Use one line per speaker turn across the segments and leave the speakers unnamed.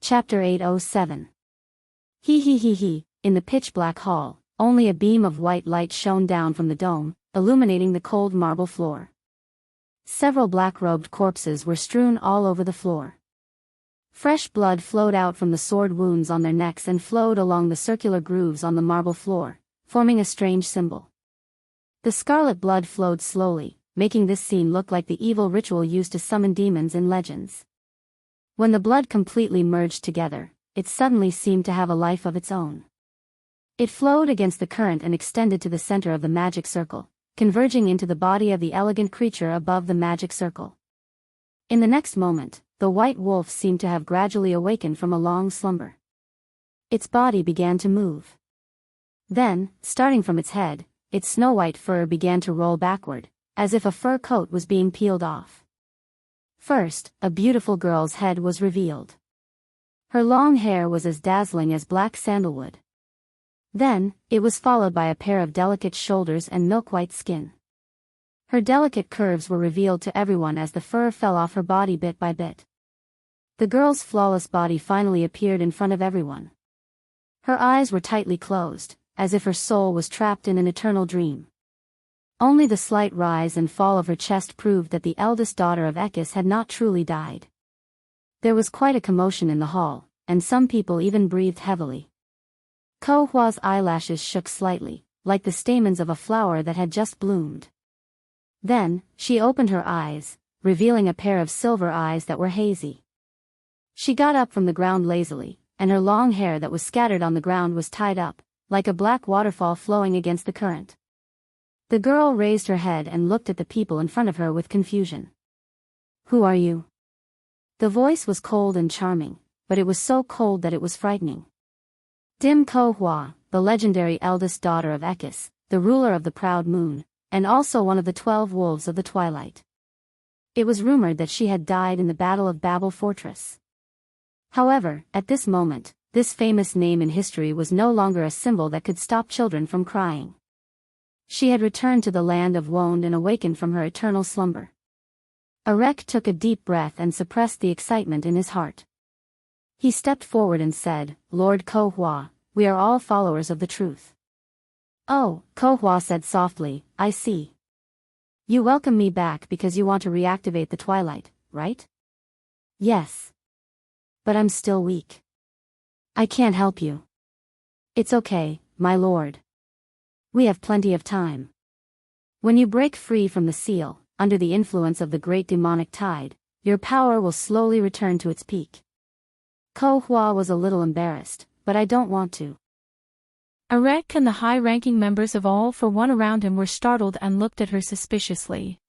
Chapter 807. He. In the pitch-black hall, only a beam of white light shone down from the dome, illuminating the cold marble floor. Several black-robed corpses were strewn all over the floor. Fresh blood flowed out from the sword wounds on their necks and flowed along the circular grooves on the marble floor, forming a strange symbol. The scarlet blood flowed slowly, making this scene look like the evil ritual used to summon demons in legends. When the blood completely merged together, it suddenly seemed to have a life of its own. It flowed against the current and extended to the center of the magic circle, converging into the body of the elegant creature above the magic circle. In the next moment, the white wolf seemed to have gradually awakened from a long slumber. Its body began to move. Then, starting from its head, its snow-white fur began to roll backward, as if a fur coat was being peeled off. First, a beautiful girl's head was revealed. Her long hair was as dazzling as black sandalwood. Then, it was followed by a pair of delicate shoulders and milk-white skin. Her delicate curves were revealed to everyone as the fur fell off her body bit by bit. The girl's flawless body finally appeared in front of everyone. Her eyes were tightly closed, as if her soul was trapped in an eternal dream. Only the slight rise and fall of her chest proved that the eldest daughter of Eckis had not truly died. There was quite a commotion in the hall, and some people even breathed heavily. Ko Hua's eyelashes shook slightly, like the stamens of a flower that had just bloomed. Then, she opened her eyes, revealing a pair of silver eyes that were hazy. She got up from the ground lazily, and her long hair that was scattered on the ground was tied up, like a black waterfall flowing against the current. The girl raised her head and looked at the people in front of her with confusion. "Who are you?" The voice was cold and charming, but it was so cold that it was frightening. Dim Ko Hua, the legendary eldest daughter of Eckis, the ruler of the proud moon, and also one of the 12 wolves of the twilight. It was rumored that she had died in the Battle of Babel Fortress. However, at this moment, this famous name in history was no longer a symbol that could stop children from crying. She had returned to the land of Woned and awakened from her eternal slumber. Arek took a deep breath and suppressed the excitement in his heart. He stepped forward and said, "Lord Ko Hua, we are all followers of the truth." "Oh," Ko Hua said softly, "I see. You welcome me back because you want to reactivate the twilight, right?" "Yes. But I'm still weak. I can't help you." "It's okay, my lord. We have plenty of time. When you break free from the seal, under the influence of the great demonic tide, your power will slowly return to its peak." Ko Hua was a little embarrassed, "But I don't want to."
Arek and the high-ranking members of All for One around him were startled and looked at her suspiciously.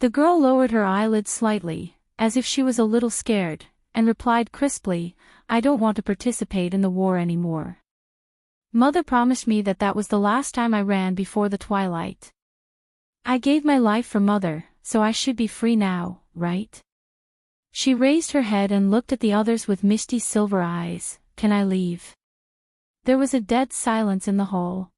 The girl lowered her eyelids slightly, as if she was a little scared, and replied crisply, "I don't want to participate in the war anymore. Mother promised me that that was the last time I ran before the twilight. I gave my life for Mother, so I should be free now, right?" She raised her head and looked at the others with misty silver eyes. "Can I leave?" There was a dead silence in the hall.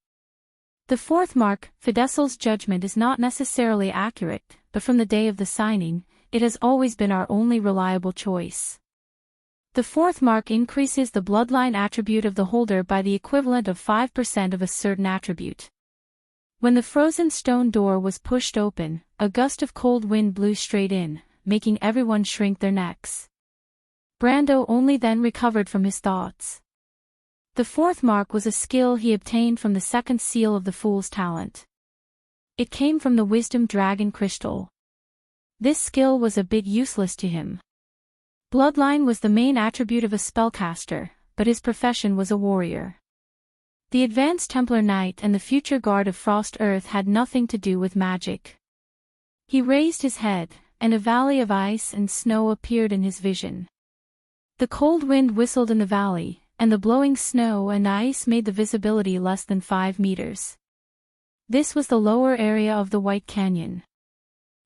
The fourth mark, Fidesel's judgment is not necessarily accurate, but from the day of the signing, it has always been our only reliable choice. The fourth mark increases the bloodline attribute of the holder by the equivalent of 5% of a certain attribute. When the frozen stone door was pushed open, a gust of cold wind blew straight in, making everyone shrink their necks. Brando only then recovered from his thoughts. The fourth mark was a skill he obtained from the second seal of the Fool's Talent. It came from the Wisdom Dragon Crystal. This skill was a bit useless to him. Bloodline was the main attribute of a spellcaster, but his profession was a warrior. The advanced Templar Knight and the future Guard of Frost Earth had nothing to do with magic. He raised his head, and a valley of ice and snow appeared in his vision. The cold wind whistled in the valley, and the blowing snow and ice made the visibility less than 5 meters. This was the lower area of the White Canyon.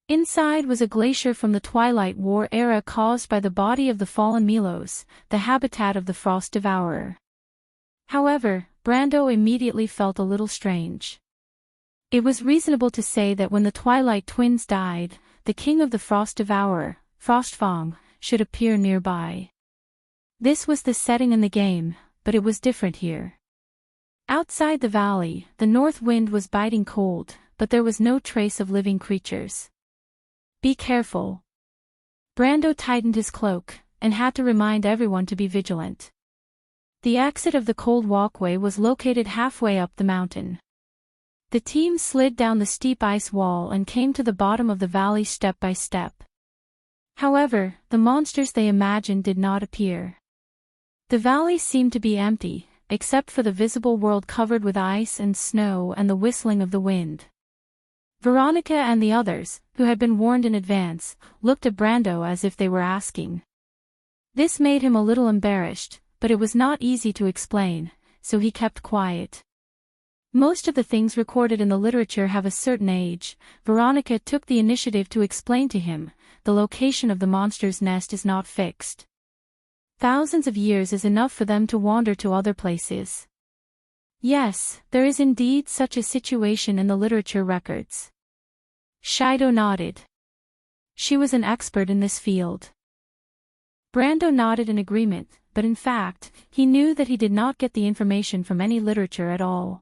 Inside was a glacier from the Twilight War era caused by the body of the fallen Milos, the habitat of the Frost Devourer. However, Brando immediately felt a little strange. It was reasonable to say that when the Twilight Twins died, the king of the Frost Devourer, Frostfang, should appear nearby. This was the setting in the game, but it was different here. Outside the valley, the north wind was biting cold, but there was no trace of living creatures. Be careful. Brando tightened his cloak, and had to remind everyone to be vigilant. The exit of the cold walkway was located halfway up the mountain. The team slid down the steep ice wall and came to the bottom of the valley step by step. However, the monsters they imagined did not appear. The valley seemed to be empty, except for the visible world covered with ice and snow and the whistling of the wind. Veronica and the others, who had been warned in advance, looked at Brando as if they were asking. This made him a little embarrassed, but it was not easy to explain, so he kept quiet. Most of the things recorded in the literature have a certain age. Veronica took the initiative to explain to him, the location of the monster's nest is not fixed. Thousands of years is enough for them to wander to other places. Yes, there is indeed such a situation in the literature records. Shido nodded. She was an expert in this field. Brando nodded in agreement, but in fact, he knew that he did not get the information from any literature at all.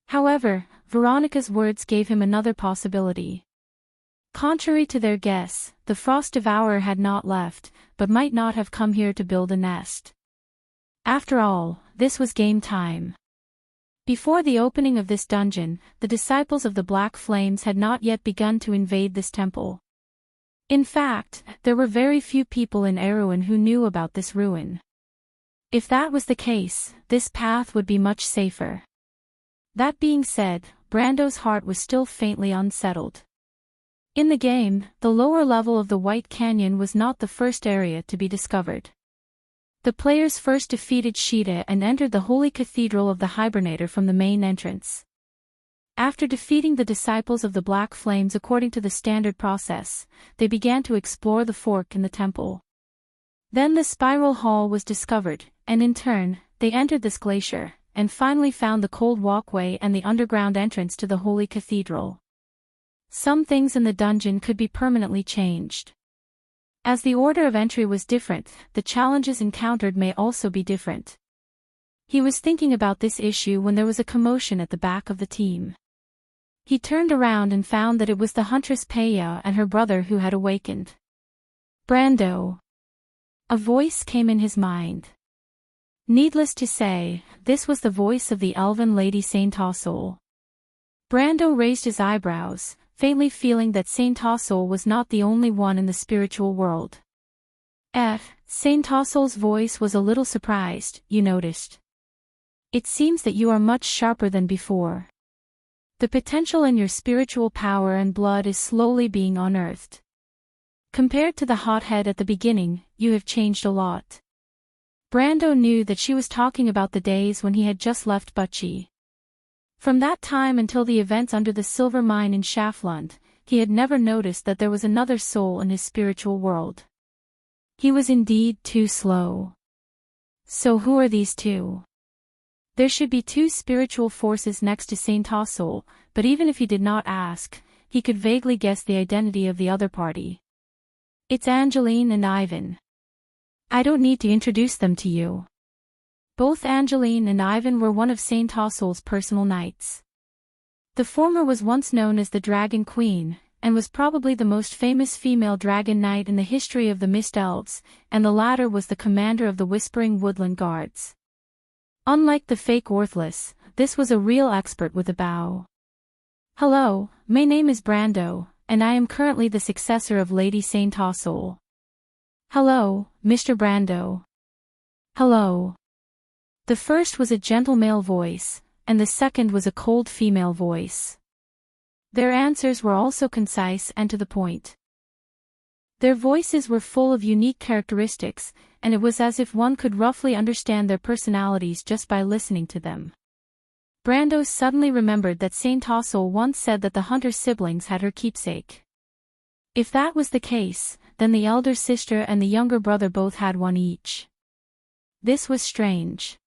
However, Veronica's words gave him another possibility. Contrary to their guess, the Frost Devourer had not left, but might not have come here to build a nest. After all, this was game time. Before the opening of this dungeon, the disciples of the Black Flames had not yet begun to invade this temple. In fact, there were very few people in Erewhon who knew about this ruin. If that was the case, this path would be much safer. That being said, Brando's heart was still faintly unsettled. In the game, the lower level of the White Canyon was not the first area to be discovered. The players first defeated Sheeta and entered the Holy Cathedral of the Hibernator from the main entrance. After defeating the disciples of the Black Flames according to the standard process, they began to explore the fork in the temple. Then the Spiral Hall was discovered, and in turn, they entered this glacier, and finally found the cold walkway and the underground entrance to the Holy Cathedral. Some things in the dungeon could be permanently changed. As the order of entry was different, the challenges encountered may also be different. He was thinking about this issue when there was a commotion at the back of the team. He turned around and found that it was the huntress Peya and her brother who had awakened. Brando. A voice came in his mind. Needless to say, this was the voice of the elven Lady Saint Tassel. Brando raised his eyebrows, faintly feeling that Saint Tassel was not the only one in the spiritual world. Saint Tassel's voice was a little surprised, you noticed. It seems that you are much sharper than before. The potential in your spiritual power and blood is slowly being unearthed. Compared to the hothead at the beginning, you have changed a lot. Brando knew that she was talking about the days when he had just left Butchie. From that time until the events under the silver mine in Shaflund, he had never noticed that there was another soul in his spiritual world. He was indeed too slow. So who are these two? There should be two spiritual forces next to Saint Tassel, but even if he did not ask, he could vaguely guess the identity of the other party. It's Angeline and Ivan. I don't need to introduce them to you. Both Angeline and Ivan were one of Saint Tassel's personal knights. The former was once known as the Dragon Queen, and was probably the most famous female dragon knight in the history of the Mist Elves, and the latter was the commander of the Whispering Woodland Guards. Unlike the fake Worthless, this was a real expert with a bow. Hello, my name is Brando, and I am currently the successor of Lady Saint Tassel. Hello, Mr. Brando. Hello. The first was a gentle male voice, and the second was a cold female voice. Their answers were also concise and to the point. Their voices were full of unique characteristics, and it was as if one could roughly understand their personalities just by listening to them. Brando suddenly remembered that Saint Tassel once said that the hunter siblings had her keepsake. If that was the case, then the elder sister and the younger brother both had one each. This was strange.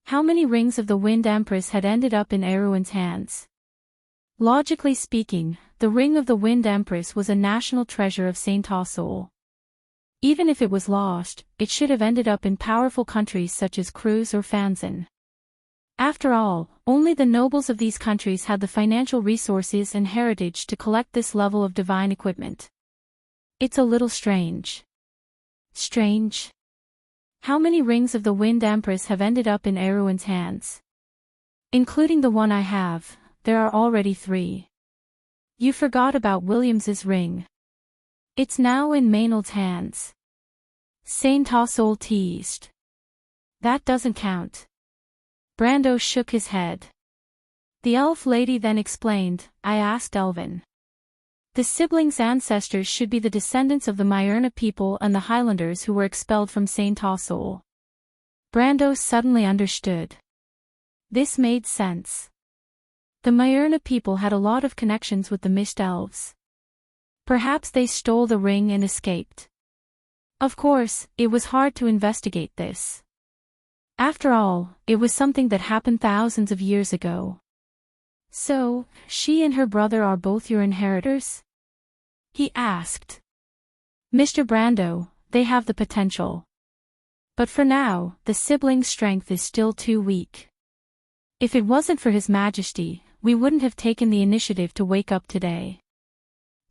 How many rings of the Wind Empress had ended up in Erewhon's hands? Logically speaking, the ring of the Wind Empress was a national treasure of Saint Tassel. Even if it was lost, it should have ended up in powerful countries such as Cruz or Fanzan. After all, only the nobles of these countries had the financial resources and heritage to collect this level of divine equipment. It's a little strange. Strange? How many rings of the Wind Empress have ended up in Erwin's hands? Including the one I have, there are already 3. You forgot about Williams's ring. It's now in Maynard's hands. Saint Tossol teased. That doesn't count. Brando shook his head. The elf lady then explained, I asked Elvin. The siblings' ancestors should be the descendants of the Myrna people and the Highlanders who were expelled from Saint Tossol. Brando suddenly understood. This made sense. The Myrna people had a lot of connections with the Mist Elves. Perhaps they stole the ring and escaped. Of course, it was hard to investigate this. After all, it was something that happened thousands of years ago. So, she and her brother are both your inheritors? He asked. Mr. Brando, they have the potential. But for now, the siblings' strength is still too weak. If it wasn't for His Majesty, we wouldn't have taken the initiative to wake up today.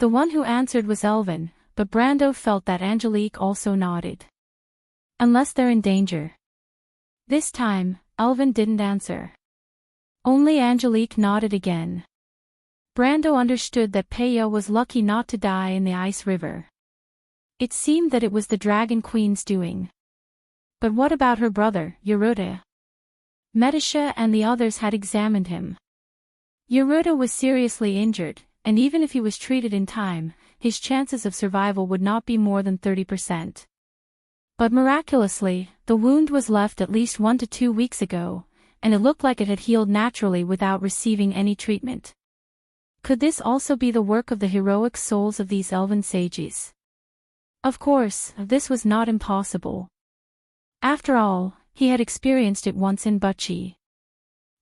The one who answered was Elvin, but Brando felt that Angelique also nodded. Unless they're in danger. This time, Elvin didn't answer. Only Angelique nodded again. Brando understood that Peya was lucky not to die in the ice river. It seemed that it was the Dragon Queen's doing. But what about her brother, Yeruta? Medisha and the others had examined him. Yeruta was seriously injured, and even if he was treated in time, his chances of survival would not be more than 30%. But miraculously, the wound was left at least 1 to 2 weeks ago, and it looked like it had healed naturally without receiving any treatment. Could this also be the work of the heroic souls of these elven sages? Of course, this was not impossible. After all, he had experienced it once in Butchie.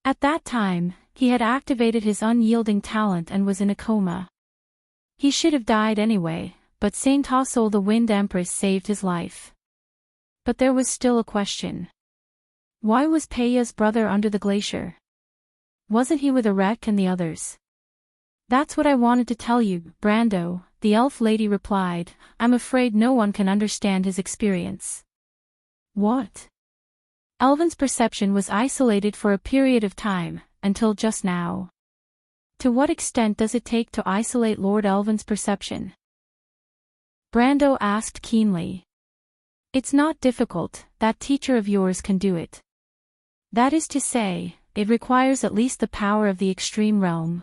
At that time, he had activated his unyielding talent and was in a coma. He should have died anyway, but Saint Tossol the Wind Empress saved his life. But there was still a question. Why was Peya's brother under the glacier? Wasn't he with Erek and the others? That's what I wanted to tell you, Brando, the elf lady replied. I'm afraid no one can understand his experience. What? Elvin's perception was isolated for a period of time, until just now. To what extent does it take to isolate Lord Elvin's perception? Brando asked keenly. It's not difficult, that teacher of yours can do it. That is to say, it requires at least the power of the extreme realm.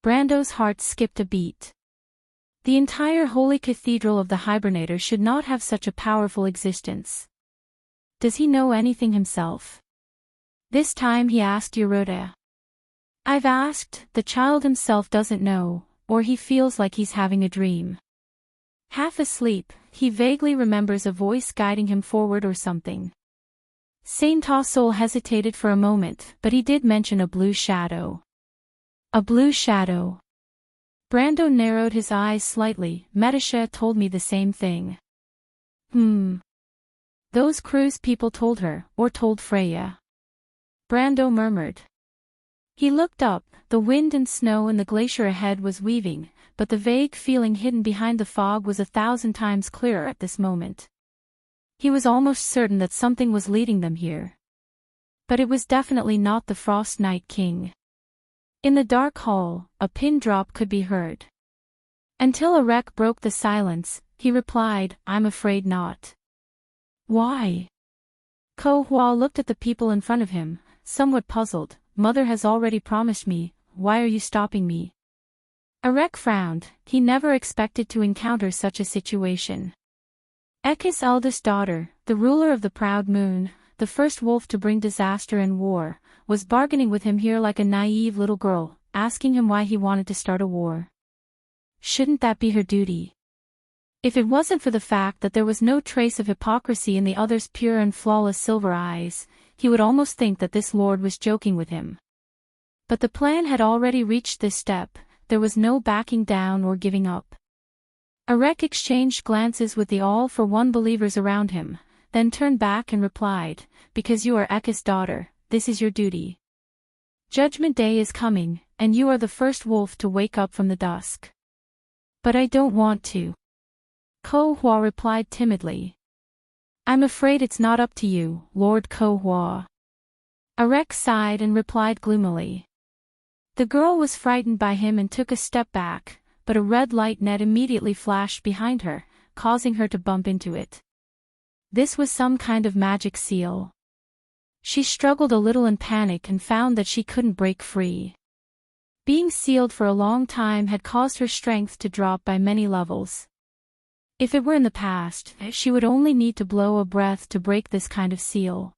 Brando's heart skipped a beat. The entire holy cathedral of the Hibernator should not have such a powerful existence. Does he know anything himself? This time he asked Yeruta. I've asked, the child himself doesn't know, or he feels like he's having a dream. Half asleep, he vaguely remembers a voice guiding him forward or something. Saint Tossol hesitated for a moment, but he did mention a blue shadow. A blue shadow. Brando narrowed his eyes slightly. Medisha told me the same thing. Those Cruz people told her, or told Freya. Brando murmured. He looked up, the wind and snow in the glacier ahead was weaving, but the vague feeling hidden behind the fog was 1,000 times clearer at this moment. He was almost certain that something was leading them here. But it was definitely not the Frost Night King. In the dark hall, a pin drop could be heard. Until Erek broke the silence, he replied, I'm afraid not. Why? Ko Hua looked at the people in front of him, somewhat puzzled. Mother has already promised me, why are you stopping me? Erek frowned, he never expected to encounter such a situation. Ekis' eldest daughter, the ruler of the proud moon, the first wolf to bring disaster and war, was bargaining with him here like a naive little girl, asking him why he wanted to start a war. Shouldn't that be her duty? If it wasn't for the fact that there was no trace of hypocrisy in the other's pure and flawless silver eyes, he would almost think that this lord was joking with him. But the plan had already reached this step, there was no backing down or giving up. Erek exchanged glances with the all-for-one believers around him, then turned back and replied, "Because you are Ekis' daughter, this is your duty. Judgment Day is coming, and you are the first wolf to wake up from the dusk." "But I don't want to," Ko-Hwa replied timidly. "I'm afraid it's not up to you, Lord Ko-Hwa." Erek sighed and replied gloomily. The girl was frightened by him and took a step back, but a red light net immediately flashed behind her, causing her to bump into it. This was some kind of magic seal. She struggled a little in panic and found that she couldn't break free. Being sealed for a long time had caused her strength to drop by many levels. If it were in the past, she would only need to blow a breath to break this kind of seal.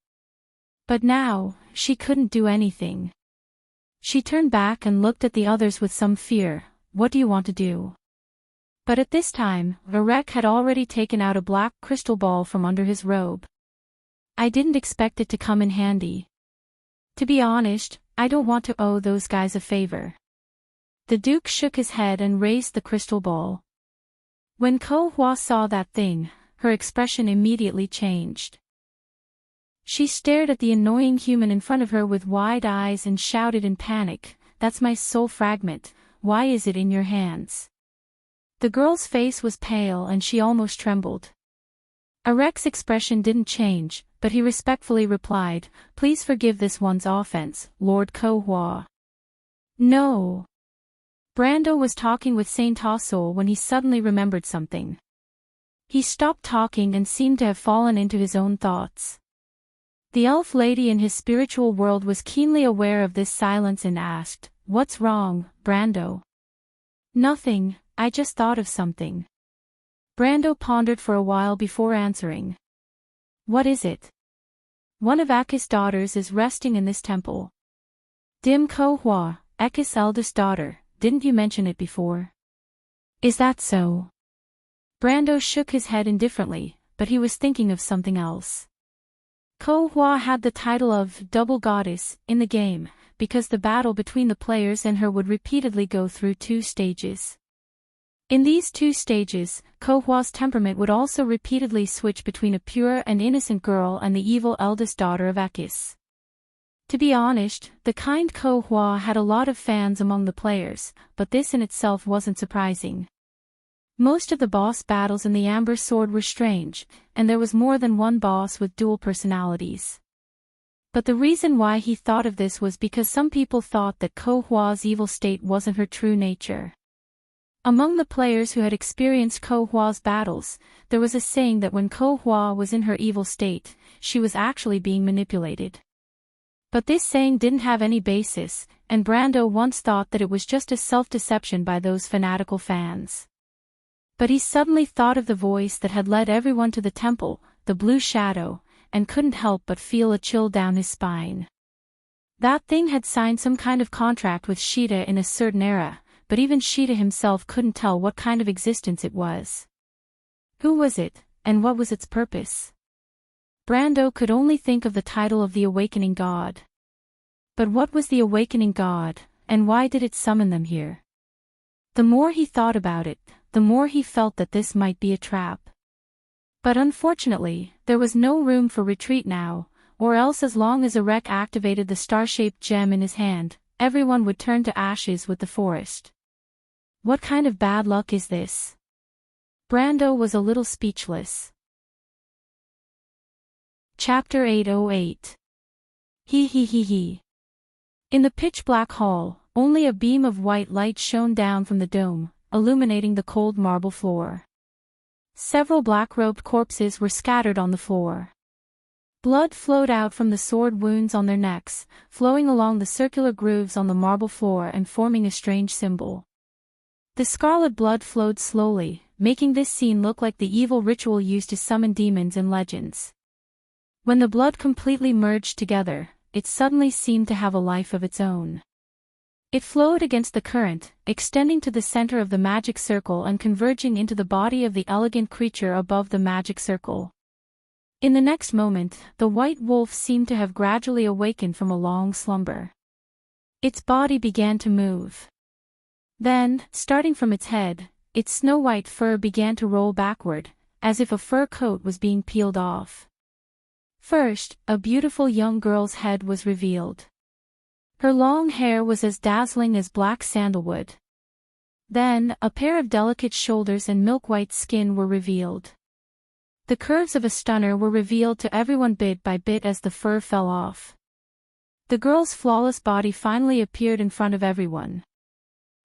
But now, she couldn't do anything. She turned back and looked at the others with some fear. "What do you want to do?" But at this time, Erek had already taken out a black crystal ball from under his robe. "I didn't expect it to come in handy. To be honest, I don't want to owe those guys a favor." The Duke shook his head and raised the crystal ball. When Ko-Hwa saw that thing, her expression immediately changed. She stared at the annoying human in front of her with wide eyes and shouted in panic, "That's my soul fragment. Why is it in your hands?" The girl's face was pale and she almost trembled. Erek's expression didn't change, but he respectfully replied, "Please forgive this one's offense, Lord Ko-Hwa." "No." Brando was talking with Saint Tosul when he suddenly remembered something. He stopped talking and seemed to have fallen into his own thoughts. The elf lady in his spiritual world was keenly aware of this silence and asked, "What's wrong, Brando?" "Nothing, I just thought of something." Brando pondered for a while before answering. "What is it?" "One of Ekis' daughters is resting in this temple." "Dim Ko-Hwa, Ekis' eldest daughter, didn't you mention it before?" "Is that so?" Brando shook his head indifferently, but he was thinking of something else. Ko-Hwa had the title of Double Goddess in the game, because the battle between the players and her would repeatedly go through 2 stages. In these 2 stages, Ko-Hwa's temperament would also repeatedly switch between a pure and innocent girl and the evil eldest daughter of Ekis. To be honest, the kind Ko-Hwa had a lot of fans among the players, but this in itself wasn't surprising. Most of the boss battles in the Amber Sword were strange, and there was more than one boss with dual personalities. But the reason why he thought of this was because some people thought that Ko-Hwa's evil state wasn't her true nature. Among the players who had experienced Ko-Hwa's battles, there was a saying that when Ko-Hwa was in her evil state, she was actually being manipulated. But this saying didn't have any basis, and Brando once thought that it was just a self-deception by those fanatical fans. But he suddenly thought of the voice that had led everyone to the temple, the Blue Shadow, and couldn't help but feel a chill down his spine. That thing had signed some kind of contract with Sheeta in a certain era, but even Sheeta himself couldn't tell what kind of existence it was. Who was it, and what was its purpose? Brando could only think of the title of the Awakening God. But what was the Awakening God, and why did it summon them here? The more he thought about it, the more he felt that this might be a trap. But unfortunately, there was no room for retreat now, or else as long as Erek activated the star-shaped gem in his hand, everyone would turn to ashes with the forest. What kind of bad luck is this? Brando was a little speechless. Chapter 808. He. In the pitch-black hall, only a beam of white light shone down from the dome, illuminating the cold marble floor. Several black-robed corpses were scattered on the floor. Blood flowed out from the sword wounds on their necks, flowing along the circular grooves on the marble floor and forming a strange symbol. The scarlet blood flowed slowly, making this scene look like the evil ritual used to summon demons in legends. When the blood completely merged together, it suddenly seemed to have a life of its own. It flowed against the current, extending to the center of the magic circle and converging into the body of the elegant creature above the magic circle. In the next moment, the white wolf seemed to have gradually awakened from a long slumber. Its body began to move. Then, starting from its head, its snow-white fur began to roll backward, as if a fur coat was being peeled off. First, a beautiful young girl's head was revealed. Her long hair was as dazzling as black sandalwood. Then, a pair of delicate shoulders and milk-white skin were revealed. The curves of a stunner were revealed to everyone bit by bit as the fur fell off. The girl's flawless body finally appeared in front of everyone.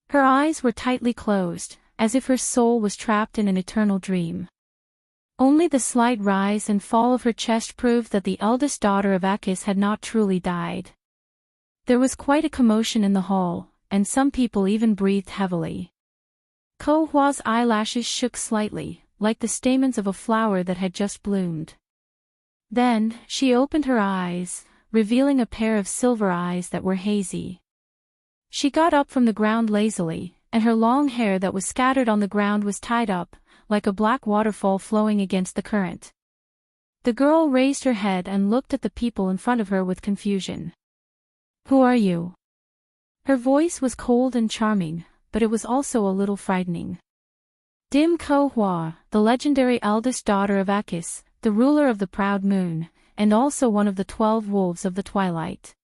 Her eyes were tightly closed, as if her soul was trapped in an eternal dream. Only the slight rise and fall of her chest proved that the eldest daughter of Akis had not truly died. There was quite a commotion in the hall, and some people even breathed heavily. Ko Hua's eyelashes shook slightly, like the stamens of a flower that had just bloomed. Then, she opened her eyes, revealing a pair of silver eyes that were hazy. She got up from the ground lazily, and her long hair that was scattered on the ground was tied up, like a black waterfall flowing against the current. The girl raised her head and looked at the people in front of her with confusion. "Who are you?" Her voice was cold and charming, but it was also a little frightening. Dim Ko Hua, the legendary eldest daughter of Akis, the ruler of the proud moon, and also one of the 12 wolves of the twilight.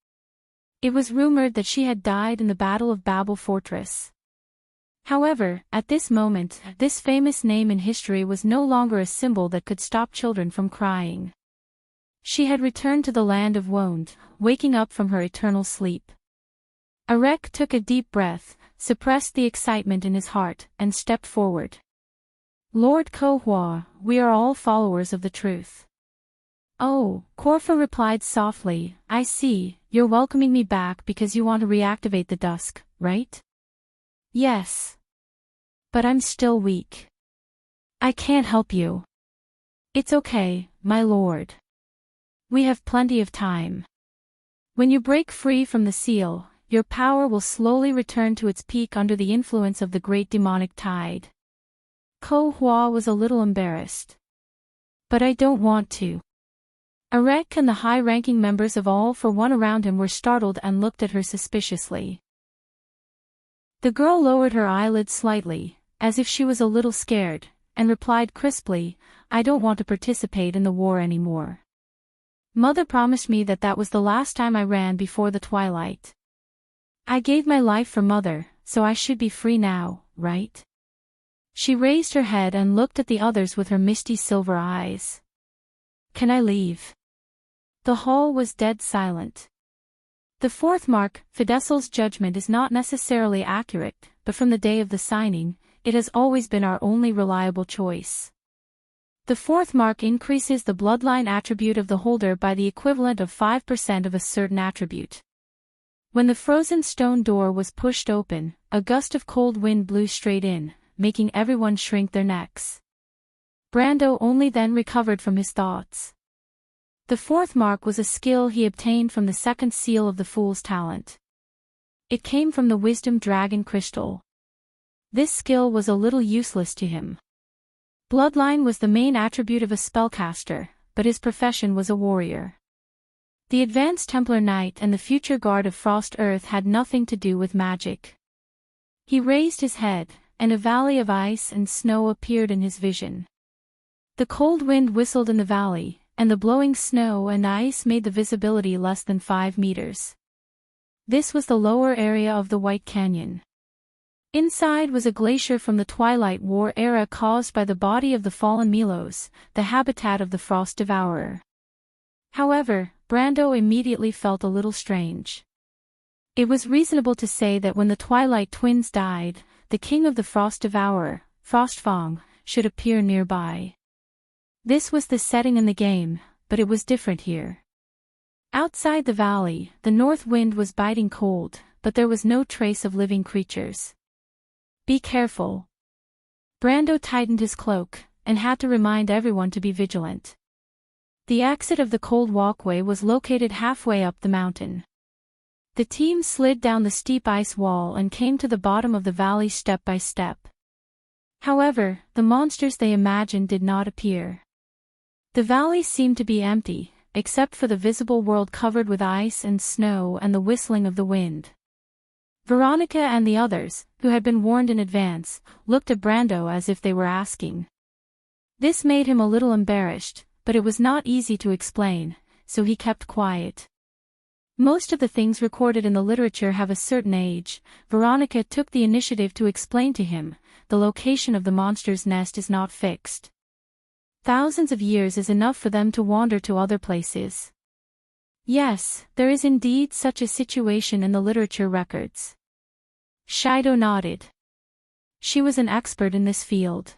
It was rumored that she had died in the Battle of Babel Fortress. However, at this moment, this famous name in history was no longer a symbol that could stop children from crying. She had returned to the land of Woned, waking up from her eternal sleep. Arek took a deep breath, suppressed the excitement in his heart, and stepped forward. "Lord Ko Hua, we are all followers of the truth." "Oh," Korfa replied softly, "I see, you're welcoming me back because you want to reactivate the dusk, right?" "Yes. But I'm still weak. I can't help you." "It's okay, my lord. We have plenty of time. When you break free from the seal, your power will slowly return to its peak under the influence of the great demonic tide." Ko Hua was a little embarrassed. "But I don't want to." Arek and the high-ranking members of All for One around him were startled and looked at her suspiciously. The girl lowered her eyelids slightly, as if she was a little scared, and replied crisply, "I don't want to participate in the war anymore. Mother promised me that that was the last time I ran before the twilight. I gave my life for Mother, so I should be free now, right?" She raised her head and looked at the others with her misty silver eyes. "Can I leave?" The hall was dead silent. The fourth mark, Fidesel's judgment is not necessarily accurate, but from the day of the signing, it has always been our only reliable choice. The fourth mark increases the bloodline attribute of the holder by the equivalent of 5% of a certain attribute. When the frozen stone door was pushed open, a gust of cold wind blew straight in, making everyone shrink their necks. Brando only then recovered from his thoughts. The fourth mark was a skill he obtained from the second seal of the Fool's Talent. It came from the Wisdom Dragon Crystal. This skill was a little useless to him. Bloodline was the main attribute of a spellcaster, but his profession was a warrior. The Advanced Templar Knight and the future Guard of Frost Earth had nothing to do with magic. He raised his head, and a valley of ice and snow appeared in his vision. The cold wind whistled in the valley, and the blowing snow and ice made the visibility less than 5 meters. This was the lower area of the White Canyon. Inside was a glacier from the Twilight War era caused by the body of the fallen Milos, the habitat of the Frost Devourer. However, Brando immediately felt a little strange. It was reasonable to say that when the Twilight Twins died, the king of the Frost Devourer, Frostfang, should appear nearby. This was the setting in the game, but it was different here. Outside the valley, the north wind was biting cold, but there was no trace of living creatures. "Be careful." Brando tightened his cloak, and had to remind everyone to be vigilant. The exit of the cold walkway was located halfway up the mountain. The team slid down the steep ice wall and came to the bottom of the valley step by step. However, the monsters they imagined did not appear. The valley seemed to be empty, except for the visible world covered with ice and snow and the whistling of the wind. Veronica and the others, who had been warned in advance, looked at Brando as if they were asking. This made him a little embarrassed, but it was not easy to explain, so he kept quiet. Most of the things recorded in the literature have a certain age. Veronica took the initiative to explain to him, the location of the monster's nest is not fixed. Thousands of years is enough for them to wander to other places. Yes, there is indeed such a situation in the literature records. Shido nodded. She was an expert in this field.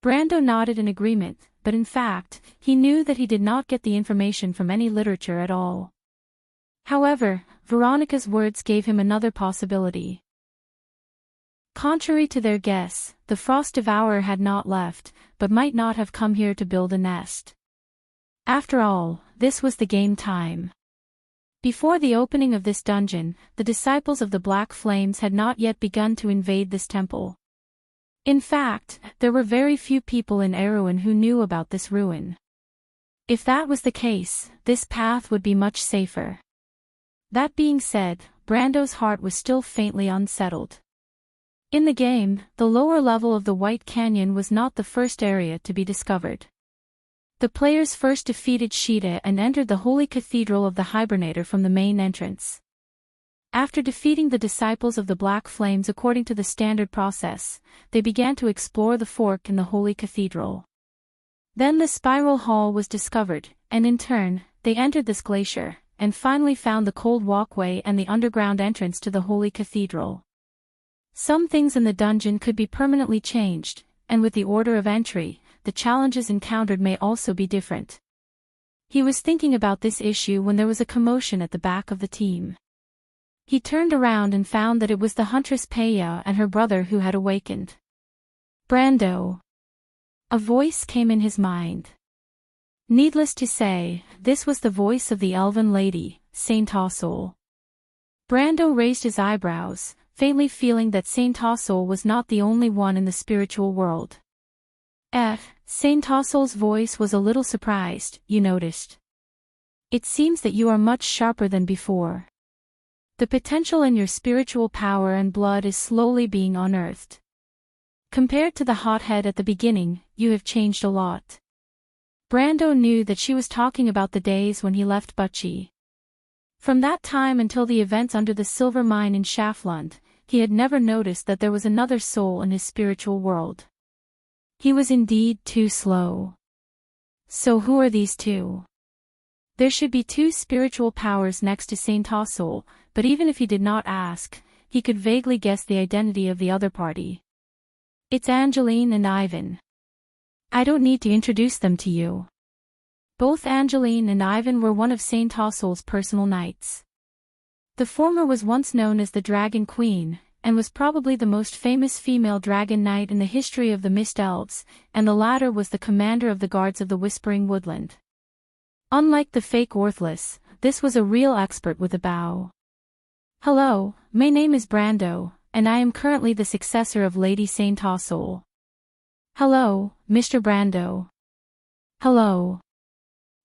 Brando nodded in agreement, but in fact, he knew that he did not get the information from any literature at all. However, Veronica's words gave him another possibility. Contrary to their guess, the Frost Devourer had not left, but might not have come here to build a nest. After all, this was the game time. Before the opening of this dungeon, the disciples of the Black Flames had not yet begun to invade this temple. In fact, there were very few people in Erewhon who knew about this ruin. If that was the case, this path would be much safer. That being said, Brando's heart was still faintly unsettled. In the game, the lower level of the White Canyon was not the first area to be discovered. The players first defeated Sheeta and entered the Holy Cathedral of the Hibernator from the main entrance. After defeating the disciples of the Black Flames according to the standard process, they began to explore the fork in the Holy Cathedral. Then the Spiral Hall was discovered, and in turn, they entered this glacier, and finally found the cold walkway and the underground entrance to the Holy Cathedral. Some things in the dungeon could be permanently changed, and with the order of entry, the challenges encountered may also be different. He was thinking about this issue when there was a commotion at the back of the team. He turned around and found that it was the huntress Peya and her brother who had awakened. Brando. A voice came in his mind. Needless to say, this was the voice of the elven lady, Saint Tossol. Brando raised his eyebrows, faintly feeling that Saint Tossol was not the only one in the spiritual world. Saint Tossol's voice was a little surprised, you noticed. It seems that you are much sharper than before. The potential in your spiritual power and blood is slowly being unearthed. Compared to the hothead at the beginning, you have changed a lot. Brando knew that she was talking about the days when he left Butchie. From that time until the events under the silver mine in Shaflund, he had never noticed that there was another soul in his spiritual world. He was indeed too slow. So who are these two? There should be two spiritual powers next to Saint Tossol, but even if he did not ask, he could vaguely guess the identity of the other party. It's Angeline and Ivan. I don't need to introduce them to you. Both Angeline and Ivan were one of Saint Tossol's personal knights. The former was once known as the Dragon Queen, and was probably the most famous female dragon knight in the history of the Mist Elves, and the latter was the commander of the guards of the Whispering Woodland. Unlike the fake Worthless, this was a real expert with a bow. Hello, my name is Brando, and I am currently the successor of Lady Saint Tossol. Hello, Mr. Brando. Hello.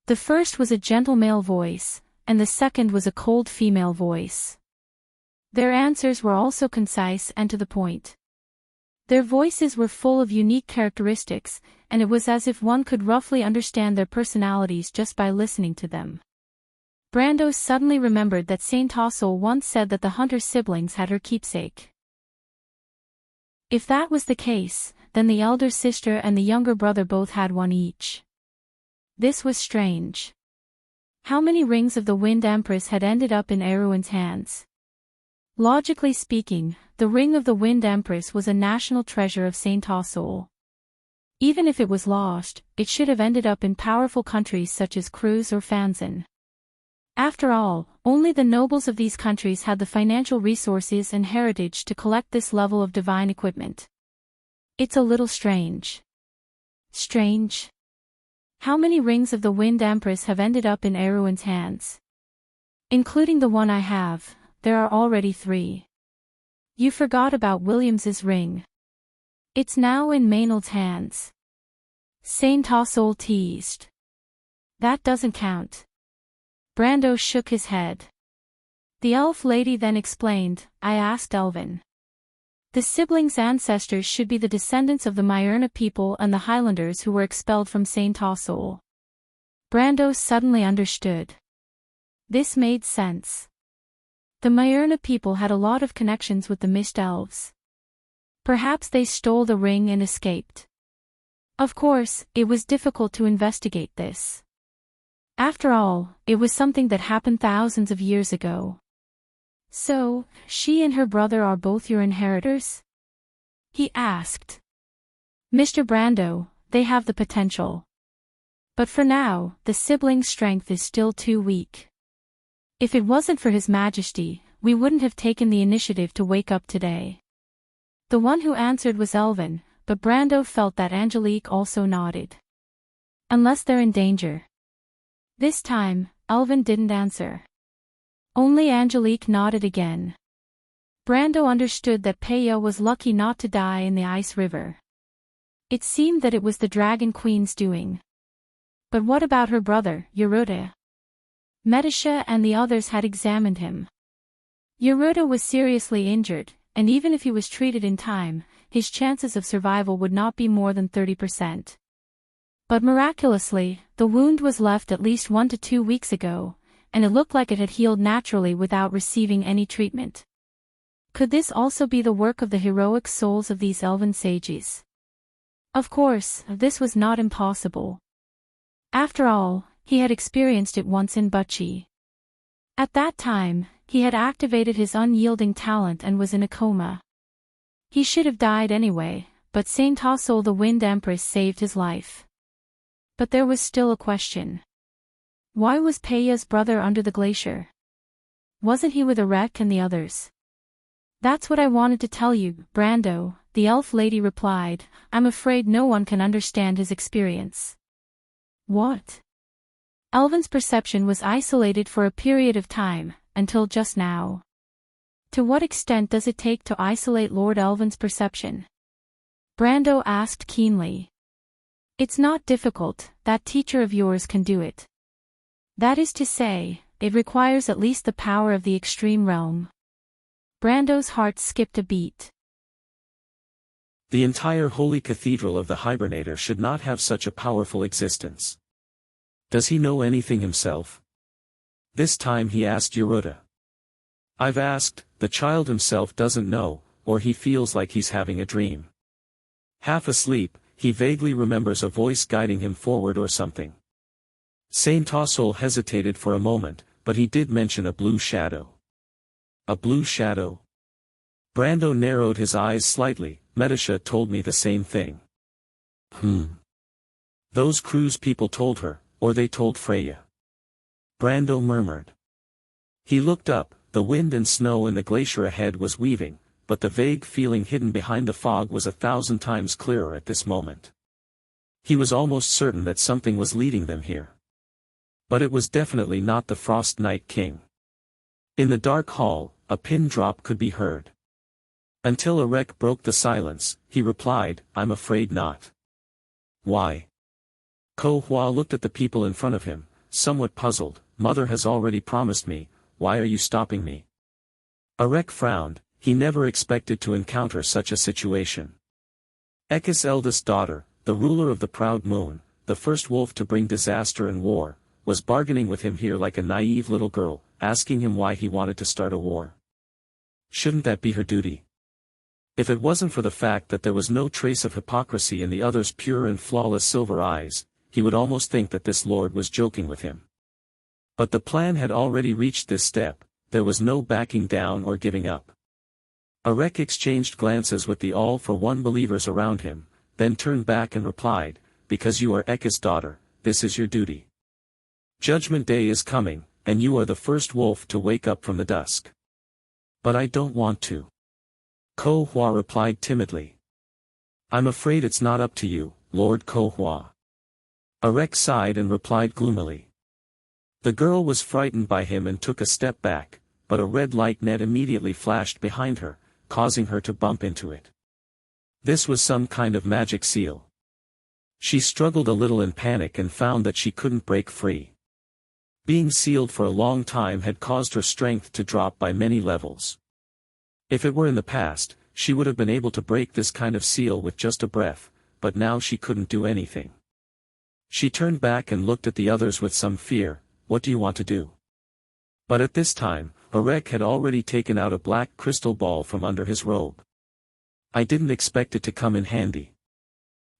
The first was a gentle male voice, and the second was a cold female voice. Their answers were also concise and to the point. Their voices were full of unique characteristics, and it was as if one could roughly understand their personalities just by listening to them. Brando suddenly remembered that Saint Tossol once said that the hunter siblings had her keepsake. If that was the case, then the elder sister and the younger brother both had one each. This was strange. How many rings of the Wind Empress had ended up in Erewhon's hands? Logically speaking, the Ring of the Wind Empress was a national treasure of Saint Tossol. Even if it was lost, it should have ended up in powerful countries such as Cruz or Fanzan. After all, only the nobles of these countries had the financial resources and heritage to collect this level of divine equipment. It's a little strange. Strange? How many rings of the Wind Empress have ended up in Erewhon's hands? Including the one I have, there are already 3. You forgot about Williams's ring. It's now in Maynard's hands. Saint Tossol teased. That doesn't count. Brando shook his head. The elf lady then explained, I asked Elvin. The siblings' ancestors should be the descendants of the Myrna people and the Highlanders who were expelled from St. Osol. Brando suddenly understood. This made sense. The Myrna people had a lot of connections with the Mist Elves. Perhaps they stole the ring and escaped. Of course, it was difficult to investigate this. After all, it was something that happened thousands of years ago. So, she and her brother are both your inheritors? He asked. Mr. Brando, they have the potential. But for now, the siblings' strength is still too weak. If it wasn't for His Majesty, we wouldn't have taken the initiative to wake up today. The one who answered was Elvin, but Brando felt that Angelique also nodded. Unless they're in danger. This time, Elvin didn't answer. Only Angelique nodded again. Brando understood that Peya was lucky not to die in the ice river. It seemed that it was the Dragon Queen's doing. But what about her brother, Yeruta? Medisha and the others had examined him. Yeruta was seriously injured, and even if he was treated in time, his chances of survival would not be more than 30%. But miraculously, the wound was left at least 1 to 2 weeks ago, and it looked like it had healed naturally without receiving any treatment. Could this also be the work of the heroic souls of these elven sages? Of course, this was not impossible. After all, he had experienced it once in Butchie. At that time, he had activated his unyielding talent and was in a coma. He should have died anyway, but Saint Osol the Wind Empress saved his life. But there was still a question. Why was Peya's brother under the glacier? Wasn't he with Erek and the others? That's what I wanted to tell you, Brando, the elf lady replied. I'm afraid no one can understand his experience. What? Elvin's perception was isolated for a period of time, until just now. To what extent does it take to isolate Lord Elvin's perception? Brando asked keenly. It's not difficult, that teacher of yours can do it. That is to say, it requires at least the power of the extreme realm. Brando's heart skipped a beat.
The entire holy cathedral of the Hibernator should not have such a powerful existence. Does he know anything himself? This time he asked Yeruta. I've asked, the child himself doesn't know, or he feels like he's having a dream. Half asleep, he vaguely remembers a voice guiding him forward or something. Saint Osol hesitated for a moment, but he did mention a blue shadow. A blue shadow? Brando narrowed his eyes slightly. Medisha told me the same thing. Those cruise people told her, or they told Freya. Brando murmured. He looked up. The wind and snow in the glacier ahead was weaving, but the vague feeling hidden behind the fog was 1,000 times clearer at this moment. He was almost certain that something was leading them here. But it was definitely not the Frost Night King. In the dark hall, a pin drop could be heard. Until Erek broke the silence, he replied, I'm afraid not. Why? Ko Hua looked at the people in front of him, somewhat puzzled. Mother has already promised me, why are you stopping me? Erek frowned. He never expected to encounter such a situation. Ekka's eldest daughter, the ruler of the proud moon, the first wolf to bring disaster and war, was bargaining with him here like a naive little girl, asking him why he wanted to start a war. Shouldn't that be her duty? If it wasn't for the fact that there was no trace of hypocrisy in the other's pure and flawless silver eyes, he would almost think that this lord was joking with him. But the plan had already reached this step. There was no backing down or giving up. Erek exchanged glances with the all-for-one believers around him, then turned back and replied, because you are Ekka's daughter, this is your duty. Judgment Day is coming, and you are the first wolf to wake up from the dusk. But I don't want to. Ko Hua replied timidly. I'm afraid it's not up to you, Lord Ko Hua. Erek sighed and replied gloomily. The girl was frightened by him and took a step back, but a red light net immediately flashed behind her, causing her to bump into it. This was some kind of magic seal. She struggled a little in panic and found that she couldn't break free. Being sealed for a long time had caused her strength to drop by many levels. If it were in the past, she would have been able to break this kind of seal with just a breath, but now she couldn't do anything. She turned back and looked at the others with some fear. What do you want to do? But at this time, Arek had already taken out a black crystal ball from under his robe. I didn't expect it to come in handy.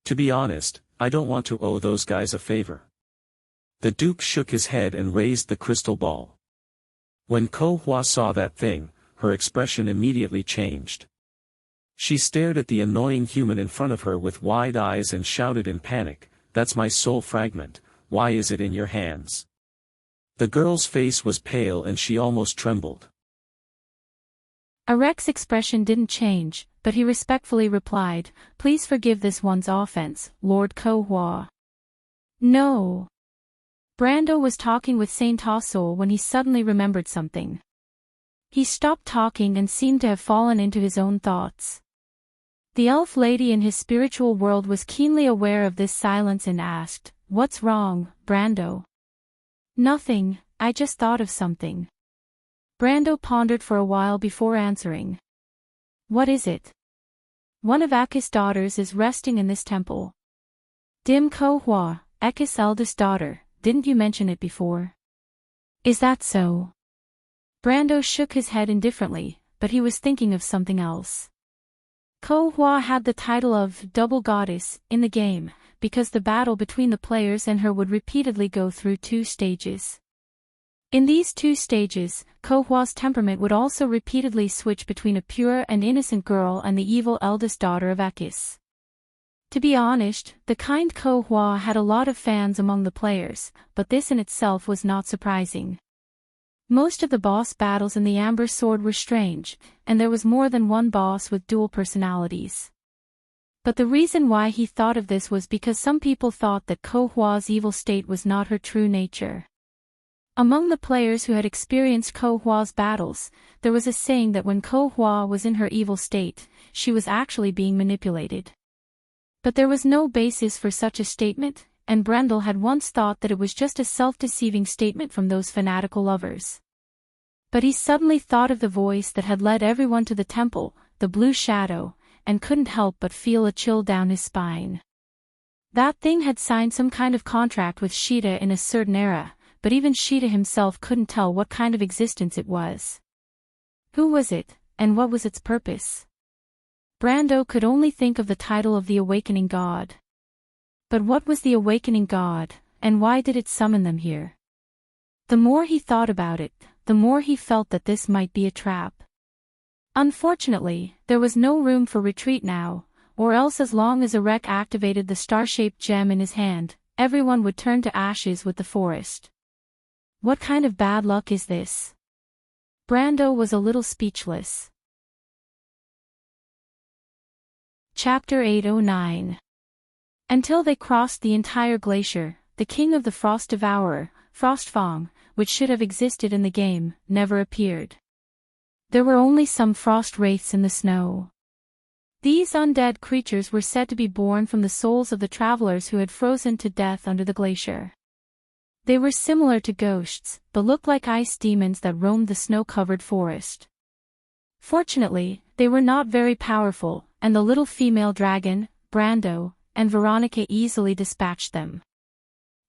To be honest, I don't want to owe those guys a favor. The Duke shook his head and raised the crystal ball. When Ko Hua saw that thing, her expression immediately changed. She stared at the annoying human in front of her with wide eyes and shouted in panic, "That's my soul fragment, why is it in your hands?" The girl's face was pale and she almost trembled.
Arek's expression didn't change, but he respectfully replied, "Please forgive this one's offense, Lord Ko Hua." No. Brando was talking with Saint Tassol when he suddenly remembered something. He stopped talking and seemed to have fallen into his own thoughts. The elf lady in his spiritual world was keenly aware of this silence and asked, "What's wrong, Brando?" "Nothing, I just thought of something." Brando pondered for a while before answering. "What is it?" "One of Akis' daughters is resting in this temple." "Dim Ko Hua, Akis' eldest daughter, didn't you mention it before?" "Is that so?" Brando shook his head indifferently, but he was thinking of something else. Ko Hua had the title of Double Goddess in the game, because the battle between the players and her would repeatedly go through 2 stages. In these 2 stages, Ko Hua's temperament would also repeatedly switch between a pure and innocent girl and the evil eldest daughter of Akis. To be honest, the kind Ko Hua had a lot of fans among the players, but this in itself was not surprising. Most of the boss battles in the Amber Sword were strange, and there was more than one boss with dual personalities. But the reason why he thought of this was because some people thought that Ko Hua's evil state was not her true nature. Among the players who had experienced Ko Hua's battles, there was a saying that when Ko Hua was in her evil state, she was actually being manipulated. But there was no basis for such a statement, and Brendel had once thought that it was just a self-deceiving statement from those fanatical lovers. But he suddenly thought of the voice that had led everyone to the temple, the Blue Shadow, and couldn't help but feel a chill down his spine. That thing had signed some kind of contract with Sheeta in a certain era, but even Sheeta himself couldn't tell what kind of existence it was. Who was it, and what was its purpose? Brando could only think of the title of the Awakening God. But what was the Awakening God, and why did it summon them here? The more he thought about it, the more he felt that this might be a trap. Unfortunately, there was no room for retreat now, or else as long as Arek activated the star-shaped gem in his hand, everyone would turn to ashes with the forest. What kind of bad luck is this? Brando was a little speechless. Chapter 809. Until they crossed the entire glacier, the king of the Frost Devourer, Frostfang, which should have existed in the game, never appeared. There were only some frost wraiths in the snow. These undead creatures were said to be born from the souls of the travelers who had frozen to death under the glacier. They were similar to ghosts, but looked like ice demons that roamed the snow-covered forest. Fortunately, they were not very powerful, and the little female dragon, Brando, and Veronica easily dispatched them.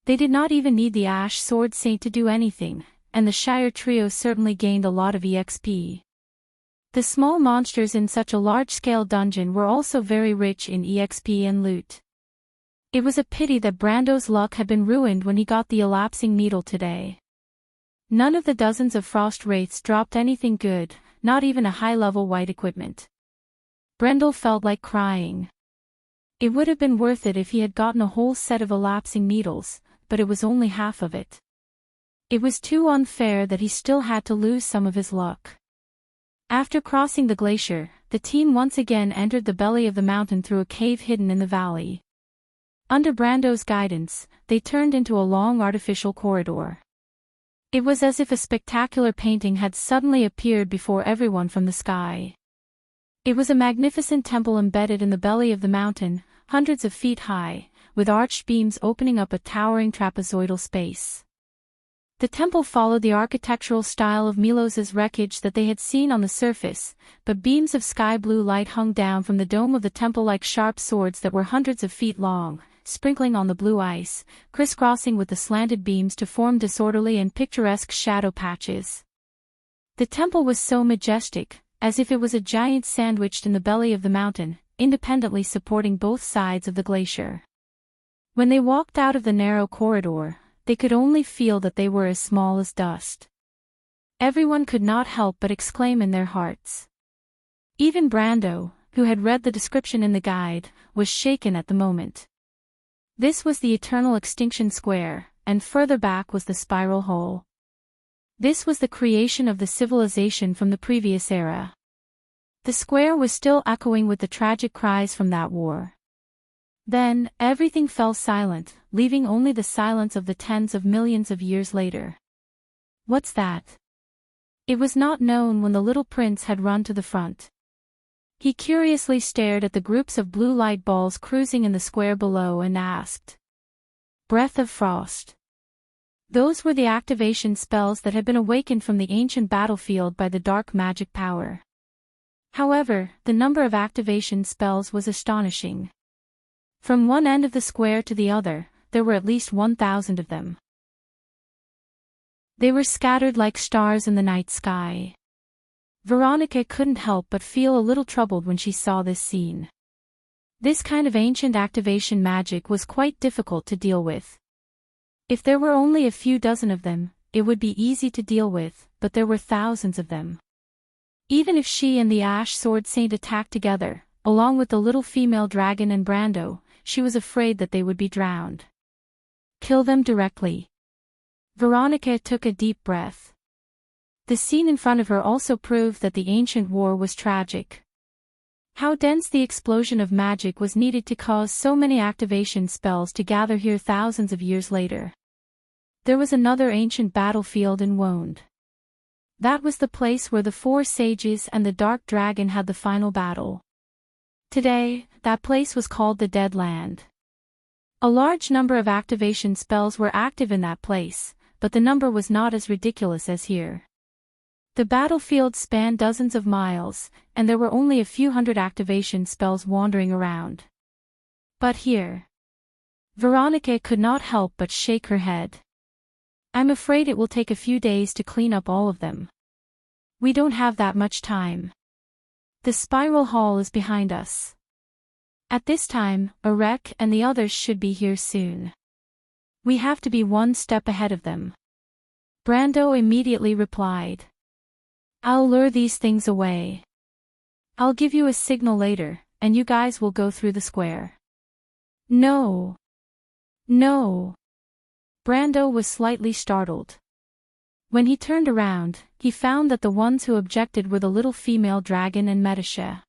They did not even need the Ash Sword Saint to do anything, and the Shire trio certainly gained a lot of EXP. The small monsters in such a large-scale dungeon were also very rich in EXP and loot. It was a pity that Brando's luck had been ruined when he got the elapsing needle today. None of the dozens of frost wraiths dropped anything good, not even a high-level white equipment. Brendel felt like crying. It would have been worth it if he had gotten a whole set of elapsing needles, but it was only half of it. It was too unfair that he still had to lose some of his luck. After crossing the glacier, the team once again entered the belly of the mountain through a cave hidden in the valley. Under Brando's guidance, they turned into a long artificial corridor. It was as if a spectacular painting had suddenly appeared before everyone from the sky. It was a magnificent temple embedded in the belly of the mountain, hundreds of feet high, with arched beams opening up a towering trapezoidal space. The temple followed the architectural style of Milos's wreckage that they had seen on the surface, but beams of sky-blue light hung down from the dome of the temple like sharp swords that were hundreds of feet long, sprinkling on the blue ice, crisscrossing with the slanted beams to form disorderly and picturesque shadow patches. The temple was so majestic, as if it was a giant sandwiched in the belly of the mountain, independently supporting both sides of the glacier. When they walked out of the narrow corridor, they could only feel that they were as small as dust. Everyone could not help but exclaim in their hearts. Even Brando, who had read the description in the guide, was shaken at the moment. This was the eternal extinction square, and further back was the spiral hole. This was the creation of the civilization from the previous era. The square was still echoing with the tragic cries from that war. Then, everything fell silent, leaving only the silence of the tens of millions of years later. What's that? It was not known when the little prince had run to the front. He curiously stared at the groups of blue light balls cruising in the square below and asked. Breath of Frost. Those were the activation spells that had been awakened from the ancient battlefield by the dark magic power. However, the number of activation spells was astonishing. From one end of the square to the other, there were at least 1,000 of them. They were scattered like stars in the night sky. Veronica couldn't help but feel a little troubled when she saw this scene. This kind of ancient activation magic was quite difficult to deal with. If there were only a few dozen of them, it would be easy to deal with, but there were thousands of them. Even if she and the Ash Sword Saint attacked together, along with the little female dragon and Brando, she was afraid that they would be drowned. Kill them directly. Veronica took a deep breath. The scene in front of her also proved that the ancient war was tragic. How dense the explosion of magic was needed to cause so many activation spells to gather here thousands of years later. There was another ancient battlefield in Wonde. That was the place where the four sages and the dark dragon had the final battle. Today, that place was called the Dead Land. A large number of activation spells were active in that place, but the number was not as ridiculous as here. The battlefield spanned dozens of miles, and there were only a few hundred activation spells wandering around. But here, Veronica could not help but shake her head. I'm afraid it will take a few days to clean up all of them. We don't have that much time. The spiral hall is behind us. At this time, Erek and the others should be here soon. We have to be one step ahead of them. Brando immediately replied. I'll lure these things away. I'll give you a signal later, and you guys will go through the square. No. No. Brando was slightly startled. When he turned around, he found that the ones who objected were the little female dragon and Medisha.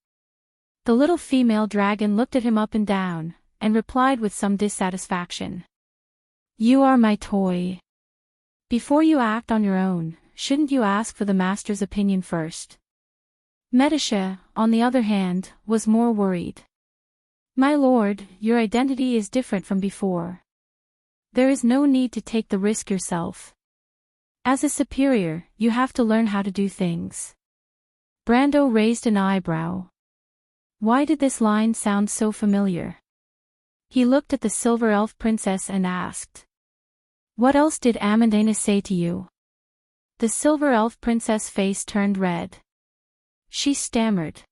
The little female dragon looked at him up and down, and replied with some dissatisfaction. You are my toy. Before you act on your own, shouldn't you ask for the master's opinion first? Medisha, on the other hand, was more worried. My lord, your identity is different from before. There is no need to take the risk yourself. As a superior, you have to learn how to do things. Brando raised an eyebrow. Why did this line sound so familiar? He looked at the silver elf princess and asked. What else did Amandina say to you? The silver elf princess' face turned red. She stammered.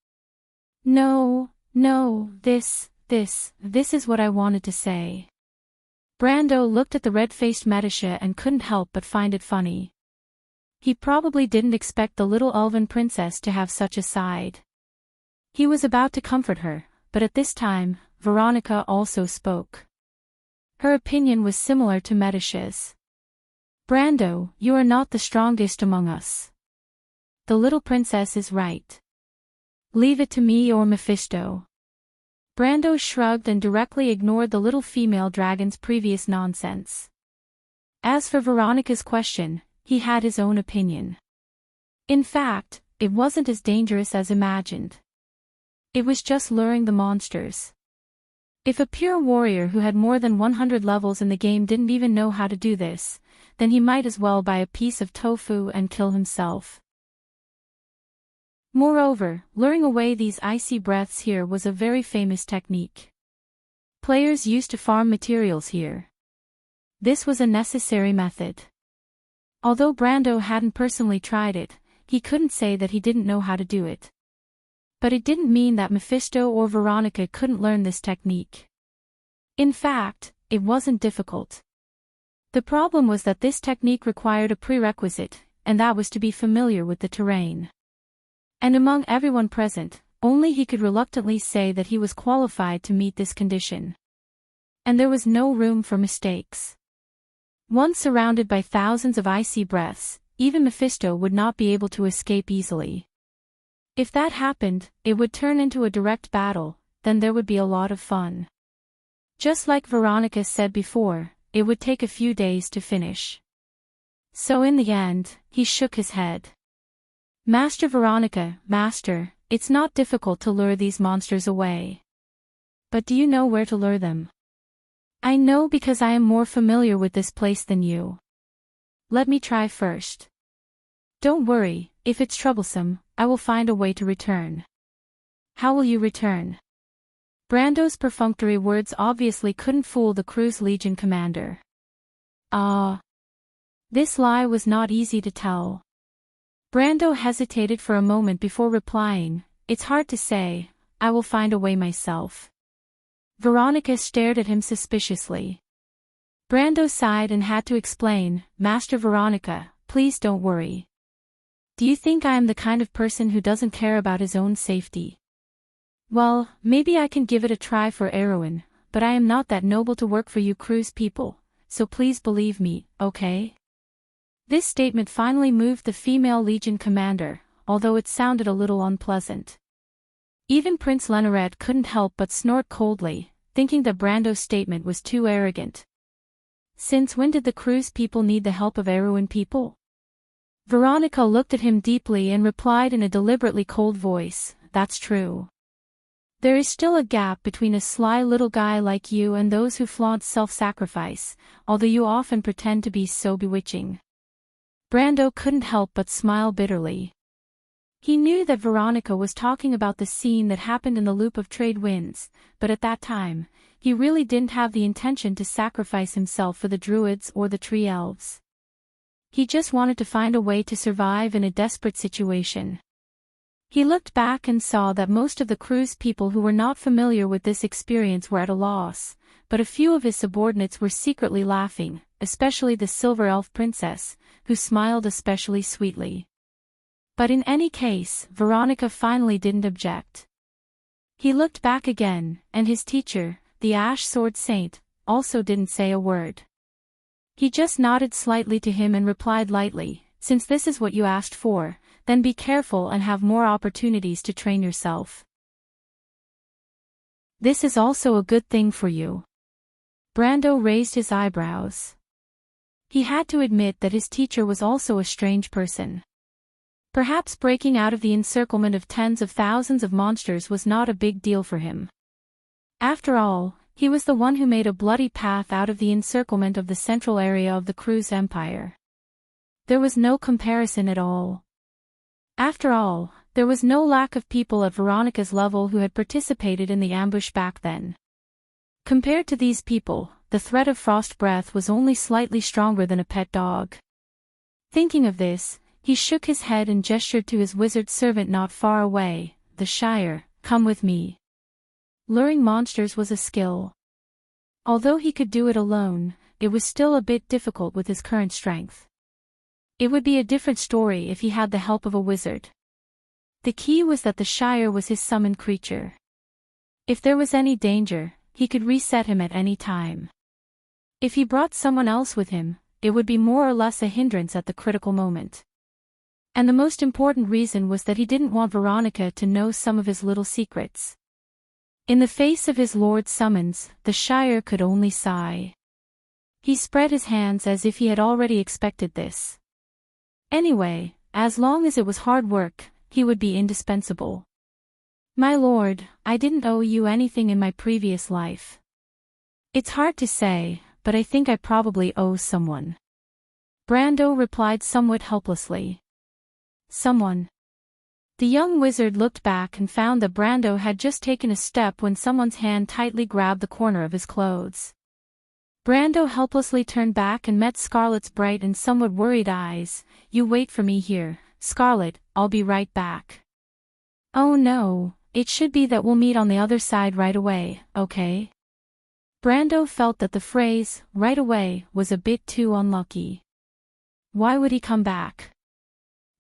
No, this is what I wanted to say. Brando looked at the red-faced Medisha and couldn't help but find it funny. He probably didn't expect the little elven princess to have such a side. He was about to comfort her, but at this time, Veronica also spoke. Her opinion was similar to Medisha's. Brando, you are not the strongest among us. The little princess is right. Leave it to me or Mephisto. Brando shrugged and directly ignored the little female dragon's previous nonsense. As for Veronica's question, he had his own opinion. In fact, it wasn't as dangerous as imagined. It was just luring the monsters. If a pure warrior who had more than 100 levels in the game didn't even know how to do this, then he might as well buy a piece of tofu and kill himself. Moreover, luring away these icy breaths here was a very famous technique. Players used to farm materials here. This was a necessary method. Although Brando hadn't personally tried it, he couldn't say that he didn't know how to do it. But it didn't mean that Mephisto or Veronica couldn't learn this technique. In fact, it wasn't difficult. The problem was that this technique required a prerequisite, and that was to be familiar with the terrain. And among everyone present, only he could reluctantly say that he was qualified to meet this condition. And there was no room for mistakes. Once surrounded by thousands of icy breaths, even Mephisto would not be able to escape easily. If that happened, it would turn into a direct battle, then there would be a lot of fun. Just like Veronica said before, it would take a few days to finish. So in the end, he shook his head. Master Veronica, Master, it's not difficult to lure these monsters away. But do you know where to lure them? I know because I am more familiar with this place than you. Let me try first. Don't worry, if it's troublesome, I will find a way to return. How will you return? Brando's perfunctory words obviously couldn't fool the crew's Legion commander. This lie was not easy to tell. Brando hesitated for a moment before replying, it's hard to say, I will find a way myself. Veronica stared at him suspiciously. Brando sighed and had to explain, Master Veronica, please don't worry. Do you think I am the kind of person who doesn't care about his own safety? Well, maybe I can give it a try for Erwin, but I am not that noble to work for you crew's people, so please believe me, okay? This statement finally moved the female Legion commander, although it sounded a little unpleasant. Even Prince Leneret couldn't help but snort coldly, thinking that Brando's statement was too arrogant. Since when did the crew's people need the help of Erwin people? Veronica looked at him deeply and replied in a deliberately cold voice, that's true. There is still a gap between a sly little guy like you and those who flaunt self-sacrifice, although you often pretend to be so bewitching. Brando couldn't help but smile bitterly. He knew that Veronica was talking about the scene that happened in the Loop of Trade Winds, but at that time, he really didn't have the intention to sacrifice himself for the druids or the tree elves. He just wanted to find a way to survive in a desperate situation. He looked back and saw that most of the crew's people who were not familiar with this experience were at a loss, but a few of his subordinates were secretly laughing, especially the Silver Elf Princess, who smiled especially sweetly. But in any case, Veronica finally didn't object. He looked back again, and his teacher, the Ash Sword Saint, also didn't say a word. He just nodded slightly to him and replied lightly, since this is what you asked for, then be careful and have more opportunities to train yourself. This is also a good thing for you. Brando raised his eyebrows. He had to admit that his teacher was also a strange person. Perhaps breaking out of the encirclement of tens of thousands of monsters was not a big deal for him. After all, he was the one who made a bloody path out of the encirclement of the central area of the crew's empire. There was no comparison at all. After all, there was no lack of people at Veronica's level who had participated in the ambush back then. Compared to these people, the threat of frost breath was only slightly stronger than a pet dog. Thinking of this, he shook his head and gestured to his wizard servant not far away, the Shire, come with me. Luring monsters was a skill. Although he could do it alone, it was still a bit difficult with his current strength. It would be a different story if he had the help of a wizard. The key was that the Shire was his summoned creature. If there was any danger, he could reset him at any time. If he brought someone else with him, it would be more or less a hindrance at the critical moment. And the most important reason was that he didn't want Veronica to know some of his little secrets. In the face of his lord's summons, the Shire could only sigh. He spread his hands as if he had already expected this. Anyway, as long as it was hard work, he would be indispensable. My lord, I didn't owe you anything in my previous life. It's hard to say, but I think I probably owe someone. Brando replied somewhat helplessly. Someone. The young wizard looked back and found that Brando had just taken a step when someone's hand tightly grabbed the corner of his clothes. Brando helplessly turned back and met Scarlet's bright and somewhat worried eyes. "You wait for me here, Scarlet, I'll be right back." "Oh no, it should be that we'll meet on the other side right away, okay?" Brando felt that the phrase, "right away," was a bit too unlucky. Why would he come back?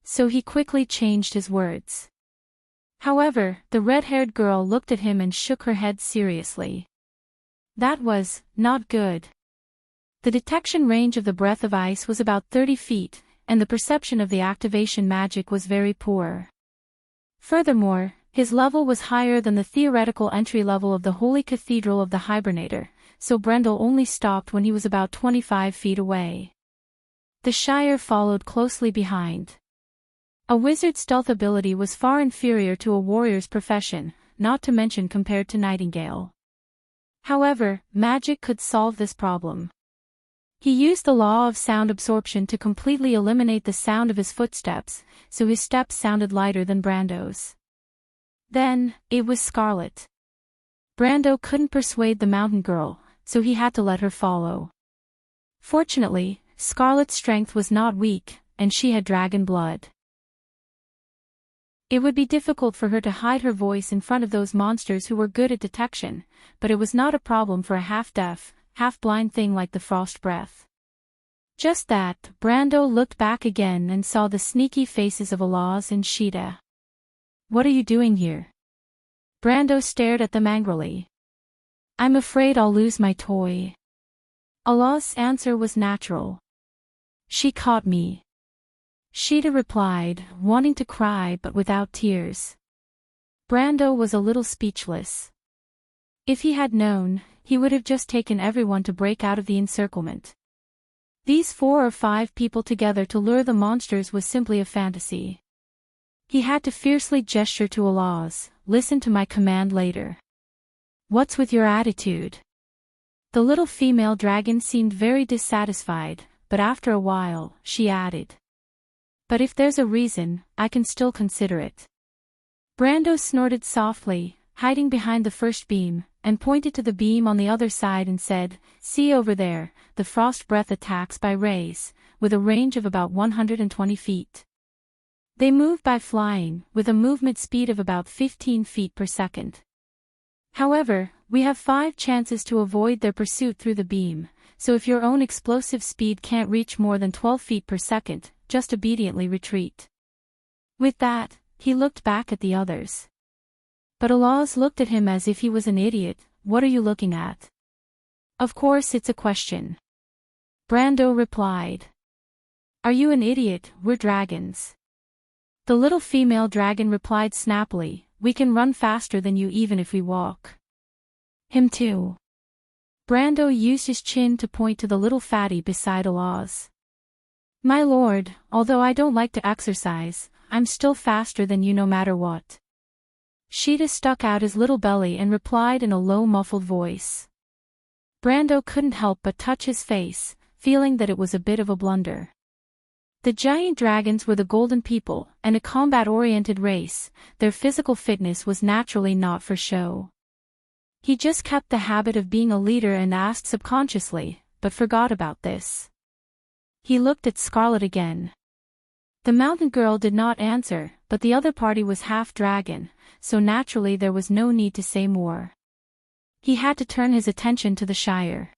So he quickly changed his words. However, the red-haired girl looked at him and shook her head seriously. That was not good. The detection range of the breath of ice was about 30 feet, and the perception of the activation magic was very poor. Furthermore, his level was higher than the theoretical entry level of the Holy Cathedral of the Hibernator, so Brendel only stopped when he was about 25 feet away. The Shire followed closely behind. A wizard's stealth ability was far inferior to a warrior's profession, not to mention compared to Nightingale. However, magic could solve this problem. He used the law of sound absorption to completely eliminate the sound of his footsteps, so his steps sounded lighter than Brando's. Then, it was Scarlet. Brando couldn't persuade the mountain girl, so he had to let her follow. Fortunately, Scarlet's strength was not weak, and she had dragon blood. It would be difficult for her to hide her voice in front of those monsters who were good at detection, but it was not a problem for a half-deaf, half-blind thing like the frost breath. Just that, Brando looked back again and saw the sneaky faces of Alaz and Sheeta. "What are you doing here?" Brando stared at them angrily. "I'm afraid I'll lose my toy." Alaz's answer was natural. "She caught me." Sheeta replied, wanting to cry but without tears. Brando was a little speechless. If he had known, he would have just taken everyone to break out of the encirclement. These 4 or 5 people together to lure the monsters was simply a fantasy. He had to fiercely gesture to Alaz, "Listen to my command later." "What's with your attitude?" The little female dragon seemed very dissatisfied, but after a while, she added, "But if there's a reason, I can still consider it." Brando snorted softly, hiding behind the first beam, and pointed to the beam on the other side and said, "See over there, the frost breath attacks by rays, with a range of about 120 feet. They move by flying, with a movement speed of about 15 feet per second. However, we have 5 chances to avoid their pursuit through the beam, so if your own explosive speed can't reach more than 12 feet per second, just obediently retreat." With that, he looked back at the others. But Alaz looked at him as if he was an idiot. "What are you looking at?" "Of course it's a question." Brando replied. "Are you an idiot? We're dragons." The little female dragon replied snappily, "We can run faster than you even if we walk." "Him too." Brando used his chin to point to the little fatty beside Alaz. "My lord, although I don't like to exercise, I'm still faster than you no matter what." Sheeta stuck out his little belly and replied in a low muffled voice. Brando couldn't help but touch his face, feeling that it was a bit of a blunder. The giant dragons were the Golden People, and a combat-oriented race. Their physical fitness was naturally not for show. He just kept the habit of being a leader and asked subconsciously, but forgot about this. He looked at Scarlet again. The mountain girl did not answer, but the other party was half-dragon, so naturally there was no need to say more. He had to turn his attention to the Shire.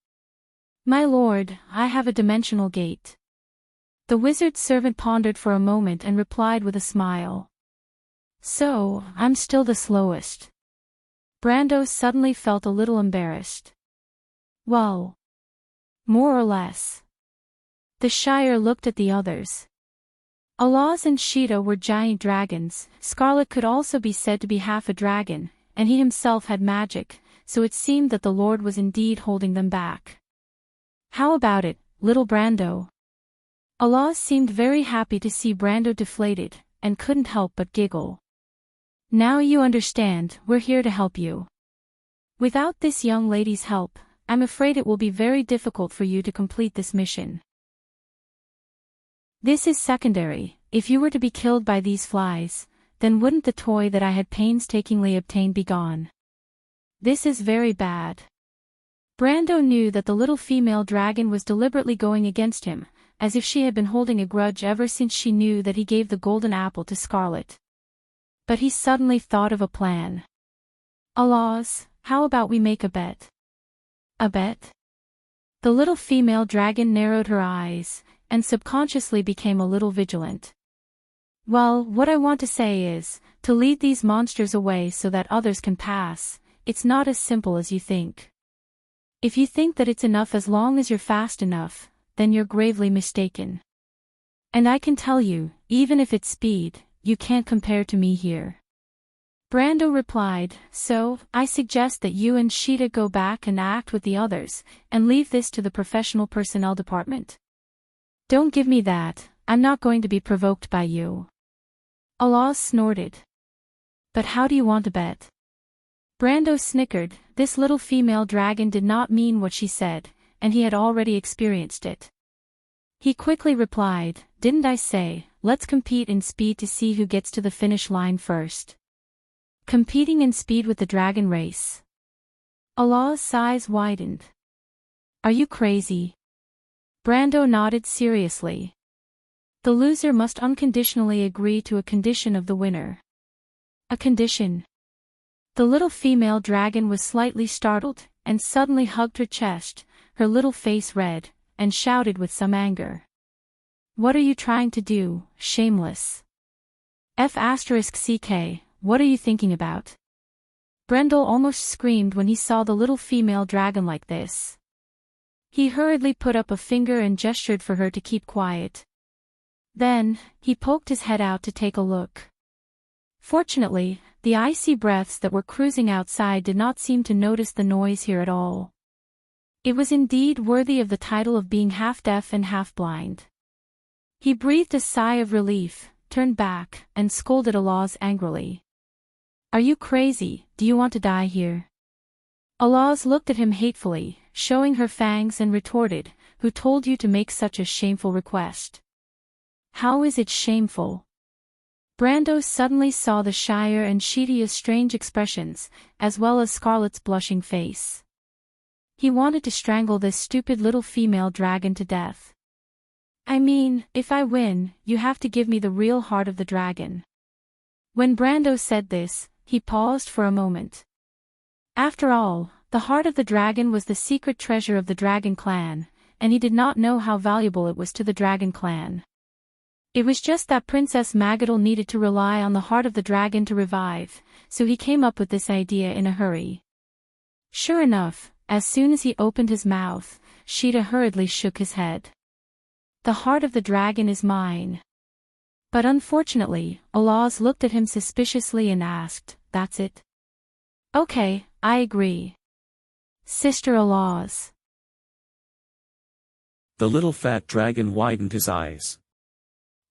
"My lord, I have a dimensional gate." The wizard's servant pondered for a moment and replied with a smile. "So, I'm still the slowest." Brando suddenly felt a little embarrassed. "Well, more or less." The Shire looked at the others. Alaz and Sheeta were giant dragons. Scarlet could also be said to be half a dragon, and he himself had magic, so it seemed that the Lord was indeed holding them back. "How about it, little Brando?" Alaz seemed very happy to see Brando deflated, and couldn't help but giggle. "Now you understand, we're here to help you. Without this young lady's help, I'm afraid it will be very difficult for you to complete this mission." This is secondary. If you were to be killed by these flies, then wouldn't the toy that I had painstakingly obtained be gone? This is very bad. Brando knew that the little female dragon was deliberately going against him, as if she had been holding a grudge ever since she knew that he gave the golden apple to Scarlet. But he suddenly thought of a plan. Alas, how about we make a bet? A bet? The little female dragon narrowed her eyes, and subconsciously became a little vigilant. Well, what I want to say is, to lead these monsters away so that others can pass, it's not as simple as you think. If you think that it's enough as long as you're fast enough, then you're gravely mistaken. And I can tell you, even if it's speed, you can't compare to me here. Brando replied, so, I suggest that you and Sheeta go back and act with the others, and leave this to the professional personnel department. Don't give me that, I'm not going to be provoked by you. Alas snorted. But how do you want to bet? Brando snickered. This little female dragon did not mean what she said, and he had already experienced it. He quickly replied, didn't I say, let's compete in speed to see who gets to the finish line first. Competing in speed with the dragon race. Allah's eyes widened. Are you crazy? Brando nodded seriously. The loser must unconditionally agree to a condition of the winner. A condition? The little female dragon was slightly startled, and suddenly hugged her chest, her little face red, and shouted with some anger. What are you trying to do, shameless? F***ck, what are you thinking about? Brendel almost screamed when he saw the little female dragon like this. He hurriedly put up a finger and gestured for her to keep quiet. Then, he poked his head out to take a look. Fortunately, the icy breaths that were cruising outside did not seem to notice the noise here at all. It was indeed worthy of the title of being half-deaf and half-blind. He breathed a sigh of relief, turned back, and scolded Alaz angrily. Are you crazy? Do you want to die here? Alaz looked at him hatefully, showing her fangs, and retorted, who told you to make such a shameful request? How is it shameful? Brando suddenly saw the Shire and Sheetia's strange expressions, as well as Scarlet's blushing face. He wanted to strangle this stupid little female dragon to death. I mean, if I win, you have to give me the real heart of the dragon. When Brando said this, he paused for a moment. After all, the heart of the dragon was the secret treasure of the dragon clan, and he did not know how valuable it was to the dragon clan. It was just that Princess Magadal needed to rely on the heart of the dragon to revive, so he came up with this idea in a hurry. Sure enough, as soon as he opened his mouth, Sheeta hurriedly shook his head. The heart of the dragon is mine. But unfortunately, Alaz looked at him suspiciously and asked, that's it? Okay, I agree. Sister Alaz.
The little fat dragon widened his eyes.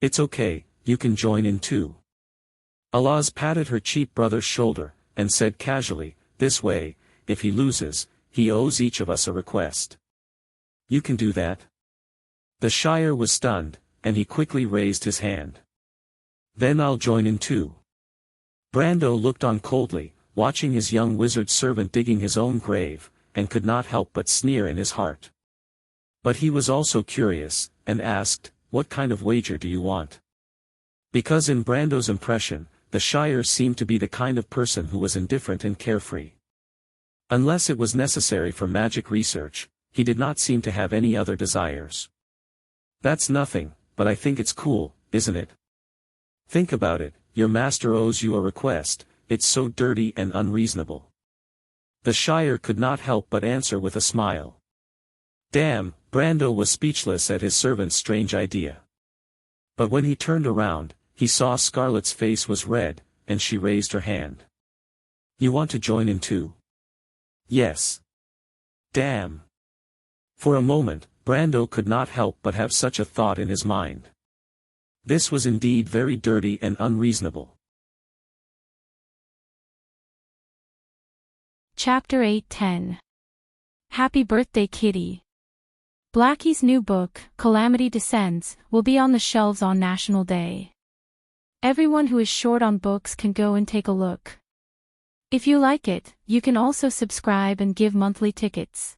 It's okay, you can join in too. Alaz patted her cheap brother's shoulder, and said casually, this way, if he loses, he owes each of us a request. You can do that? The Shire was stunned, and he quickly raised his hand. Then I'll join in too. Brando looked on coldly, watching his young wizard servant digging his own grave, and could not help but sneer in his heart. But he was also curious, and asked, what kind of wager do you want? Because in Brando's impression, the Shire seemed to be the kind of person who was indifferent and carefree. Unless it was necessary for magic research, he did not seem to have any other desires. That's nothing, but I think it's cool, isn't it? Think about it, your master owes you a request, it's so dirty and unreasonable. The Shire could not help but answer with a smile. Damn, Brando was speechless at his servant's strange idea. But when he turned around, he saw Scarlet's face was red, and she raised her hand. You want to join in too? Yes. Damn. For a moment, Brando could not help but have such a thought in his mind. This was indeed very dirty and unreasonable.
Chapter 8:10. Happy Birthday Kitty. Blackie's new book, Calamity Descends, will be on the shelves on National Day. Everyone who is short on books can go and take a look. If you like it, you can also subscribe and give monthly tickets.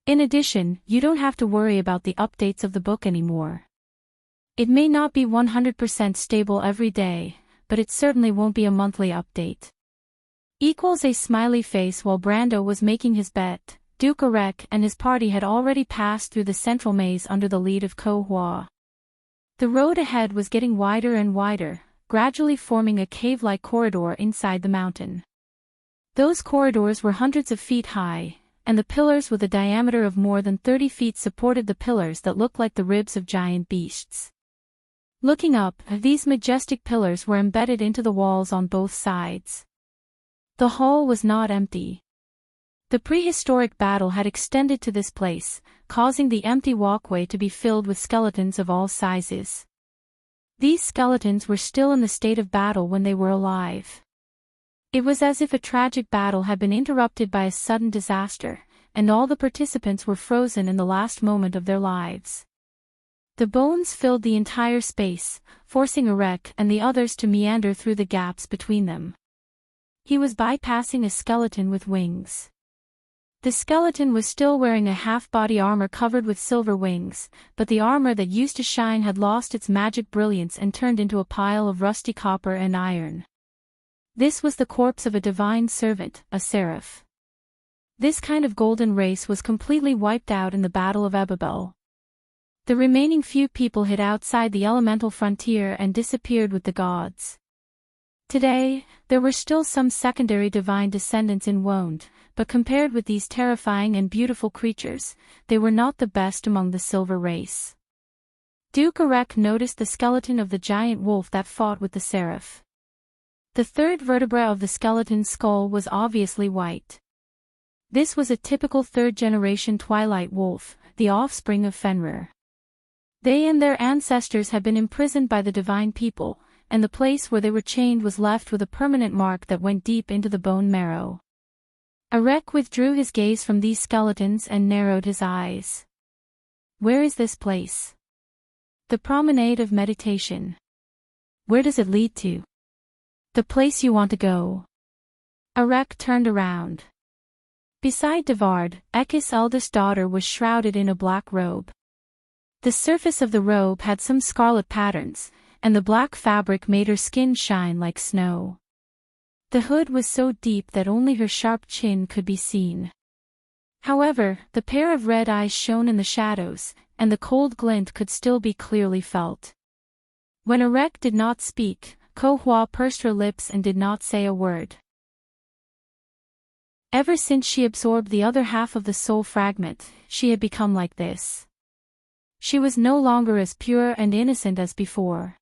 In addition, you don't have to worry about the updates of the book anymore. It may not be 100% stable every day, but it certainly won't be a monthly update. Equals a smiley face. While Brando was making his bet, Duke Arek and his party had already passed through the central maze under the lead of Ko Hua. The road ahead was getting wider and wider, gradually forming a cave-like corridor inside the mountain. Those corridors were hundreds of feet high, and the pillars with a diameter of more than 30 feet supported the pillars that looked like the ribs of giant beasts. Looking up, these majestic pillars were embedded into the walls on both sides. The hall was not empty. The prehistoric battle had extended to this place, causing the empty walkway to be filled with skeletons of all sizes. These skeletons were still in the state of battle when they were alive. It was as if a tragic battle had been interrupted by a sudden disaster, and all the participants were frozen in the last moment of their lives. The bones filled the entire space, forcing Arek and the others to meander through the gaps between them. He was bypassing a skeleton with wings. The skeleton was still wearing a half-body armor covered with silver wings, but the armor that used to shine had lost its magic brilliance and turned into a pile of rusty copper and iron. This was the corpse of a divine servant, a seraph. This kind of golden race was completely wiped out in the Battle of Ebabel. The remaining few people hid outside the elemental frontier and disappeared with the gods. Today, there were still some secondary divine descendants in Wonde, but compared with these terrifying and beautiful creatures, they were not the best among the silver race. Duke Arek noticed the skeleton of the giant wolf that fought with the seraph. The third vertebra of the skeleton's skull was obviously white. This was a typical third-generation Twilight wolf, the offspring of Fenrir. They and their ancestors had been imprisoned by the divine people, and the place where they were chained was left with a permanent mark that went deep into the bone marrow. Arek withdrew his gaze from these skeletons and narrowed his eyes. Where is this place? The promenade of meditation. Where does it lead to? The place you want to go. Arek turned around. Beside Devard, Ekis' eldest daughter was shrouded in a black robe. The surface of the robe had some scarlet patterns, and the black fabric made her skin shine like snow. The hood was so deep that only her sharp chin could be seen. However, the pair of red eyes shone in the shadows, and the cold glint could still be clearly felt. When Arek did not speak, Ko Hua pursed her lips and did not say a word. Ever since she absorbed the other half of the soul fragment, she had become like this. She was no longer as pure and innocent as before.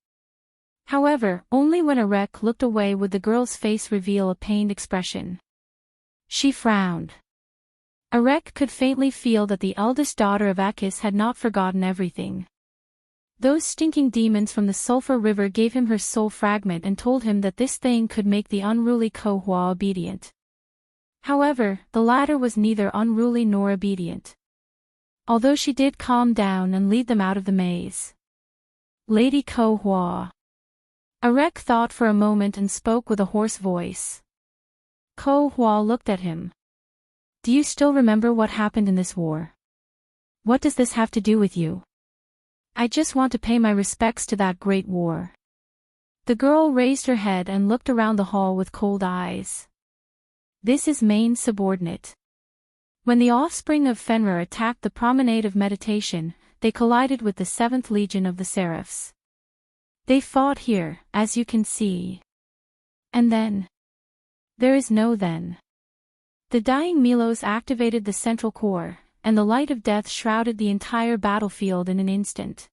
However, only when Arek looked away would the girl's face reveal a pained expression. She frowned. Arek could faintly feel that the eldest daughter of Ekis had not forgotten everything. Those stinking demons from the Sulphur River gave him her soul fragment and told him that this thing could make the unruly Ko Hua obedient. However, the latter was neither unruly nor obedient. Although she did calm down and lead them out of the maze. Lady Ko Hua. Arek thought for a moment and spoke with a hoarse voice. Ko Hua looked at him. Do you still remember what happened in this war? What does this have to do with you? I just want to pay my respects to that great war. The girl raised her head and looked around the hall with cold eyes. This is main subordinate. When the offspring of Fenrir attacked the promenade of meditation, they collided with the 7th Legion of the Seraphs. They fought here, as you can see. And then? There is no then. The dying Milos activated the central core, and the light of death shrouded the entire battlefield in an instant.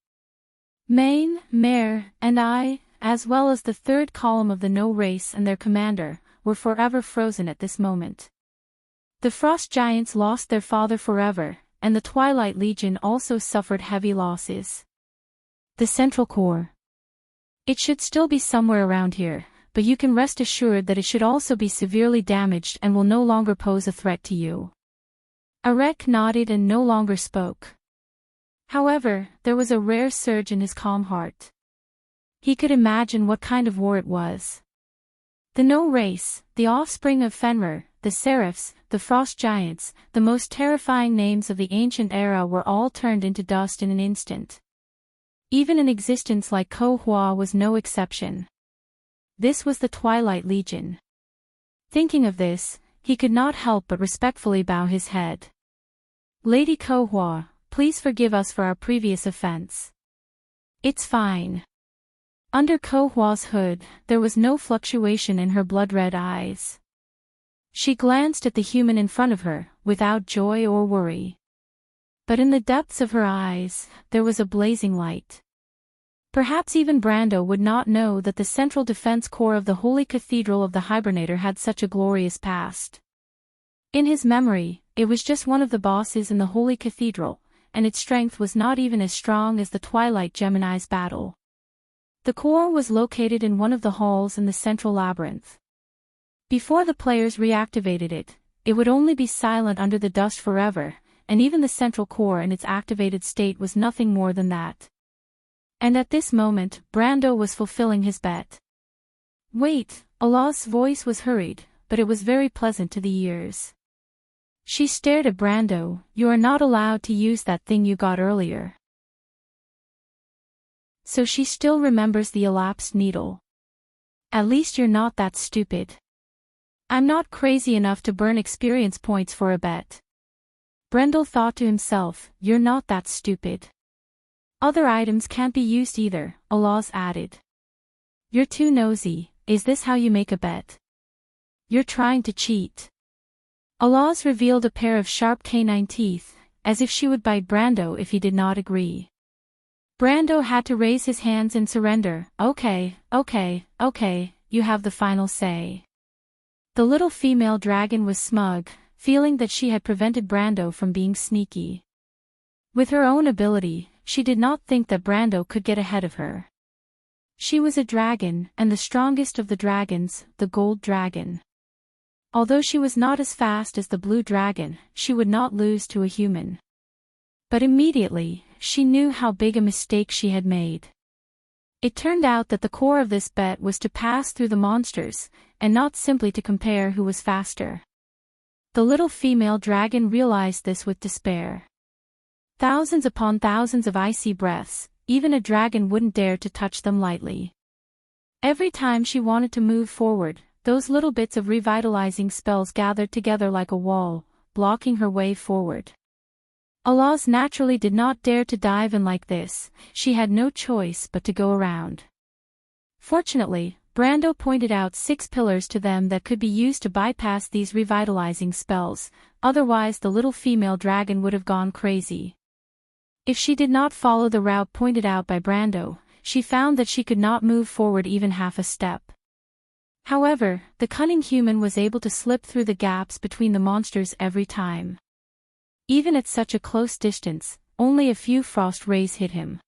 Maine, Mare, and I, as well as the third column of the No race and their commander, were forever frozen at this moment. The Frost Giants lost their father forever, and the Twilight Legion also suffered heavy losses. The central core. It should still be somewhere around here, but you can rest assured that it should also be severely damaged and will no longer pose a threat to you. Arek nodded and no longer spoke. However, there was a rare surge in his calm heart. He could imagine what kind of war it was. The No race, the offspring of Fenrir, the Seraphs, the Frost Giants, the most terrifying names of the ancient era were all turned into dust in an instant. Even an existence like Ko-Hua was no exception. This was the Twilight Legion. Thinking of this, he could not help but respectfully bow his head. Lady Ko-Hua, please forgive us for our previous offense. It's fine. Under Ko-Hua's hood, there was no fluctuation in her blood-red eyes. She glanced at the human in front of her, without joy or worry. But in the depths of her eyes, there was a blazing light. Perhaps even Brando would not know that the Central Defense Corps of the Holy Cathedral of the Hibernator had such a glorious past. In his memory, it was just one of the bosses in the Holy Cathedral, and its strength was not even as strong as the Twilight Gemini's battle. The Corps was located in one of the halls in the Central Labyrinth. Before the players reactivated it, it would only be silent under the dust forever, and even the Central Core in its activated state was nothing more than that. And at this moment, Brando was fulfilling his bet. Wait, Allah's voice was hurried, but it was very pleasant to the ears. She stared at Brando. You are not allowed to use that thing you got earlier. So she still remembers the elapsed needle. At least you're not that stupid. I'm not crazy enough to burn experience points for a bet. Brendel thought to himself, you're not that stupid. Other items can't be used either, Allah's added. You're too nosy. Is this how you make a bet? You're trying to cheat. Allah's revealed a pair of sharp canine teeth, as if she would bite Brando if he did not agree. Brando had to raise his hands in surrender. Okay, you have the final say. The little female dragon was smug, feeling that she had prevented Brando from being sneaky. With her own ability, she did not think that Brando could get ahead of her. She was a dragon, and the strongest of the dragons, the gold dragon. Although she was not as fast as the blue dragon, she would not lose to a human. But immediately, she knew how big a mistake she had made. It turned out that the core of this bet was to pass through the monsters, and not simply to compare who was faster. The little female dragon realized this with despair. Thousands upon thousands of icy breaths, even a dragon wouldn't dare to touch them lightly. Every time she wanted to move forward, those little bits of revitalizing spells gathered together like a wall, blocking her way forward. Allah's naturally did not dare to dive in like this. She had no choice but to go around. Fortunately, Brando pointed out 6 pillars to them that could be used to bypass these revitalizing spells, otherwise the little female dragon would have gone crazy. If she did not follow the route pointed out by Brando, she found that she could not move forward even half a step. However, the cunning human was able to slip through the gaps between the monsters every time. Even at such a close distance, only a few frost rays hit him.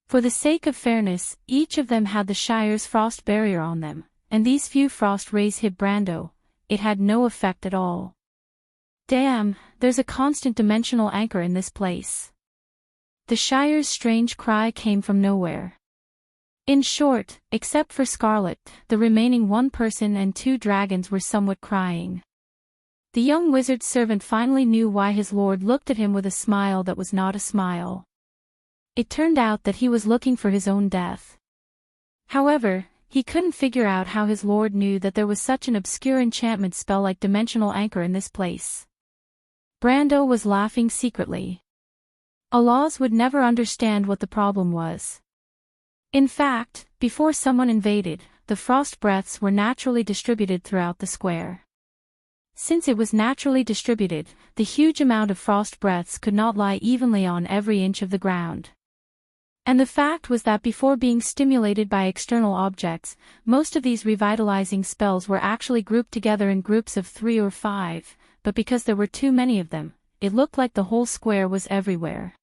For the sake of fairness, each of them had the Shire's frost barrier on them, and these few frost rays hit Brando. It had no effect at all. Damn, there's a constant dimensional anchor in this place. The Shire's strange cry came from nowhere. In short, except for Scarlet, the remaining 1 person and 2 dragons were somewhat crying. The young wizard's servant finally knew why his lord looked at him with a smile that was not a smile. It turned out that he was looking for his own death. However, he couldn't figure out how his lord knew that there was such an obscure enchantment spell like Dimensional Anchor in this place. Brando was laughing secretly. Allahs would never understand what the problem was. In fact, before someone invaded, the frost breaths were naturally distributed throughout the square. Since it was naturally distributed, the huge amount of frost breaths could not lie evenly on every inch of the ground. And the fact was that before being stimulated by external objects, most of these revitalizing spells were actually grouped together in groups of 3 or 5, but because there were too many of them, it looked like the whole square was everywhere.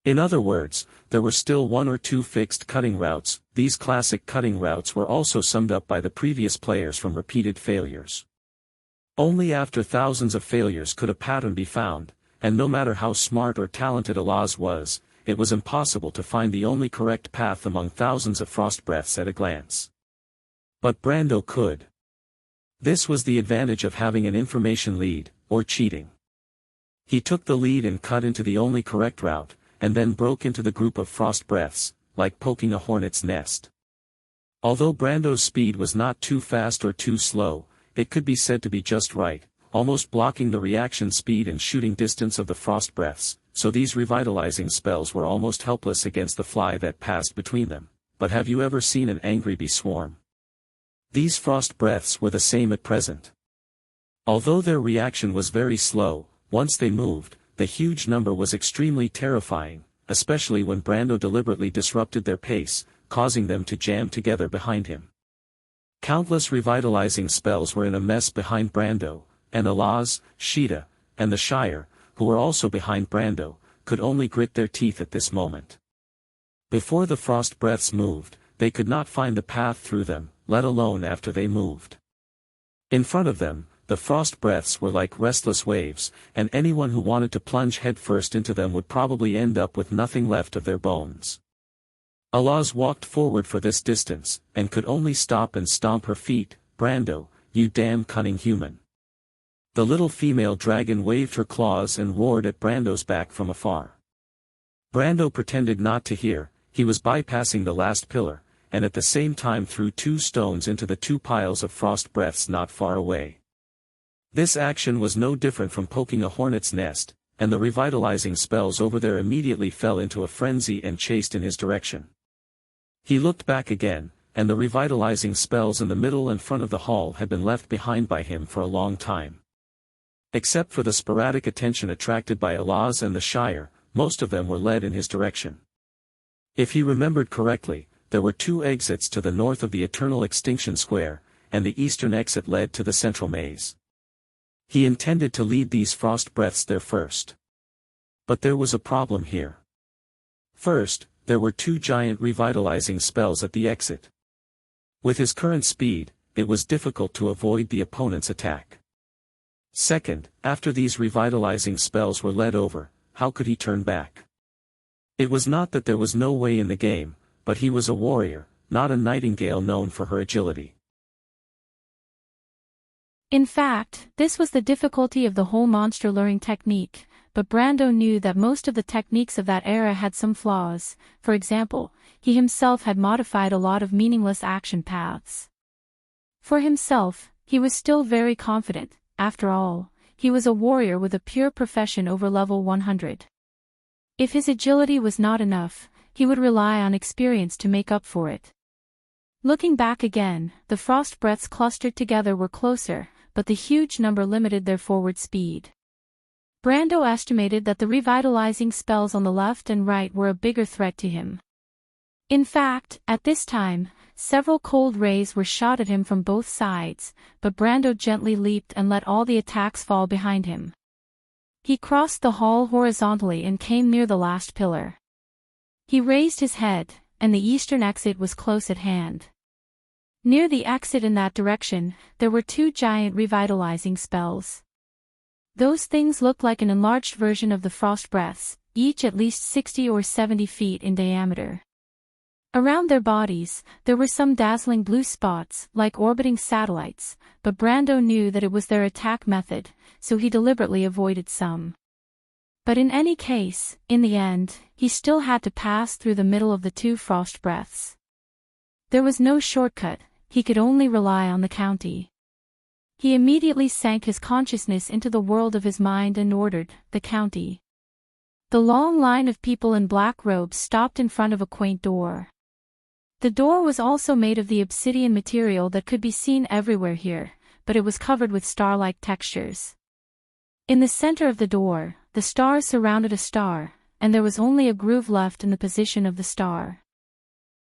In other words, there were still 1 or 2 fixed cutting routes. These classic cutting routes were also summed up by the previous players from repeated failures. Only after thousands of failures could a pattern be found, and no matter how smart or talented Alaz was, it was impossible to find the only correct path among thousands of frost breaths at a glance. But Brando could. This was the advantage of having an information lead, or cheating. He took the lead and cut into the only correct route, and then broke into the group of frost breaths, like poking a hornet's nest. Although Brando's speed was not too fast or too slow, it could be said to be just right, almost blocking the reaction speed and shooting distance of the frost breaths, so these revitalizing spells were almost helpless against the fly that passed between them. But have you ever seen an angry bee swarm? These frost breaths were the same at present. Although their reaction was very slow, once they moved, the huge number was extremely terrifying, especially when Brando deliberately disrupted their pace, causing them to jam together behind him. Countless revitalizing spells were in a mess behind Brando, and Alaz, Sheeta, and the Shire, who were also behind Brando, could only grit their teeth at this moment. Before the frost breaths moved, they could not find the path through them, let alone after they moved. In front of them, the frost breaths were like restless waves, and anyone who wanted to plunge headfirst into them would probably end up with nothing left of their bones. Alaz walked forward for this distance, and could only stop and stomp her feet. "Brando, you damn cunning human." The little female dragon waved her claws and roared at Brando's back from afar. Brando pretended not to hear. He was bypassing the last pillar, and at the same time threw 2 stones into the 2 piles of frost breaths not far away. This action was no different from poking a hornet's nest, and the revitalizing spells over there immediately fell into a frenzy and chased in his direction. He looked back again, and the revitalizing spells in the middle and front of the hall had been left behind by him for a long time. Except for the sporadic attention attracted by Alaz and the Shire, most of them were led in his direction. If he remembered correctly, there were 2 exits to the north of the Eternal Extinction Square, and the eastern exit led to the central maze. He intended to lead these frost breaths there first. But there was a problem here. First, there were 2 giant revitalizing spells at the exit. With his current speed, it was difficult to avoid the opponent's attack. Second, after these revitalizing spells were led over, how could he turn back? It was not that there was no way in the game, but he was a warrior, not a nightingale known for her agility.
In fact, this was the difficulty of the whole monster luring technique, but Brando knew that most of the techniques of that era had some flaws. For example, he himself had modified a lot of meaningless action paths. For himself, he was still very confident. After all, he was a warrior with a pure profession over level 100. If his agility was not enough, he would rely on experience to make up for it. Looking back again, the frost breaths clustered together were closer, but the huge number limited their forward speed. Brando estimated that the revitalizing spells on the left and right were a bigger threat to him. In fact, at this time, several cold rays were shot at him from both sides, but Brando gently leaped and let all the attacks fall behind him. He crossed the hall horizontally and came near the last pillar. He raised his head, and the eastern exit was close at hand. Near the exit in that direction, there were 2 giant revitalizing spells. Those things looked like an enlarged version of the frost breaths, each at least 60 or 70 feet in diameter. Around their bodies, there were some dazzling blue spots, like orbiting satellites, but Brando knew that it was their attack method, so he deliberately avoided some. But in any case, in the end, he still had to pass through the middle of the 2 frost breaths. There was no shortcut, he could only rely on the county. He immediately sank his consciousness into the world of his mind and ordered, "The county." The long line of people in black robes stopped in front of a quaint door. The door was also made of the obsidian material that could be seen everywhere here, but it was covered with star-like textures. In the center of the door, the stars surrounded a star, and there was only a groove left in the position of the star.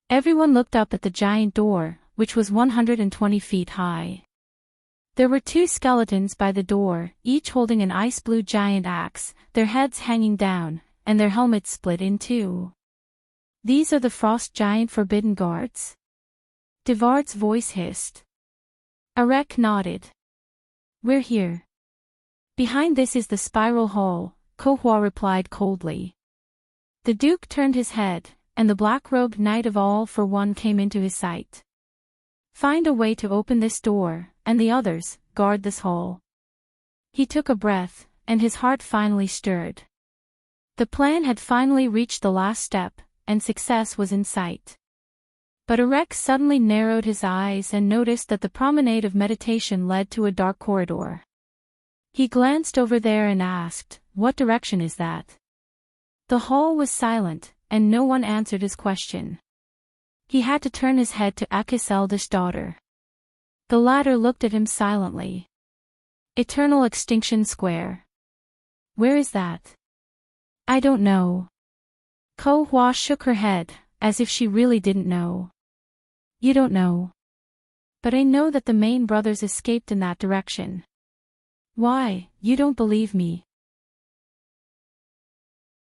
Everyone looked up at the giant door, which was 120 feet high. There were 2 skeletons by the door, each holding an ice-blue giant axe, their heads hanging down, and their helmets split in 2. "These are the frost giant forbidden guards?" Devard's voice hissed. Arek nodded. "We're here. Behind this is the spiral hall, Kohua replied coldly. The Duke turned his head, and the black-robed knight of all for one came into his sight. Find a way to open this door, and the others, guard this hall. He took a breath, and his heart finally stirred. The plan had finally reached the last step, and success was in sight. But Erek suddenly narrowed his eyes and noticed that the promenade of meditation led to a dark corridor. He glanced over there and asked, "What direction is that?" The hall was silent, and no one answered his question. He had to turn his head to Akis' eldest daughter. The latter looked at him silently. Eternal Extinction Square. Where is that? I don't know. Kohua shook her head, as if she really didn't know. You don't know. But I know that the main brothers escaped in that direction. Why, you don't believe me?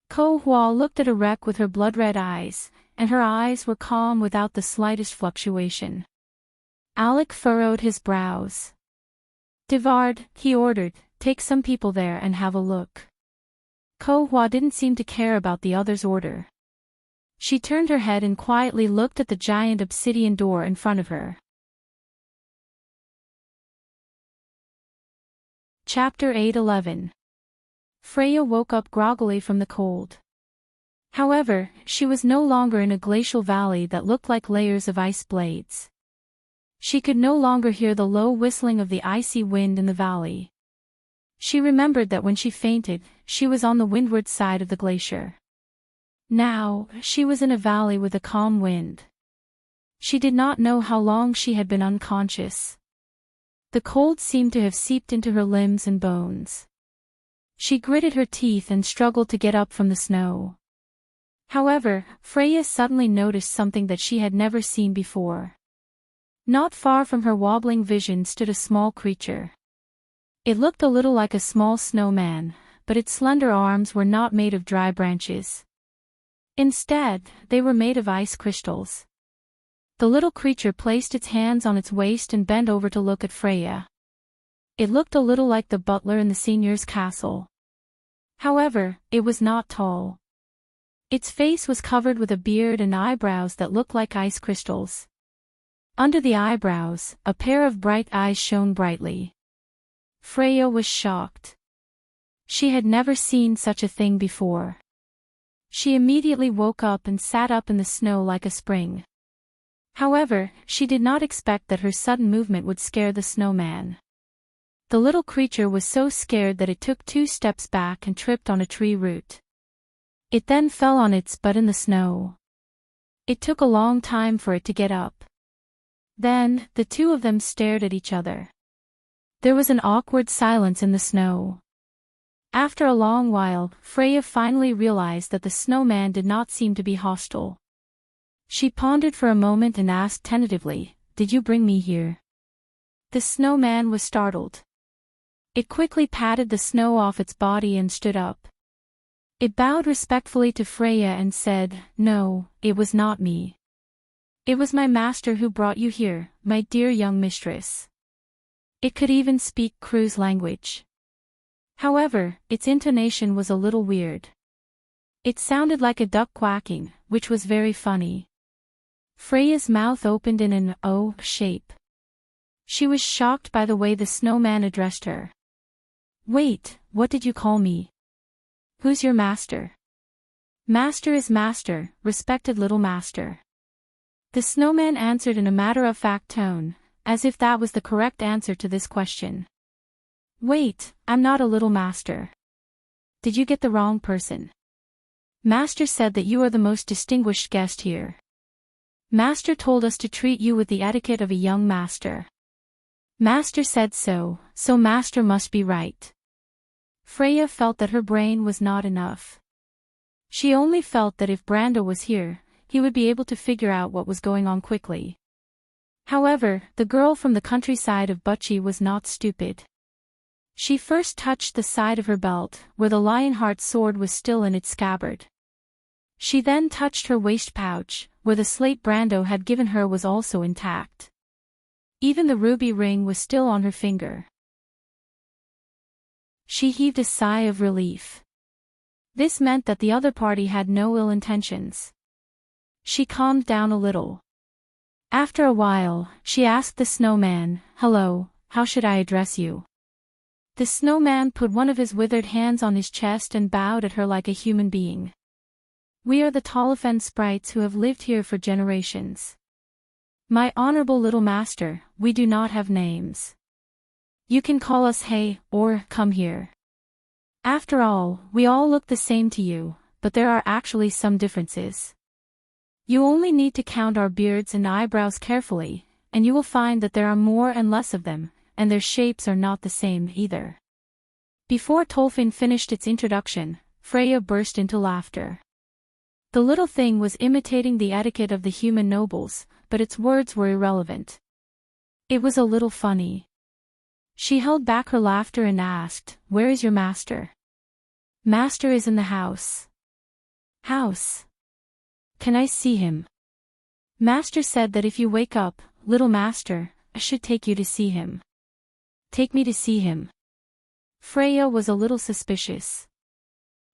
Kohua looked at Erek with her blood-red eyes, and her eyes were calm without the slightest fluctuation. Alec furrowed his brows. Divard, he ordered, take some people there and have a look. Kohua didn't seem to care about the other's order. She turned her head and quietly looked at the giant obsidian door in front of her. Chapter 8:11. Freya woke up groggily from the cold. However, she was no longer in a glacial valley that looked like layers of ice blades. She could no longer hear the low whistling of the icy wind in the valley. She remembered that when she fainted, she was on the windward side of the glacier. Now, she was in a valley with a calm wind. She did not know how long she had been unconscious. The cold seemed to have seeped into her limbs and bones. She gritted her teeth and struggled to get up from the snow. However, Freya suddenly noticed something that she had never seen before. Not far from her wobbling vision stood a small creature. It looked a little like a small snowman, but its slender arms were not made of dry branches. Instead, they were made of ice crystals. The little creature placed its hands on its waist and bent over to look at Freya. It looked a little like the butler in the seigneur's castle. However, it was not tall. Its face was covered with a beard and eyebrows that looked like ice crystals. Under the eyebrows, a pair of bright eyes shone brightly. Freya was shocked. She had never seen such a thing before. She immediately woke up and sat up in the snow like a spring. However, she did not expect that her sudden movement would scare the snowman. The little creature was so scared that it took 2 steps back and tripped on a tree root. It then fell on its butt in the snow. It took a long time for it to get up. Then, the two of them stared at each other. There was an awkward silence in the snow. After a long while, Freya finally realized that the snowman did not seem to be hostile. She pondered for a moment and asked tentatively, "Did you bring me here?" The snowman was startled. It quickly patted the snow off its body and stood up. It bowed respectfully to Freya and said, "No, it was not me. It was my master who brought you here, my dear young mistress." It could even speak Crew's language. However, its intonation was a little weird. It sounded like a duck quacking, which was very funny. Freya's mouth opened in an O shape. She was shocked by the way the snowman addressed her. "Wait, what did you call me? Who's your master?" "Master is master, respected little master." The snowman answered in a matter-of-fact tone, as if that was the correct answer to this question. "Wait, I'm not a little master. Did you get the wrong person? Master said that you are the most distinguished guest here. Master told us to treat you with the etiquette of a young master. Master said so, so master must be right." Freya felt that her brain was not enough. She only felt that if Brando was here, he would be able to figure out what was going on quickly. However, the girl from the countryside of Butchie was not stupid. She first touched the side of her belt, where the Lionheart sword was still in its scabbard. She then touched her waist pouch, where the slate Brando had given her was also intact. Even the ruby ring was still on her finger. She heaved a sigh of relief. This meant that the other party had no ill intentions. She calmed down a little. After a while, she asked the snowman, "Hello, how should I address you?" The snowman put one of his withered hands on his chest and bowed at her like a human being. "We are the Tolofen sprites who have lived here for generations. My honorable little master, we do not have names. You can call us Hey, or Come Here. After all, we all look the same to you, but there are actually some differences. You only need to count our beards and eyebrows carefully, and you will find that there are more and less of them, and their shapes are not the same either." Before Tolfin finished its introduction, Freya burst into laughter. The little thing was imitating the etiquette of the human nobles, but its words were irrelevant. It was a little funny. She held back her laughter and asked, "Where is your master?" "Master is in the house." "House? Can I see him?" "Master said that if you wake up, little master, I should take you to see him." "Take me to see him?" Freya was a little suspicious.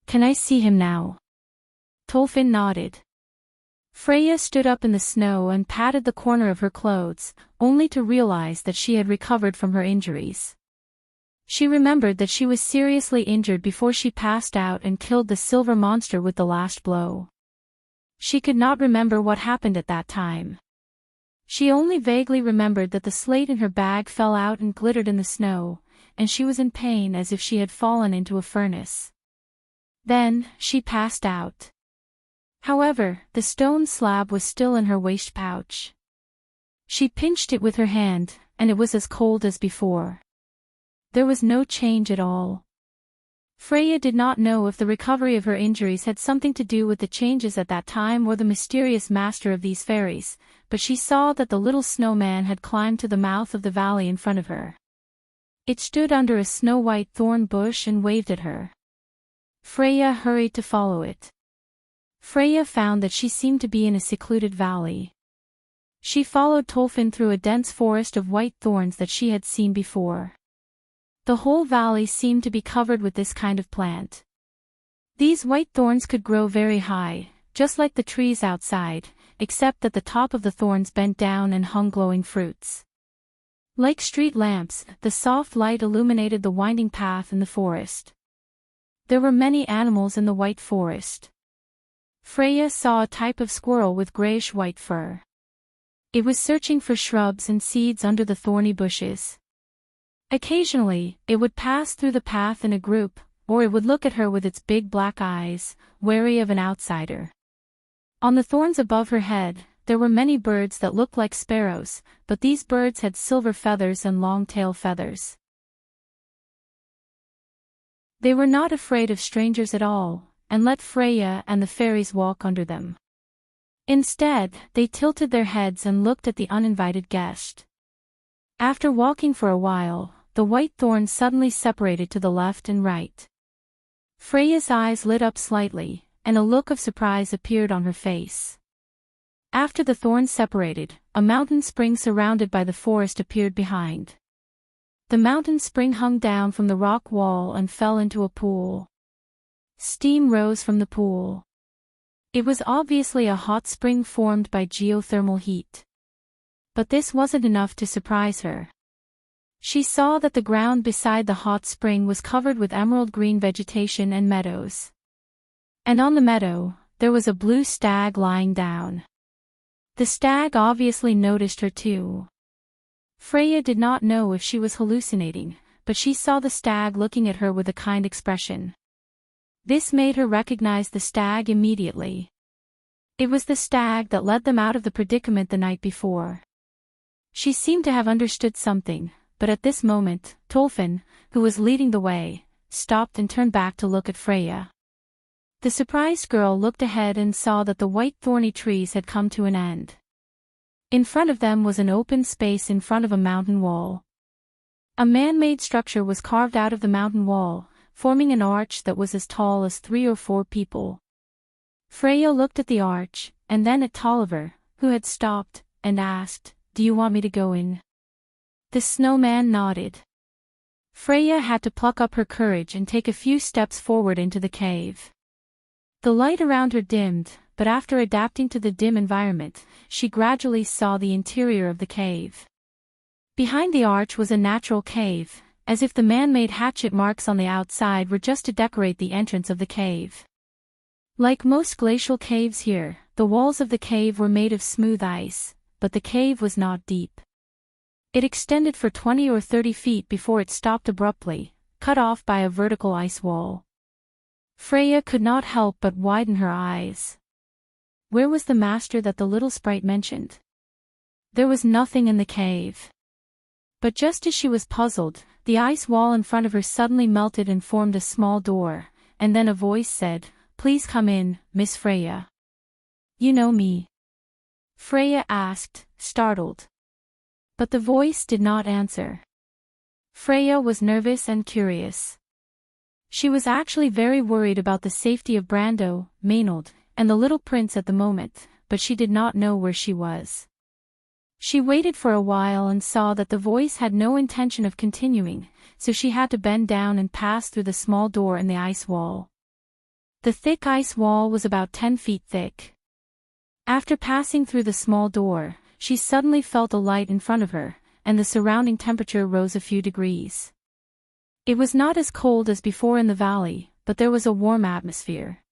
"Can I see him now?" Tolfin nodded. Freya stood up in the snow and patted the corner of her clothes, only to realize that she had recovered from her injuries. She remembered that she was seriously injured before she passed out and killed the silver monster with the last blow. She could not remember what happened at that time. She only vaguely remembered that the slate in her bag fell out and glittered in the snow, and she was in pain as if she had fallen into a furnace. Then, she passed out. However, the stone slab was still in her waist pouch. She pinched it with her hand, and it was as cold as before. There was no change at all. Freya did not know if the recovery of her injuries had something to do with the changes at that time or the mysterious master of these fairies, but she saw that the little snowman had climbed to the mouth of the valley in front of her. It stood under a snow-white thorn bush and waved at her. Freya hurried to follow it. Freya found that she seemed to be in a secluded valley. She followed Tolfin through a dense forest of white thorns that she had seen before. The whole valley seemed to be covered with this kind of plant. These white thorns could grow very high, just like the trees outside, except that the top of the thorns bent down and hung glowing fruits. Like street lamps, the soft light illuminated the winding path in the forest. There were many animals in the white forest. Freya saw a type of squirrel with grayish-white fur. It was searching for shrubs and seeds under the thorny bushes. Occasionally, it would pass through the path in a group, or it would look at her with its big black eyes, wary of an outsider. On the thorns above her head, there were many birds that looked like sparrows, but these birds had silver feathers and long tail feathers. They were not afraid of strangers at all, and let Freya and the fairies walk under them. Instead, they tilted their heads and looked at the uninvited guest. After walking for a while, the white thorns suddenly separated to the left and right. Freya's eyes lit up slightly, and a look of surprise appeared on her face. After the thorns separated, a mountain spring surrounded by the forest appeared behind. The mountain spring hung down from the rock wall and fell into a pool. Steam rose from the pool. It was obviously a hot spring formed by geothermal heat. But this wasn't enough to surprise her. She saw that the ground beside the hot spring was covered with emerald green vegetation and meadows. And on the meadow, there was a blue stag lying down. The stag obviously noticed her too. Freya did not know if she was hallucinating, but she saw the stag looking at her with a kind expression. This made her recognize the stag immediately. It was the stag that led them out of the predicament the night before. She seemed to have understood something, but at this moment, Tolfin, who was leading the way, stopped and turned back to look at Freya. The surprised girl looked ahead and saw that the white thorny trees had come to an end. In front of them was an open space in front of a mountain wall. A man-made structure was carved out of the mountain wall, forming an arch that was as tall as 3 or 4 people. Freya looked at the arch, and then at Tolliver, who had stopped, and asked, "Do you want me to go in?" The snowman nodded. Freya had to pluck up her courage and take a few steps forward into the cave. The light around her dimmed, but after adapting to the dim environment, she gradually saw the interior of the cave. Behind the arch was a natural cave, as if the man-made hatchet marks on the outside were just to decorate the entrance of the cave. Like most glacial caves here, the walls of the cave were made of smooth ice, but the cave was not deep. It extended for 20 or 30 feet before it stopped abruptly, cut off by a vertical ice wall. Freya could not help but widen her eyes. Where was the master that the little sprite mentioned? There was nothing in the cave. But just as she was puzzled, the ice wall in front of her suddenly melted and formed a small door, and then a voice said, "Please come in, Miss Freya." "You know me?" Freya asked, startled. But the voice did not answer. Freya was nervous and curious. She was actually very worried about the safety of Brando, Maynard, and the little prince at the moment, but she did not know where she was. She waited for a while and saw that the voice had no intention of continuing, so she had to bend down and pass through the small door in the ice wall. The thick ice wall was about 10 feet thick. After passing through the small door, she suddenly felt a light in front of her, and the surrounding temperature rose a few degrees. It was not as cold as before in the valley, but there was a warm atmosphere.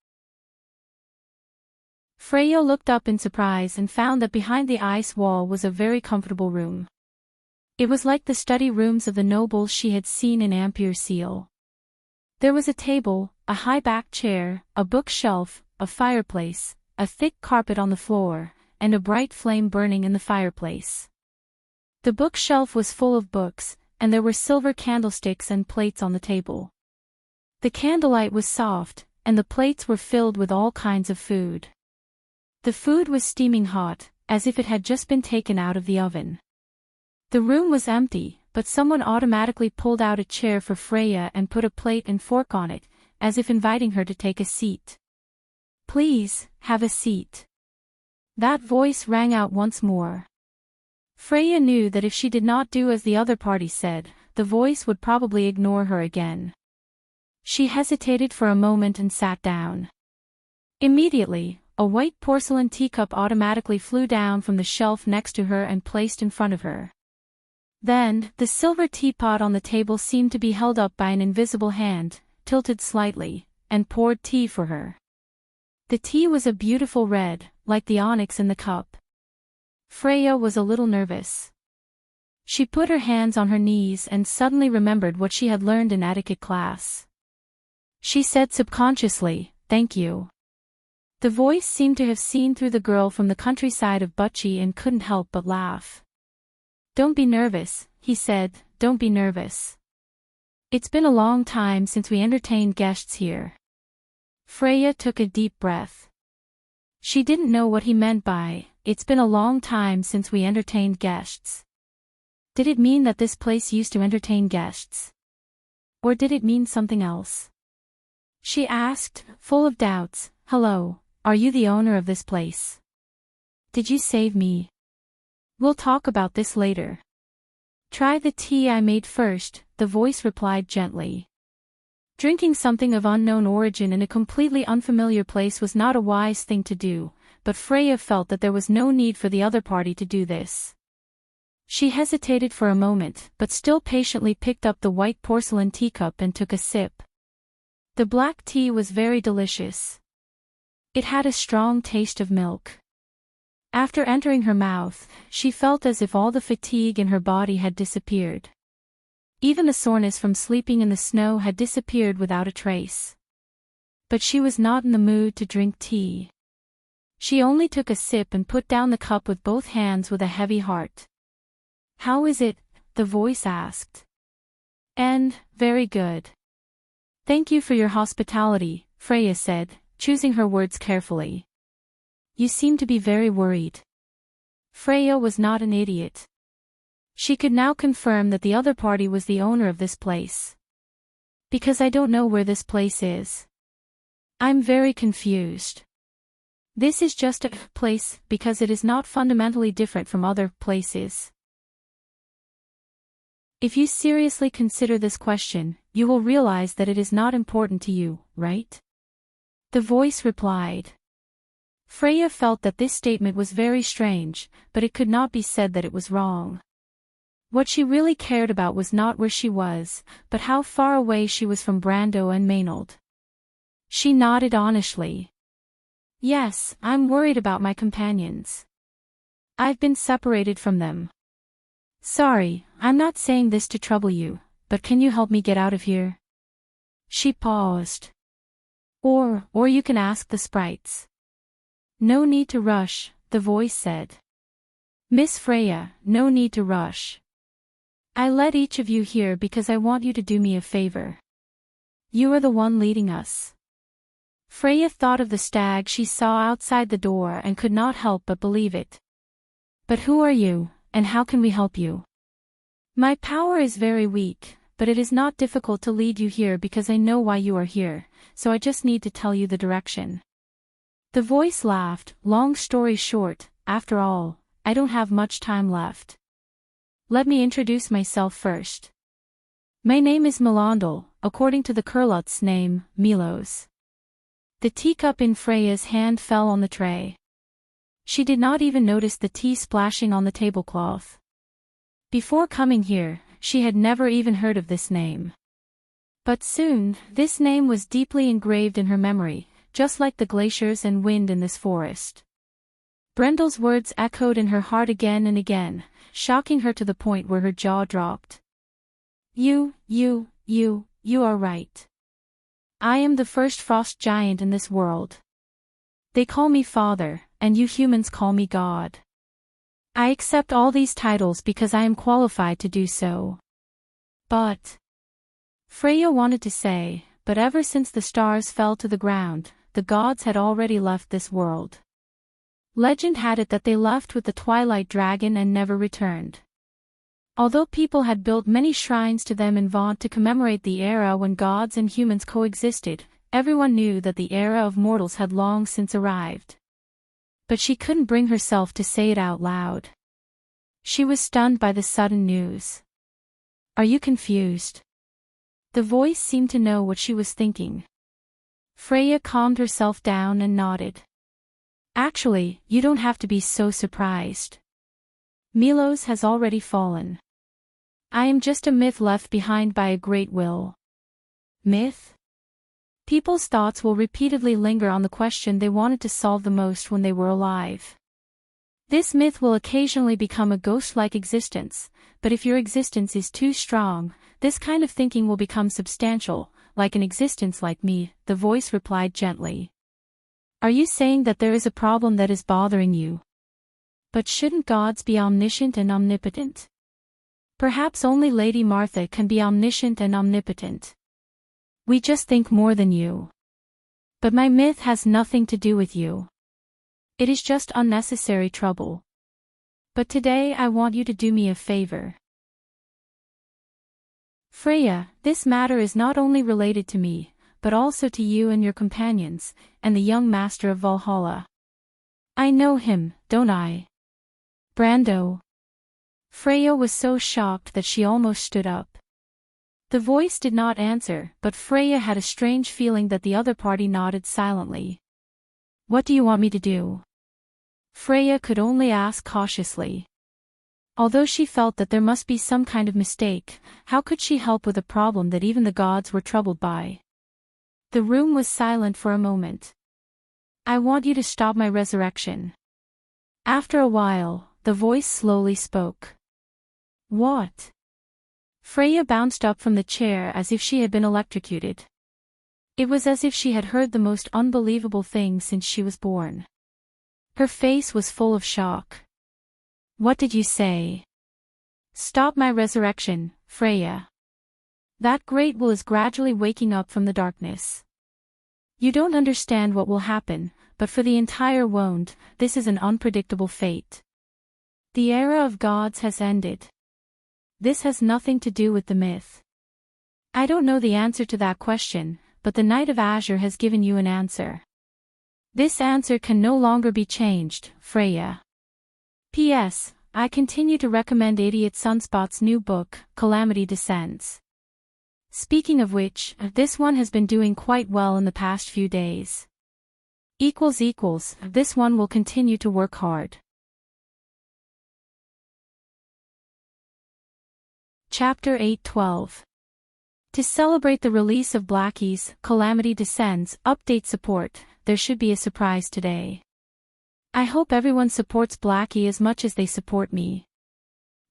Freya looked up in surprise and found that behind the ice wall was a very comfortable room. It was like the study rooms of the nobles she had seen in Ampere Seal. There was a table, a high-backed chair, a bookshelf, a fireplace, a thick carpet on the floor, and a bright flame burning in the fireplace. The bookshelf was full of books, and there were silver candlesticks and plates on the table. The candlelight was soft, and the plates were filled with all kinds of food. The food was steaming hot, as if it had just been taken out of the oven. The room was empty, but someone automatically pulled out a chair for Freya and put a plate and fork on it, as if inviting her to take a seat. "Please, have a seat." That voice rang out once more. Freya knew that if she did not do as the other party said, the voice would probably ignore her again. She hesitated for a moment and sat down. Immediately, a white porcelain teacup automatically flew down from the shelf next to her and placed in front of her. Then, the silver teapot on the table seemed to be held up by an invisible hand, tilted slightly, and poured tea for her. The tea was a beautiful red, like the onyx in the cup. Freya was a little nervous. She put her hands on her knees and suddenly remembered what she had learned in etiquette class. She said subconsciously, "Thank you." The voice seemed to have seen through the girl from the countryside of Butchie and couldn't help but laugh. "Don't be nervous," he said, "don't be nervous. It's been a long time since we entertained guests here." Freya took a deep breath. She didn't know what he meant by, "It's been a long time since we entertained guests." Did it mean that this place used to entertain guests? Or did it mean something else? She asked, full of doubts, "Hello, are you the owner of this place? Did you save me? We'll talk about this later." "Try the tea I made first," the voice replied gently. Drinking something of unknown origin in a completely unfamiliar place was not a wise thing to do, but Freya felt that there was no need for the other party to do this. She hesitated for a moment, but still patiently picked up the white porcelain teacup and took a sip. The black tea was very delicious. It had a strong taste of milk. After entering her mouth, she felt as if all the fatigue in her body had disappeared. Even the soreness from sleeping in the snow had disappeared without a trace. But she was not in the mood to drink tea. She only took a sip and put down the cup with both hands with a heavy heart. "How is it?" the voice asked. Very good. "Thank you for your hospitality," Freya said, choosing her words carefully. "You seem to be very worried." Freya was not an idiot. She could now confirm that the other party was the owner of this place. "Because I don't know where this place is. I'm very confused. This is just a place because it is not fundamentally different from other places." If you seriously consider this question, you will realize that it is not important to you, right? The voice replied. Freya felt that this statement was very strange, but it could not be said that it was wrong. What she really cared about was not where she was, but how far away she was from Brando and Maynard. She nodded honestly. Yes, I'm worried about my companions. I've been separated from them. Sorry, I'm not saying this to trouble you, but can you help me get out of here? She paused. Or you can ask the sprites. No need to rush, the voice said. Miss Freya, no need to rush. I let each of you here because I want you to do me a favor. You are the one leading us. Freya thought of the stag she saw outside the door and could not help but believe it. But who are you, and how can we help you? My power is very weak, but it is not difficult to lead you here because I know why you are here, so I just need to tell you the direction. The voice laughed. Long story short, after all, I don't have much time left. Let me introduce myself first. My name is Melandel, according to the Kurlut's name, Milos. The teacup in Freya's hand fell on the tray. She did not even notice the tea splashing on the tablecloth. Before coming here, she had never even heard of this name. But soon, this name was deeply engraved in her memory, just like the glaciers and wind in this forest. Brendel's words echoed in her heart again and again, shocking her to the point where her jaw dropped. You are right. I am the first frost giant in this world. They call me Father, and you humans call me God. I accept all these titles because I am qualified to do so. But Freya wanted to say, but ever since the stars fell to the ground, the gods had already left this world. Legend had it that they left with the Twilight Dragon and never returned. Although people had built many shrines to them in Vaunt to commemorate the era when gods and humans coexisted, everyone knew that the era of mortals had long since arrived. But she couldn't bring herself to say it out loud. She was stunned by the sudden news. Are you confused? The voice seemed to know what she was thinking. Freya calmed herself down and nodded. Actually, you don't have to be so surprised. Milos has already fallen. I am just a myth left behind by a great will. Myth? People's thoughts will repeatedly linger on the question they wanted to solve the most when they were alive. This myth will occasionally become a ghost-like existence, but if your existence is too strong, this kind of thinking will become substantial, like an existence like me, the voice replied gently. Are you saying that there is a problem that is bothering you? But shouldn't gods be omniscient and omnipotent? Perhaps only Lady Martha can be omniscient and omnipotent. We just think more than you. But my myth has nothing to do with you. It is just unnecessary trouble. But today I want you to do me a favor. Freya, this matter is not only related to me, but also to you and your companions, and the young master of Valhalla. I know him, don't I? Brando. Freya was so shocked that she almost stood up. The voice did not answer, but Freya had a strange feeling that the other party nodded silently. What do you want me to do? Freya could only ask cautiously. Although she felt that there must be some kind of mistake, how could she help with a problem that even the gods were troubled by? The room was silent for a moment. I want you to stop my resurrection. After a while, the voice slowly spoke. What? Freya bounced up from the chair as if she had been electrocuted. It was as if she had heard the most unbelievable thing since she was born. Her face was full of shock. What did you say? Stop my resurrection, Freya. That great will is gradually waking up from the darkness. You don't understand what will happen, but for the entire world, this is an unpredictable fate. The era of gods has ended. This has nothing to do with the myth. I don't know the answer to that question, but the Knight of Azure has given you an answer. This answer can no longer be changed, Freya. P.S. I continue to recommend Idiot Sunspot's new book, Calamity Descends. Speaking of which, this one has been doing quite well in the past few days. This one will continue to work hard. Chapter 8:12. To celebrate the release of Blackie's Calamity Descends update support, there should be a surprise today. I hope everyone supports Blackie as much as they support me.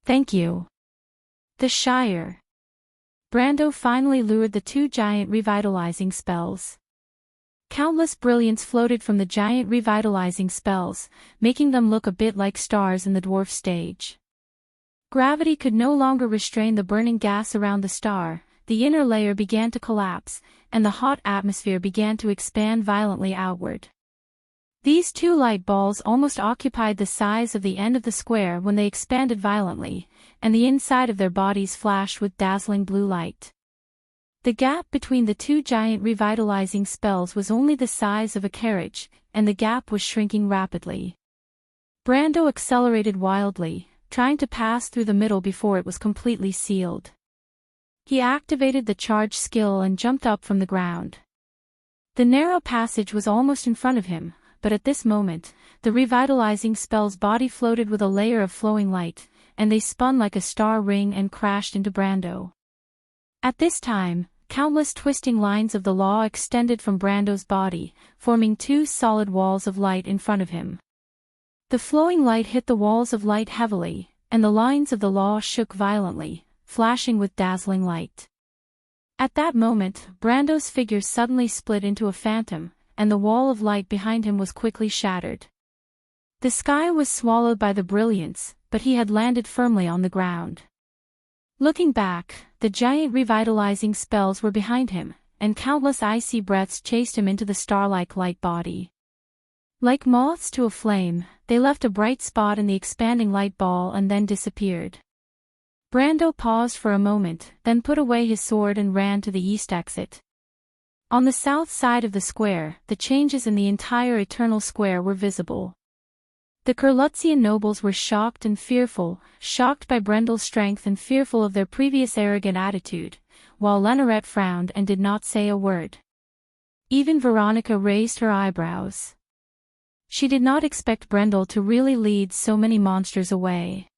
Thank you. The Shire. Brando finally lured the two giant revitalizing spells. Countless brilliance floated from the giant revitalizing spells, making them look a bit like stars in the dwarf stage. Gravity could no longer restrain the burning gas around the star, the inner layer began to collapse, and the hot atmosphere began to expand violently outward. These two light balls almost occupied the size of the end of the square when they expanded violently, and the inside of their bodies flashed with dazzling blue light. The gap between the two giant revitalizing spells was only the size of a carriage, and the gap was shrinking rapidly. Brando accelerated wildly, trying to pass through the middle before it was completely sealed. He activated the charge skill and jumped up from the ground. The narrow passage was almost in front of him, but at this moment, the revitalizing spell's body floated with a layer of flowing light, and they spun like a star ring and crashed into Brando. At this time, countless twisting lines of the law extended from Brando's body, forming two solid walls of light in front of him. The flowing light hit the walls of light heavily, and the lines of the law shook violently, flashing with dazzling light. At that moment, Brando's figure suddenly split into a phantom, and the wall of light behind him was quickly shattered. The sky was swallowed by the brilliance, but he had landed firmly on the ground. Looking back, the giant revitalizing spells were behind him, and countless icy breaths chased him into the star-like light body. Like moths to a flame, they left a bright spot in the expanding light ball and then disappeared. Brando paused for a moment, then put away his sword and ran to the east exit. On the south side of the square, the changes in the entire Eternal Square were visible. The Kurlutzian nobles were shocked and fearful, shocked by Brendel's strength and fearful of their previous arrogant attitude, while Lenorette frowned and did not say a word. Even Veronica raised her eyebrows. She did not expect Brendel to really lead so many monsters away.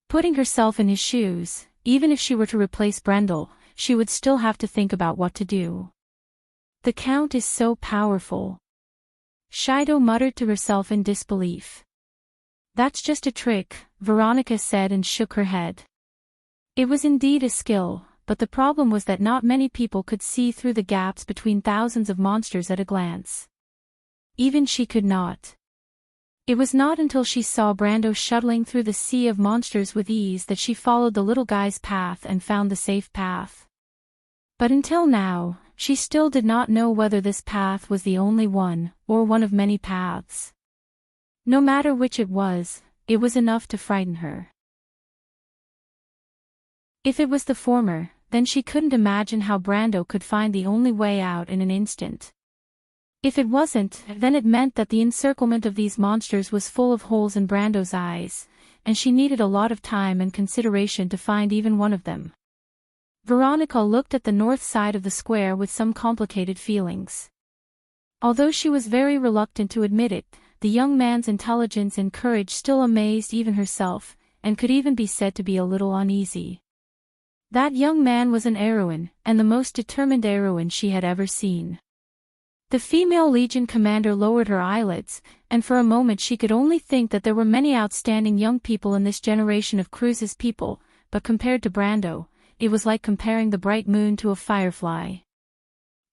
Putting herself in his shoes, even if she were to replace Brendel, she would still have to think about what to do. The Count is so powerful. Shido muttered to herself in disbelief. That's just a trick, Veronica said and shook her head. It was indeed a skill, but the problem was that not many people could see through the gaps between thousands of monsters at a glance. Even she could not. It was not until she saw Brando shuttling through the sea of monsters with ease that she followed the little guy's path and found the safe path. But until now, she still did not know whether this path was the only one, or one of many paths. No matter which it was enough to frighten her. If it was the former, then she couldn't imagine how Brando could find the only way out in an instant. If it wasn't, then it meant that the encirclement of these monsters was full of holes in Brando's eyes, and she needed a lot of time and consideration to find even one of them. Veronica looked at the north side of the square with some complicated feelings. Although she was very reluctant to admit it, the young man's intelligence and courage still amazed even herself, and could even be said to be a little uneasy. That young man was an heroine, and the most determined heroine she had ever seen. The female Legion commander lowered her eyelids, and for a moment she could only think that there were many outstanding young people in this generation of Cruz's people, but compared to Brando, it was like comparing the bright moon to a firefly.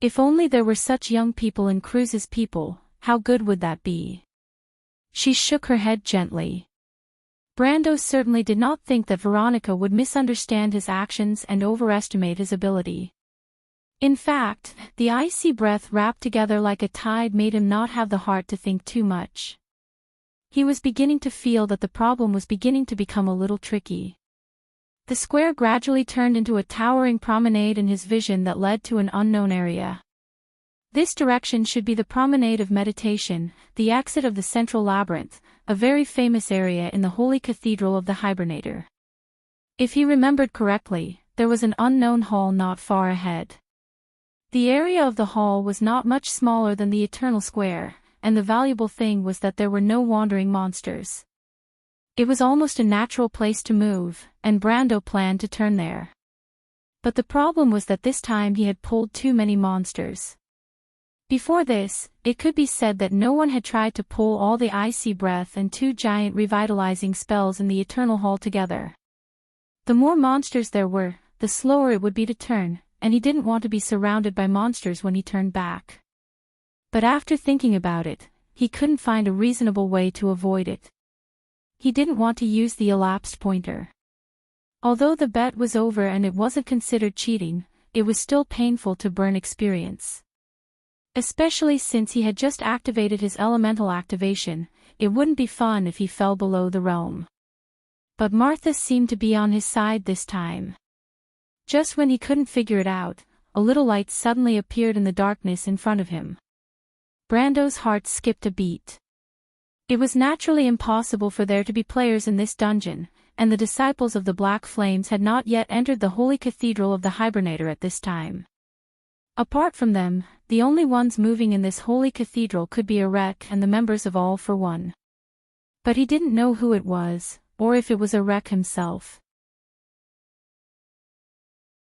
If only there were such young people in Cruz's people, how good would that be? She shook her head gently. Brando certainly did not think that Veronica would misunderstand his actions and overestimate his ability. In fact, the icy breath wrapped together like a tide made him not have the heart to think too much. He was beginning to feel that the problem was beginning to become a little tricky. The square gradually turned into a towering promenade in his vision that led to an unknown area. This direction should be the promenade of meditation, the exit of the central labyrinth, a very famous area in the holy cathedral of the Hibernator. If he remembered correctly, there was an unknown hall not far ahead. The area of the hall was not much smaller than the Eternal Square, and the valuable thing was that there were no wandering monsters. It was almost a natural place to move, and Brando planned to turn there. But the problem was that this time he had pulled too many monsters. Before this, it could be said that no one had tried to pull all the icy breath and 2 giant revitalizing spells in the Eternal Hall together. The more monsters there were, the slower it would be to turn, and he didn't want to be surrounded by monsters when he turned back. But after thinking about it, he couldn't find a reasonable way to avoid it. He didn't want to use the elapsed pointer. Although the bet was over and it wasn't considered cheating, it was still painful to burn experience. Especially since he had just activated his elemental activation, it wouldn't be fun if he fell below the realm. But Martha seemed to be on his side this time. Just when he couldn't figure it out, a little light suddenly appeared in the darkness in front of him. Brando's heart skipped a beat. It was naturally impossible for there to be players in this dungeon, and the disciples of the Black Flames had not yet entered the holy cathedral of the Hibernator at this time. Apart from them, the only ones moving in this holy cathedral could be Erec and the members of All for One. But he didn't know who it was, or if it was Erec himself.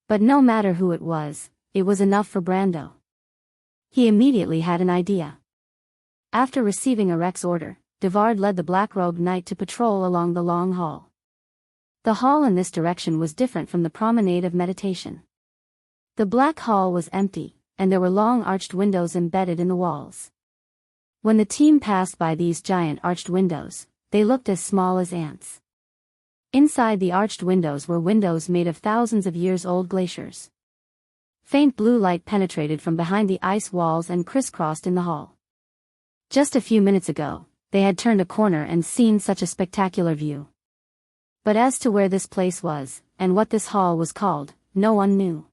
But no matter who it was enough for Brando. He immediately had an idea. After receiving Erec's order, Devard led the black-robed knight to patrol along the long hall. The hall in this direction was different from the promenade of meditation. The black hall was empty, and there were long arched windows embedded in the walls. When the team passed by these giant arched windows, they looked as small as ants. Inside the arched windows were windows made of thousands of years-old glaciers. Faint blue light penetrated from behind the ice walls and crisscrossed in the hall. Just a few minutes ago, they had turned a corner and seen such a spectacular view. But as to where this place was, and what this hall was called, no one knew.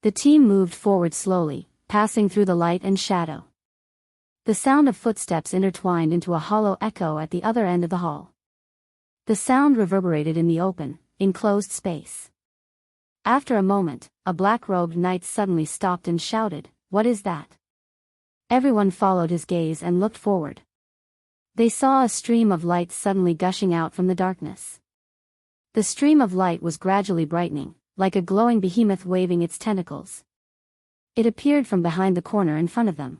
The team moved forward slowly, passing through the light and shadow. The sound of footsteps intertwined into a hollow echo at the other end of the hall. The sound reverberated in the open, enclosed space. After a moment, a black-robed knight suddenly stopped and shouted, "What is that?" Everyone followed his gaze and looked forward. They saw a stream of light suddenly gushing out from the darkness. The stream of light was gradually brightening, like a glowing behemoth waving its tentacles. It appeared from behind the corner in front of them.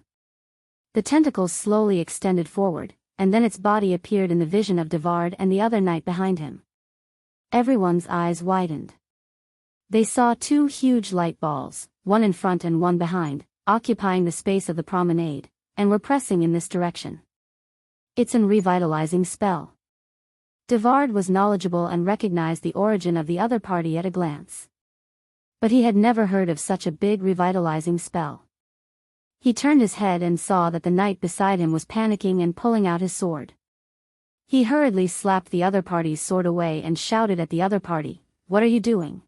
The tentacles slowly extended forward, and then its body appeared in the vision of Devard and the other knight behind him. Everyone's eyes widened. They saw 2 huge light balls, one in front and one behind, occupying the space of the promenade, and were pressing in this direction. "It's an revitalizing spell." Devard was knowledgeable and recognized the origin of the other party at a glance. But he had never heard of such a big revitalizing spell. He turned his head and saw that the knight beside him was panicking and pulling out his sword. He hurriedly slapped the other party's sword away and shouted at the other party, "What are you doing?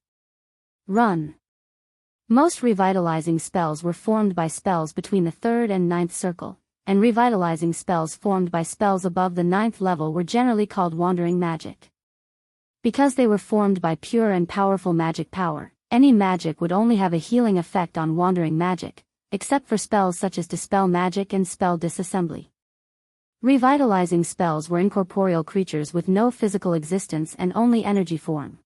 Run!" Most revitalizing spells were formed by spells between the 3rd and 9th circle, and revitalizing spells formed by spells above the 9th level were generally called wandering magic. Because they were formed by pure and powerful magic power, any magic would only have a healing effect on wandering magic, except for spells such as Dispel Magic and Spell Disassembly. Revitalizing spells were incorporeal creatures with no physical existence and only energy form.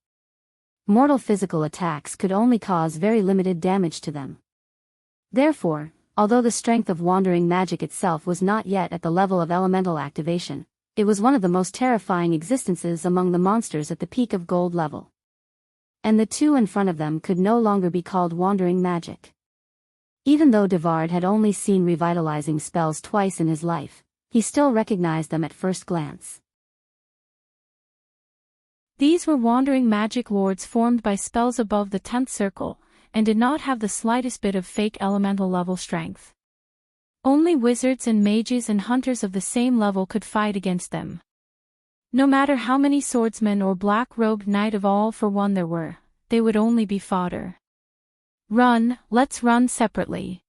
Mortal physical attacks could only cause very limited damage to them. Therefore, although the strength of wandering magic itself was not yet at the level of elemental activation, it was one of the most terrifying existences among the monsters at the peak of gold level. And the 2 in front of them could no longer be called wandering magic. Even though Devard had only seen revitalizing spells twice in his life, he still recognized them at first glance.
These were wandering magic lords formed by spells above the 10th circle, and did not have the slightest bit of fake elemental level strength. Only wizards and mages and hunters of the same level could fight against them. No matter how many swordsmen or black-robed knight of All for One there were, they would only be fodder. "Run, let's run separately.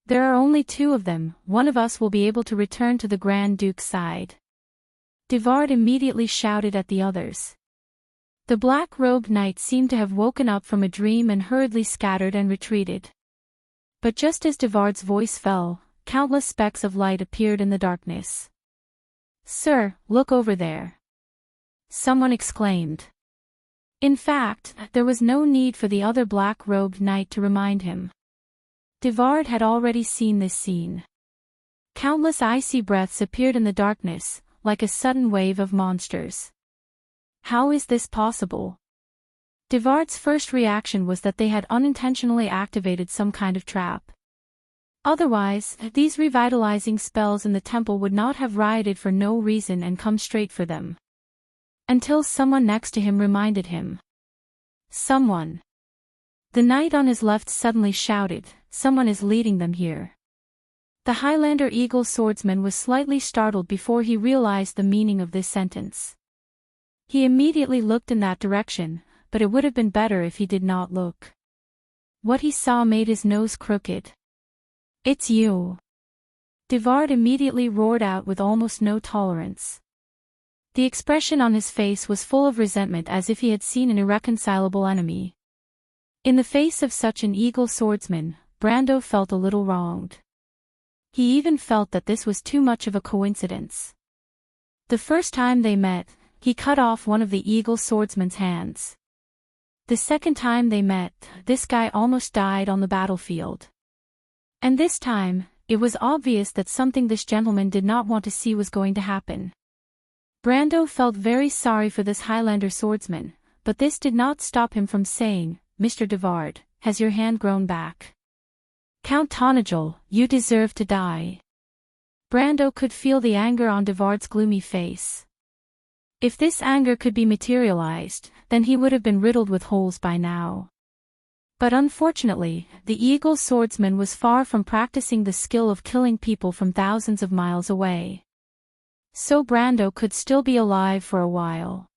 There are only 2 of them, one of us will be able to return to the Grand Duke's side." Devard immediately shouted at the others. The black-robed knight seemed to have woken up from a dream and hurriedly scattered and retreated. But just as Devard's voice fell, countless specks of light appeared in the darkness. "Sir, look over there!" someone exclaimed. In fact, there was no need for the other black-robed knight to remind him. Devard had already seen this scene. Countless icy breaths appeared in the darkness, like a sudden wave of monsters. How is this possible? Devard's first reaction was that they had unintentionally activated some kind of trap. Otherwise, these revitalizing spells in the temple would not have rioted for no reason and come straight for them. Until someone next to him reminded him. Someone. The knight on his left suddenly shouted, "Someone is leading them here." The Highlander Eagle swordsman was slightly startled before he realized the meaning of this sentence. He immediately looked in that direction, but it would have been better if he did not look. What he saw made his nose crooked. "It's you!" Devard immediately roared out with almost no tolerance. The expression on his face was full of resentment, as if he had seen an irreconcilable enemy. In the face of such an eagle swordsman, Brando felt a little wronged. He even felt that this was too much of a coincidence. The first time they met, he cut off one of the eagle swordsman's hands. The second time they met, this guy almost died on the battlefield. And this time, it was obvious that something this gentleman did not want to see was going to happen. Brando felt very sorry for this Highlander swordsman, but this did not stop him from saying, "Mr. Devard, has your hand grown back? Count Tonagel, you deserve to die." Brando could feel the anger on Devard's gloomy face. If this anger could be materialized, then he would have been riddled with holes by now. But unfortunately, the eagle swordsman was far from practicing the skill of killing people from thousands of miles away. So Brando could still be alive for a while.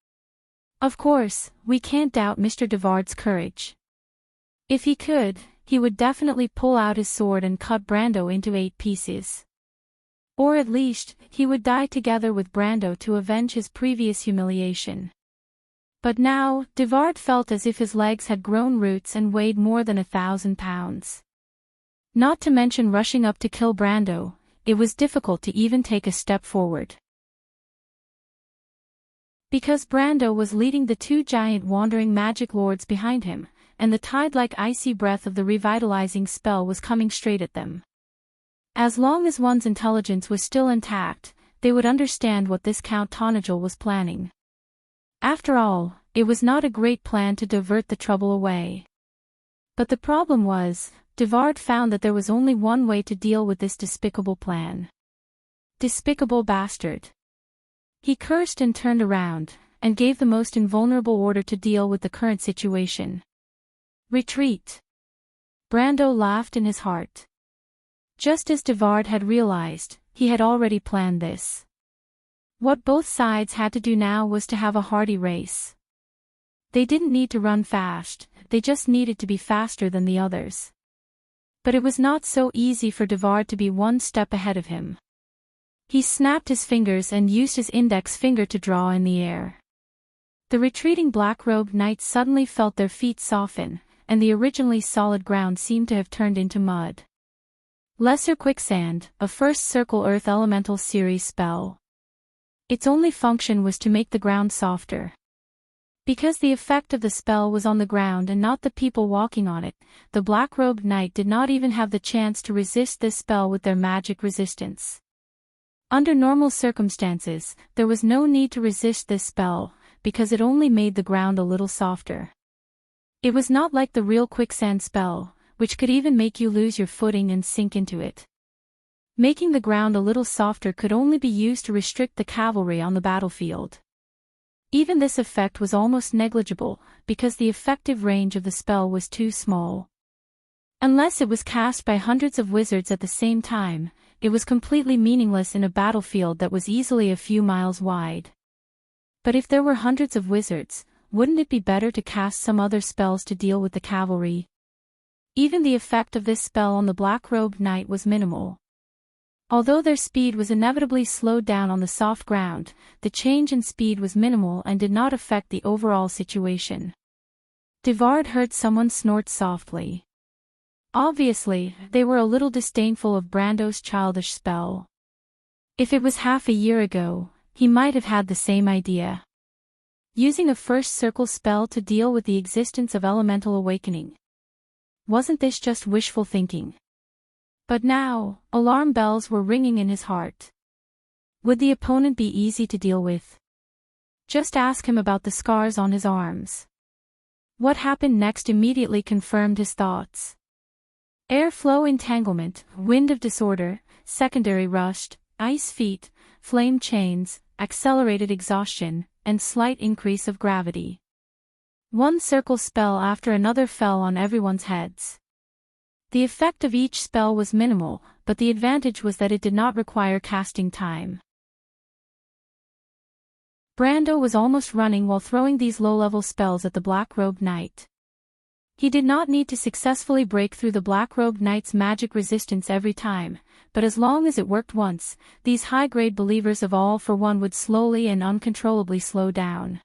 Of course, we can't doubt Mr. Devard's courage. If he could, he would definitely pull out his sword and cut Brando into 8 pieces. Or at least, he would die together with Brando to avenge his previous humiliation. But now, Devard felt as if his legs had grown roots and weighed more than 1,000 pounds. Not to mention rushing up to kill Brando, it was difficult to even take a step forward. Because Brando was leading the 2 giant wandering magic lords behind him, and the tide-like icy breath of the revitalizing spell was coming straight at them. As long as one's intelligence was still intact, they would understand what this Count Tonagel was planning. After all, it was not a great plan to divert the trouble away. But the problem was, Devard found that there was only one way to deal with this despicable plan. Despicable bastard. He cursed and turned around, and gave the most invulnerable order to deal with the current situation. "Retreat." Brando laughed in his heart. Just as Devard had realized, he had already planned this. What both sides had to do now was to have a hearty race. They didn't need to run fast, they just needed to be faster than the others. But it was not so easy for Devard to be one step ahead of him. He snapped his fingers and used his index finger to draw in the air. The retreating black-robed knights suddenly felt their feet soften, and the originally solid ground seemed to have turned into mud. Lesser Quicksand, a First Circle Earth Elemental Series spell. Its only function was to make the ground softer. Because the effect of the spell was on the ground and not the people walking on it, the black-robed knight did not even have the chance to resist this spell with their magic resistance. Under normal circumstances, there was no need to resist this spell, because it only made the ground a little softer. It was not like the real quicksand spell, which could even make you lose your footing and sink into it. Making the ground a little softer could only be used to restrict the cavalry on the battlefield. Even this effect was almost negligible, because the effective range of the spell was too small. Unless it was cast by hundreds of wizards at the same time, it was completely meaningless in a battlefield that was easily a few miles wide. But if there were hundreds of wizards, wouldn't it be better to cast some other spells to deal with the cavalry? Even the effect of this spell on the black-robed knight was minimal. Although their speed was inevitably slowed down on the soft ground, the change in speed was minimal and did not affect the overall situation. Devard heard someone snort softly. Obviously, they were a little disdainful of Brando's childish spell. If it was half a year ago, he might have had the same idea. Using a first circle spell to deal with the existence of elemental awakening. Wasn't this just wishful thinking? But now, alarm bells were ringing in his heart. Would the opponent be easy to deal with? Just ask him about the scars on his arms. What happened next immediately confirmed his thoughts. Airflow entanglement, wind of disorder, secondary rust, ice feet, flame chains, accelerated exhaustion, and slight increase of gravity. One circle spell after another fell on everyone's heads. The effect of each spell was minimal, but the advantage was that it did not require casting time. Brando was almost running while throwing these low-level spells at the Black-Robed Knight. He did not need to successfully break through the Black-Robed Knight's magic resistance every time, but as long as it worked once, these high-grade believers of all for one would slowly and uncontrollably slow down.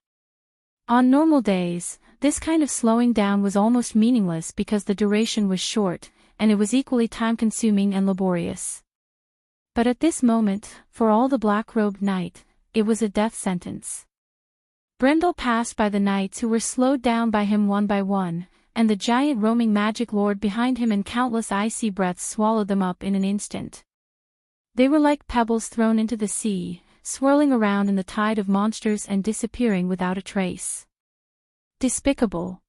On normal days, this kind of slowing down was almost meaningless because the duration was short, and it was equally time-consuming and laborious. But at this moment, for all the Black-Robed Knight, it was a death sentence. Brendel passed by the knights who were slowed down by him one by one, and the giant roaming magic lord behind him and countless icy breaths swallowed them up in an instant. They were like pebbles thrown into the sea, swirling around in the tide of monsters and disappearing without a trace. Despicable.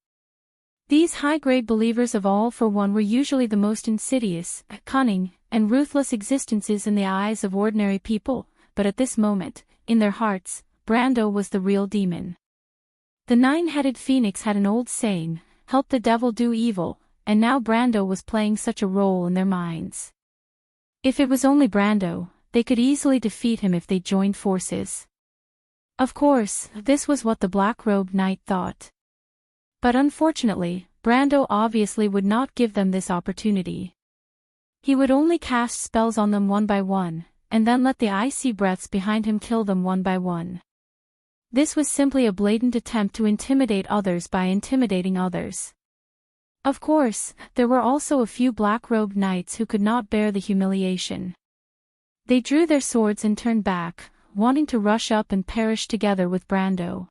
These high-grade believers of all for one were usually the most insidious, cunning, and ruthless existences in the eyes of ordinary people, but at this moment, in their hearts, Brando was the real demon. The nine-headed phoenix had an old saying, "Help the devil do evil," and now Brando was playing such a role in their minds. If it was only Brando, they could easily defeat him if they joined forces. Of course, this was what the Black-Robed Knight thought. But unfortunately, Brando obviously would not give them this opportunity. He would only cast spells on them one by one, and then let the icy breaths behind him kill them one by one. This was simply a blatant attempt to intimidate others by intimidating others. Of course, there were also a few black-robed knights who could not bear the humiliation. They drew their swords and turned back, wanting to rush up and perish together with Brando.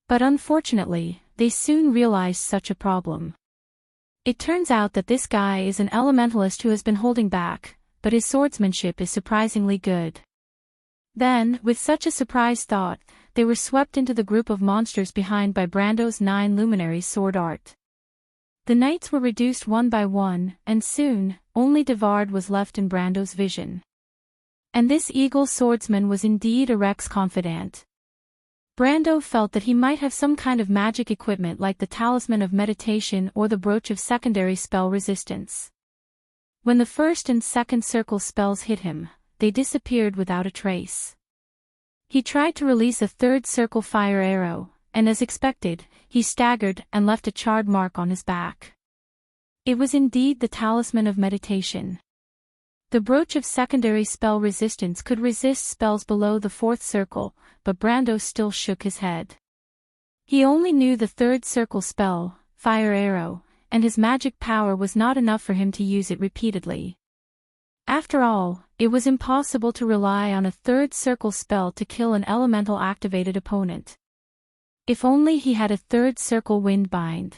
But unfortunately, they soon realized such a problem. It turns out that this guy is an elementalist who has been holding back, but his swordsmanship is surprisingly good. Then, with such a surprise thought, they were swept into the group of monsters behind by Brando's 9 luminaries' sword art. The knights were reduced one by one, and soon, only Devard was left in Brando's vision. And this eagle swordsman was indeed a Rex confidant. Brando felt that he might have some kind of magic equipment like the Talisman of Meditation or the Brooch of Secondary Spell Resistance. When the first and second circle spells hit him, they disappeared without a trace. He tried to release a third circle fire arrow, and as expected, he staggered and left a charred mark on his back. It was indeed the Talisman of Meditation. The Brooch of Secondary Spell Resistance could resist spells below the fourth circle, but Brando still shook his head. He only knew the third circle spell, Fire Arrow, and his magic power was not enough for him to use it repeatedly. After all, it was impossible to rely on a third circle spell to kill an elemental-activated opponent. If only he had a third circle Windbind.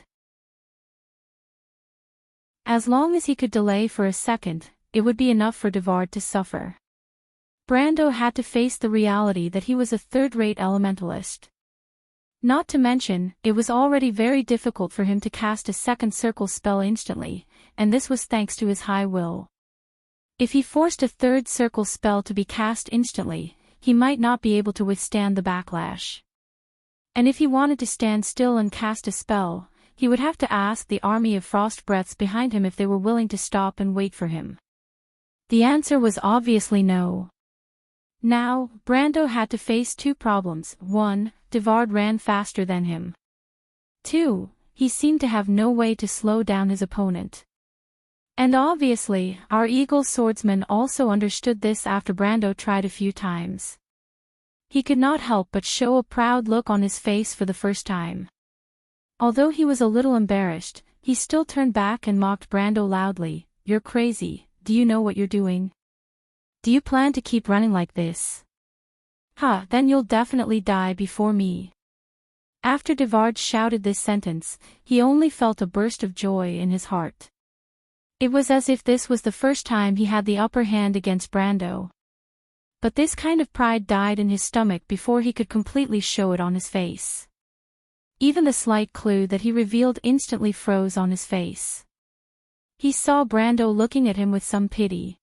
As long as he could delay for a second, it would be enough for Devard to suffer. Brando had to face the reality that he was a third-rate elementalist. Not to mention, it was already very difficult for him to cast a second circle spell instantly, and this was thanks to his high will. If he forced a third circle spell to be cast instantly, he might not be able to withstand the backlash. And if he wanted to stand still and cast a spell, he would have to ask the army of frost breaths behind him if they were willing to stop and wait for him. The answer was obviously no. Now, Brando had to face two problems. 1, Devard ran faster than him. 2, he seemed to have no way to slow down his opponent. And obviously, our eagle swordsman also understood this after Brando tried a few times. He could not help but show a proud look on his face for the first time. Although he was a little embarrassed, he still turned back and mocked Brando loudly. "You're crazy, do you know what you're doing? Do you plan to keep running like this? Then you'll definitely die before me." After Devard shouted this sentence, he only felt a burst of joy in his heart. It was as if this was the first time he had the upper hand against Brando. But this kind of pride died in his stomach before he could completely show it on his face. Even the slight clue that he revealed instantly froze on his face. He saw Brando looking at him with some pity.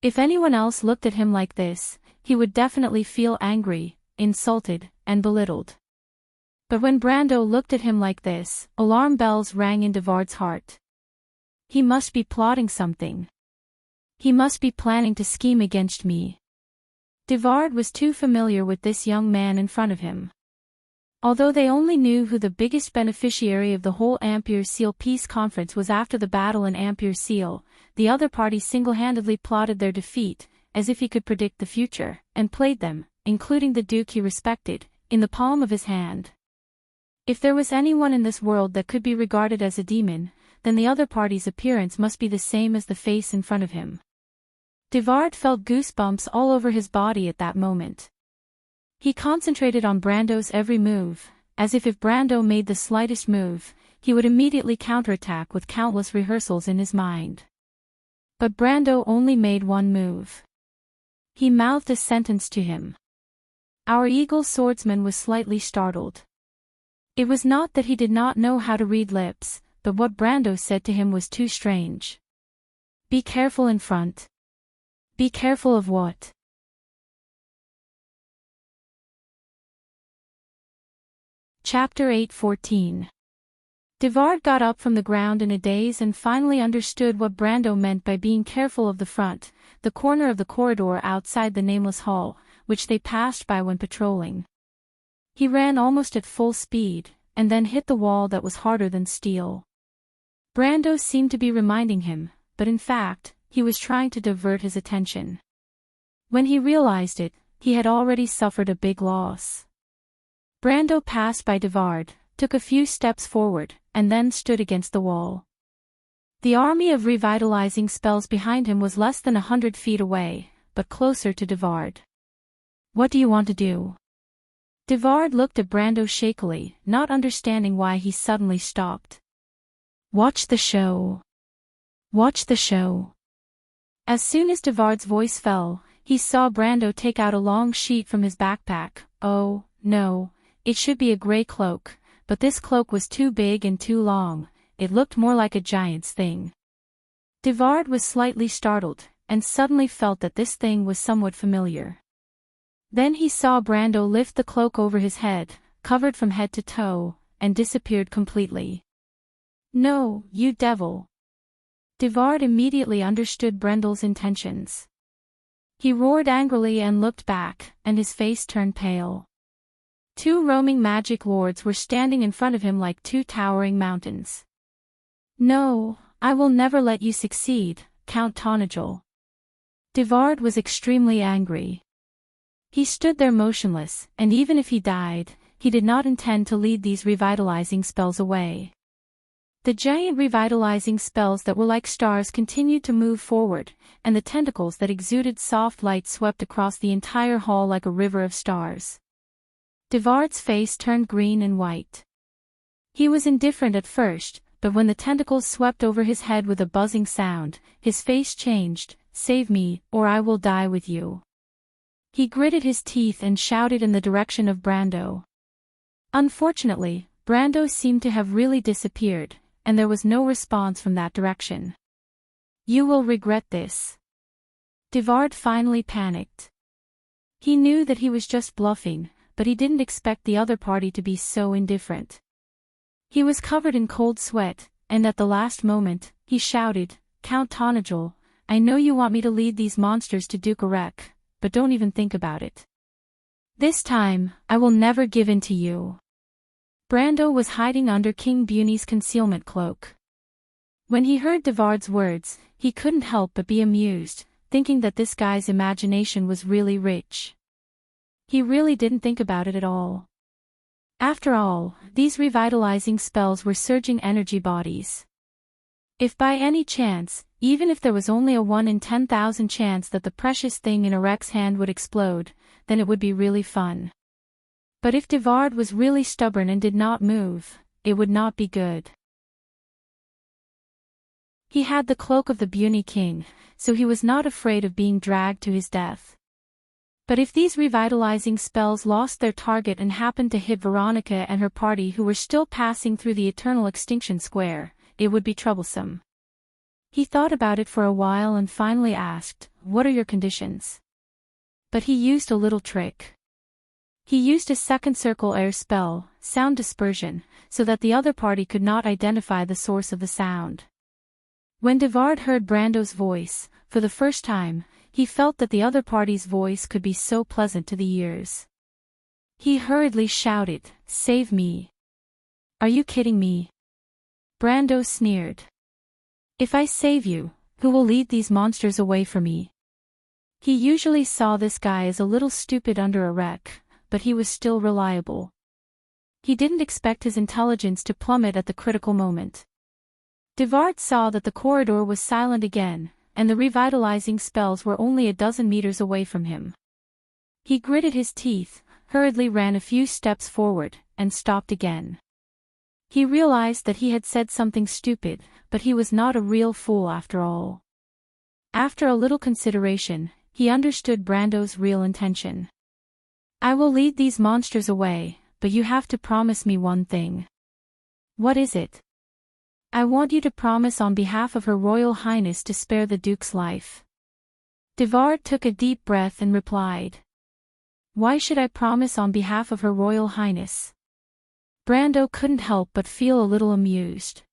If anyone else looked at him like this, he would definitely feel angry, insulted, and belittled. But when Brando looked at him like this, alarm bells rang in Devard's heart. He must be plotting something. He must be planning to scheme against me. Devard was too familiar with this young man in front of him. Although they only knew who the biggest beneficiary of the whole Ampere Seal peace conference was after the battle in Ampere Seal, the other party single-handedly plotted their defeat, as if he could predict the future, and played them, including the Duke he respected, in the palm of his hand. If there was anyone in this world that could be regarded as a demon, then the other party's appearance must be the same as the face in front of him. Devard felt goosebumps all over his body at that moment. He concentrated on Brando's every move, as if Brando made the slightest move, he would immediately counterattack with countless rehearsals in his mind. But Brando only made one move. He mouthed a sentence to him. Our eagle swordsman was slightly startled. It was not that he did not know how to read lips, but what Brando said to him was too strange. Be careful in front. Be careful of what? Chapter 8:14. Devard got up from the ground in a daze and finally understood what Brando meant by being careful of the front, the corner of the corridor outside the nameless hall, which they passed by when patrolling. He ran almost at full speed, and then hit the wall that was harder than steel. Brando seemed to be reminding him, but in fact, he was trying to divert his attention. When he realized it, he had already suffered a big loss. Brando passed by Devard, took a few steps forward, and then stood against the wall. The army of revitalizing spells behind him was less than 100 feet away, but closer to Devard. What do you want to do? Devard looked at Brando shakily, not understanding why he suddenly stopped. Watch the show. Watch the show. As soon as Devard's voice fell, he saw Brando take out a long sheet from his backpack. Oh, no, it should be a gray cloak, but this cloak was too big and too long, it looked more like a giant's thing. Devard was slightly startled, and suddenly felt that this thing was somewhat familiar. Then he saw Brando lift the cloak over his head, covered from head to toe, and disappeared completely. No, you devil. Devard immediately understood Brando's intentions. He roared angrily and looked back, and his face turned pale. Two roaming magic lords were standing in front of him like two towering mountains. No, I will never let you succeed, Count Tonagel. Devard was extremely angry. He stood there motionless, and even if he died, he did not intend to lead these revitalizing spells away. The giant revitalizing spells that were like stars continued to move forward, and the tentacles that exuded soft light swept across the entire hall like a river of stars. Devard's face turned green and white. He was indifferent at first, but when the tentacles swept over his head with a buzzing sound, his face changed. Save me, or I will die with you. He gritted his teeth and shouted in the direction of Brando. Unfortunately, Brando seemed to have really disappeared, and there was no response from that direction. You will regret this. Devard finally panicked. He knew that he was just bluffing, but he didn't expect the other party to be so indifferent. He was covered in cold sweat, and at the last moment, he shouted, Count Tonagel, I know you want me to lead these monsters to Ducarec, but don't even think about it. This time, I will never give in to you. Brando was hiding under King Buni's concealment cloak. When he heard Devard's words, he couldn't help but be amused, thinking that this guy's imagination was really rich. He really didn't think about it at all. After all, these revitalizing spells were surging energy bodies. If by any chance, even if there was only a 1 in 10,000 chance that the precious thing in Erech's hand would explode, then it would be really fun. But if Devard was really stubborn and did not move, it would not be good. He had the cloak of the Puny King, so he was not afraid of being dragged to his death. But if these revitalizing spells lost their target and happened to hit Veronica and her party who were still passing through the Eternal Extinction Square, it would be troublesome. He thought about it for a while and finally asked, "What are your conditions?" But he used a little trick. He used a second circle air spell, sound dispersion, so that the other party could not identify the source of the sound. When Devard heard Brando's voice, for the first time, he felt that the other party's voice could be so pleasant to the ears. He hurriedly shouted, "Save me!" "Are you kidding me?" Brando sneered. "If I save you, who will lead these monsters away from me?" He usually saw this guy as a little stupid under a wreck, but he was still reliable. He didn't expect his intelligence to plummet at the critical moment. Devard saw that the corridor was silent again, and the revitalizing spells were only a dozen meters away from him. He gritted his teeth, hurriedly ran a few steps forward, and stopped again. He realized that he had said something stupid, but he was not a real fool after all. After a little consideration, he understood Brando's real intention. "I will lead these monsters away, but you have to promise me one thing." "What is it?" "I want you to promise on behalf of Her Royal Highness to spare the Duke's life." Devard took a deep breath and replied. "Why should I promise on behalf of Her Royal Highness?" Brando couldn't help but feel a little amused.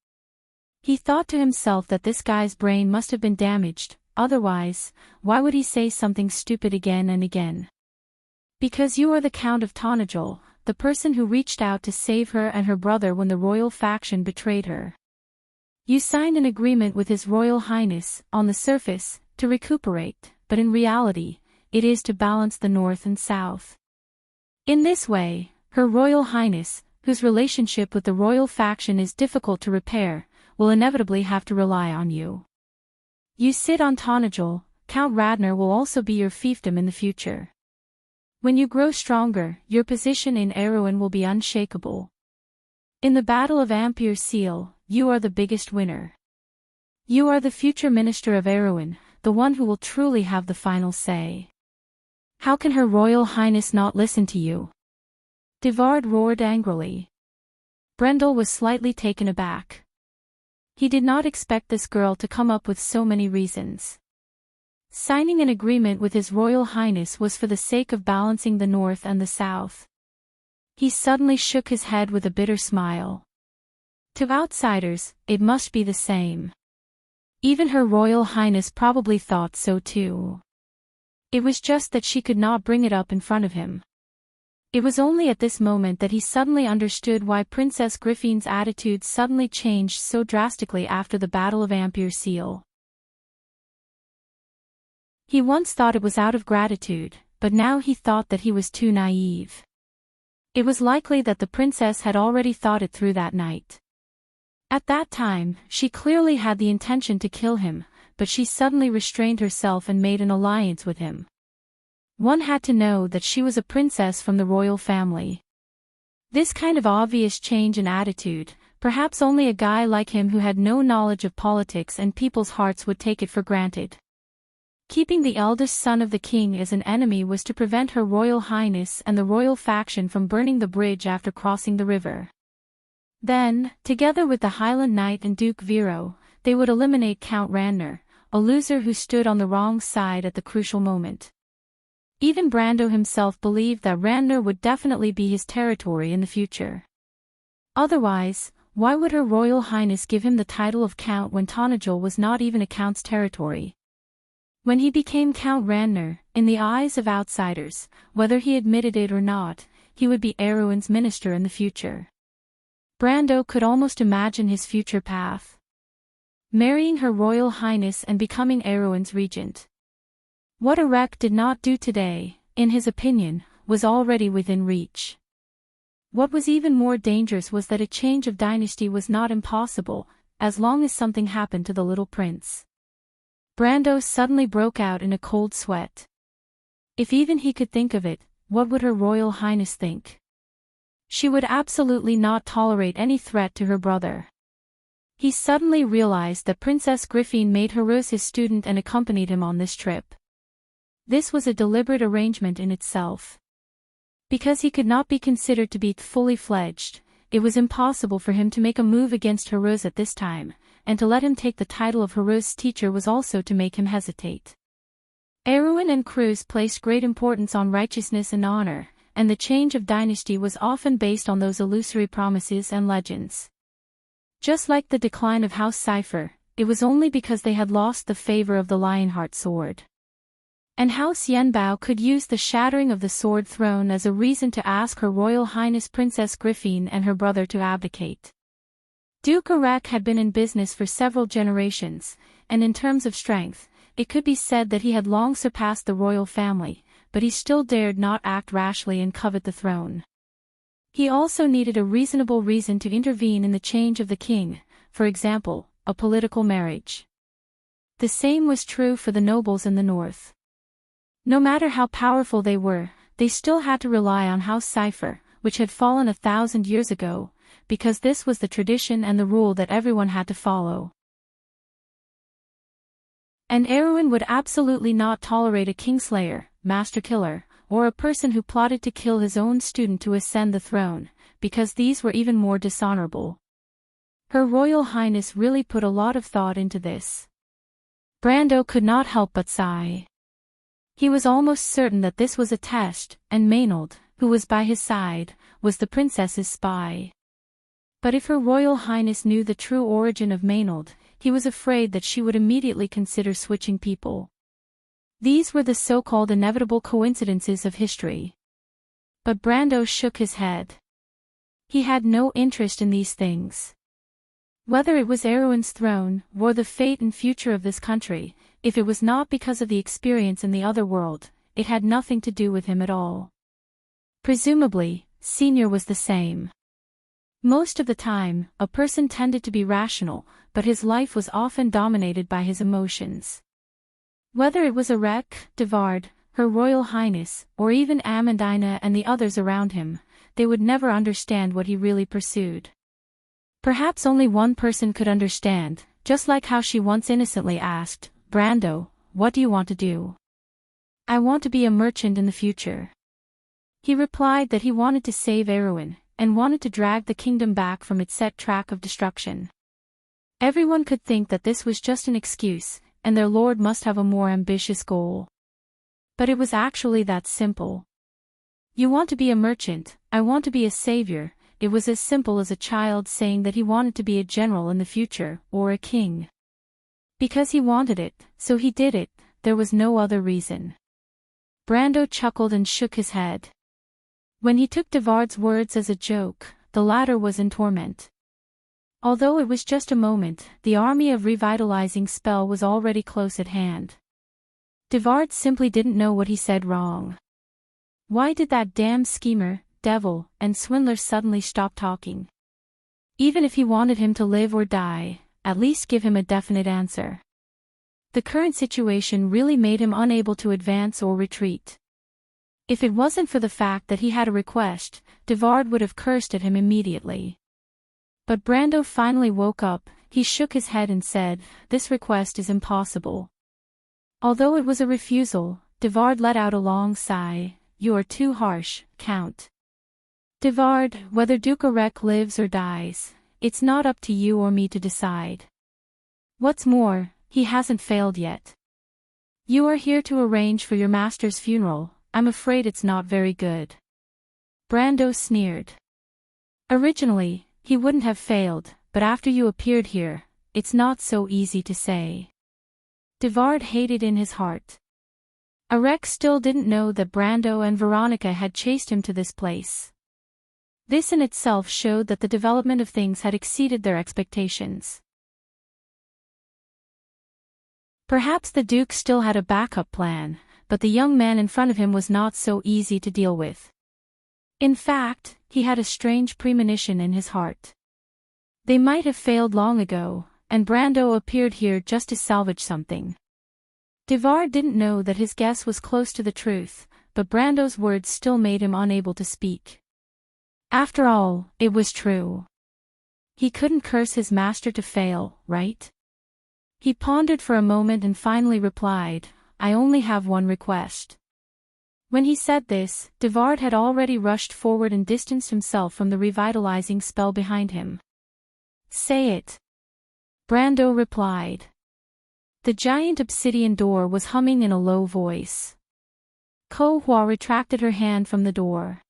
He thought to himself that this guy's brain must have been damaged, otherwise, why would he say something stupid again and again? "Because you are the Count of Tonajol, the person who reached out to save her and her brother when the royal faction betrayed her. You signed an agreement with His Royal Highness, on the surface, to recuperate, but in reality, it is to balance the North and South. In this way, Her Royal Highness, whose relationship with the royal faction is difficult to repair, will inevitably have to rely on you. You sit on Tonajol, Count Radner will also be your fiefdom in the future. When you grow stronger, your position in Erewhon will be unshakable. In the Battle of Ampere Seal, you are the biggest winner. You are the future Minister of Erewhon, the one who will truly have the final say. How can Her Royal Highness not listen to you?" Devard roared angrily. Brendel was slightly taken aback. He did not expect this girl to come up with so many reasons. Signing an agreement with His Royal Highness was for the sake of balancing the North and the South. He suddenly shook his head with a bitter smile. To outsiders, it must be the same. Even Her Royal Highness probably thought so too. It was just that she could not bring it up in front of him. It was only at this moment that he suddenly understood why Princess Griffine's attitude suddenly changed so drastically after the Battle of Ampere Seal. He once thought it was out of gratitude, but now he thought that he was too naive. It was likely that the princess had already thought it through that night. At that time, she clearly had the intention to kill him, but she suddenly restrained herself and made an alliance with him. One had to know that she was a princess from the royal family. This kind of obvious change in attitude, perhaps only a guy like him who had no knowledge of politics and people's hearts would take it for granted. Keeping the eldest son of the king as an enemy was to prevent Her Royal Highness and the royal faction from burning the bridge after crossing the river. Then, together with the Highland Knight and Duke Vero, they would eliminate Count Radner, a loser who stood on the wrong side at the crucial moment. Even Brando himself believed that Radner would definitely be his territory in the future. Otherwise, why would Her Royal Highness give him the title of Count when Tonajol was not even a count's territory? When he became Count Radner, in the eyes of outsiders, whether he admitted it or not, he would be Erewhon's minister in the future. Brando could almost imagine his future path. Marrying Her Royal Highness and becoming Erewhon's regent. What Erech did not do today, in his opinion, was already within reach. What was even more dangerous was that a change of dynasty was not impossible, as long as something happened to the little prince. Brando suddenly broke out in a cold sweat. If even he could think of it, what would Her Royal Highness think? She would absolutely not tolerate any threat to her brother. He suddenly realized that Princess Griffin made Heroes his student and accompanied him on this trip. This was a deliberate arrangement in itself. Because he could not be considered to be fully fledged, it was impossible for him to make a move against Heroes at this time, and to let him take the title of Heroes' teacher was also to make him hesitate. Erwin and Cruz placed great importance on righteousness and honor, and the change of dynasty was often based on those illusory promises and legends. Just like the decline of House Cypher, it was only because they had lost the favor of the Lionheart sword. And House Yenbao could use the shattering of the sword throne as a reason to ask Her Royal Highness Princess Griffin and her brother to abdicate. Duke Arek had been in business for several generations, and in terms of strength, it could be said that he had long surpassed the royal family, but he still dared not act rashly and covet the throne. He also needed a reasonable reason to intervene in the change of the king, for example, a political marriage. The same was true for the nobles in the north. No matter how powerful they were, they still had to rely on House Cypher, which had fallen 1,000 years ago, because this was the tradition and the rule that everyone had to follow. And Erwin would absolutely not tolerate a kingslayer, master killer, or a person who plotted to kill his own student to ascend the throne, because these were even more dishonorable. Her Royal Highness really put a lot of thought into this. Brando could not help but sigh. He was almost certain that this was a test, and Maynard, who was by his side, was the princess's spy. But if Her Royal Highness knew the true origin of Maynard, he was afraid that she would immediately consider switching people. These were the so-called inevitable coincidences of history. But Brando shook his head. He had no interest in these things. Whether it was Erwin's throne, or the fate and future of this country, if it was not because of the experience in the other world, it had nothing to do with him at all. Presumably, Senior was the same. Most of the time, a person tended to be rational, but his life was often dominated by his emotions. Whether it was Arek, Devard, Her Royal Highness, or even Amandina and the others around him, they would never understand what he really pursued. Perhaps only one person could understand, just like how she once innocently asked, "Brando, what do you want to do?" "I want to be a merchant in the future." He replied that he wanted to save Erwin, and wanted to drag the kingdom back from its set track of destruction. Everyone could think that this was just an excuse, and their lord must have a more ambitious goal. But it was actually that simple. "You want to be a merchant, I want to be a savior." It was as simple as a child saying that he wanted to be a general in the future, or a king. Because he wanted it, so he did it, there was no other reason. Brando chuckled and shook his head. When he took Devard's words as a joke, the latter was in torment. Although it was just a moment, the army of revitalizing spell was already close at hand. Devard simply didn't know what he said wrong. Why did that damn schemer, devil, and swindler suddenly stop talking? Even if he wanted him to live or die, at least give him a definite answer. The current situation really made him unable to advance or retreat. If it wasn't for the fact that he had a request, Devard would have cursed at him immediately. But Brando finally woke up, he shook his head and said, "This request is impossible." Although it was a refusal, Devard let out a long sigh. "You are too harsh, Count." "Devard, whether Duke Arek lives or dies, it's not up to you or me to decide. What's more, he hasn't failed yet. You are here to arrange for your master's funeral. I'm afraid it's not very good." Brando sneered. "Originally, he wouldn't have failed, but after you appeared here, it's not so easy to say." Devard hated in his heart. Arek still didn't know that Brando and Veronica had chased him to this place. This in itself showed that the development of things had exceeded their expectations. Perhaps the Duke still had a backup plan, but the young man in front of him was not so easy to deal with. In fact, he had a strange premonition in his heart. They might have failed long ago, and Brando appeared here just to salvage something. Devard didn't know that his guess was close to the truth, but Brando's words still made him unable to speak. After all, it was true. He couldn't curse his master to fail, right? He pondered for a moment and finally replied, "I only have one request." When he said this, Devard had already rushed forward and distanced himself from the revitalizing spell behind him. "Say it," Brando replied. The giant obsidian door was humming in a low voice. Ko Hua retracted her hand from the door.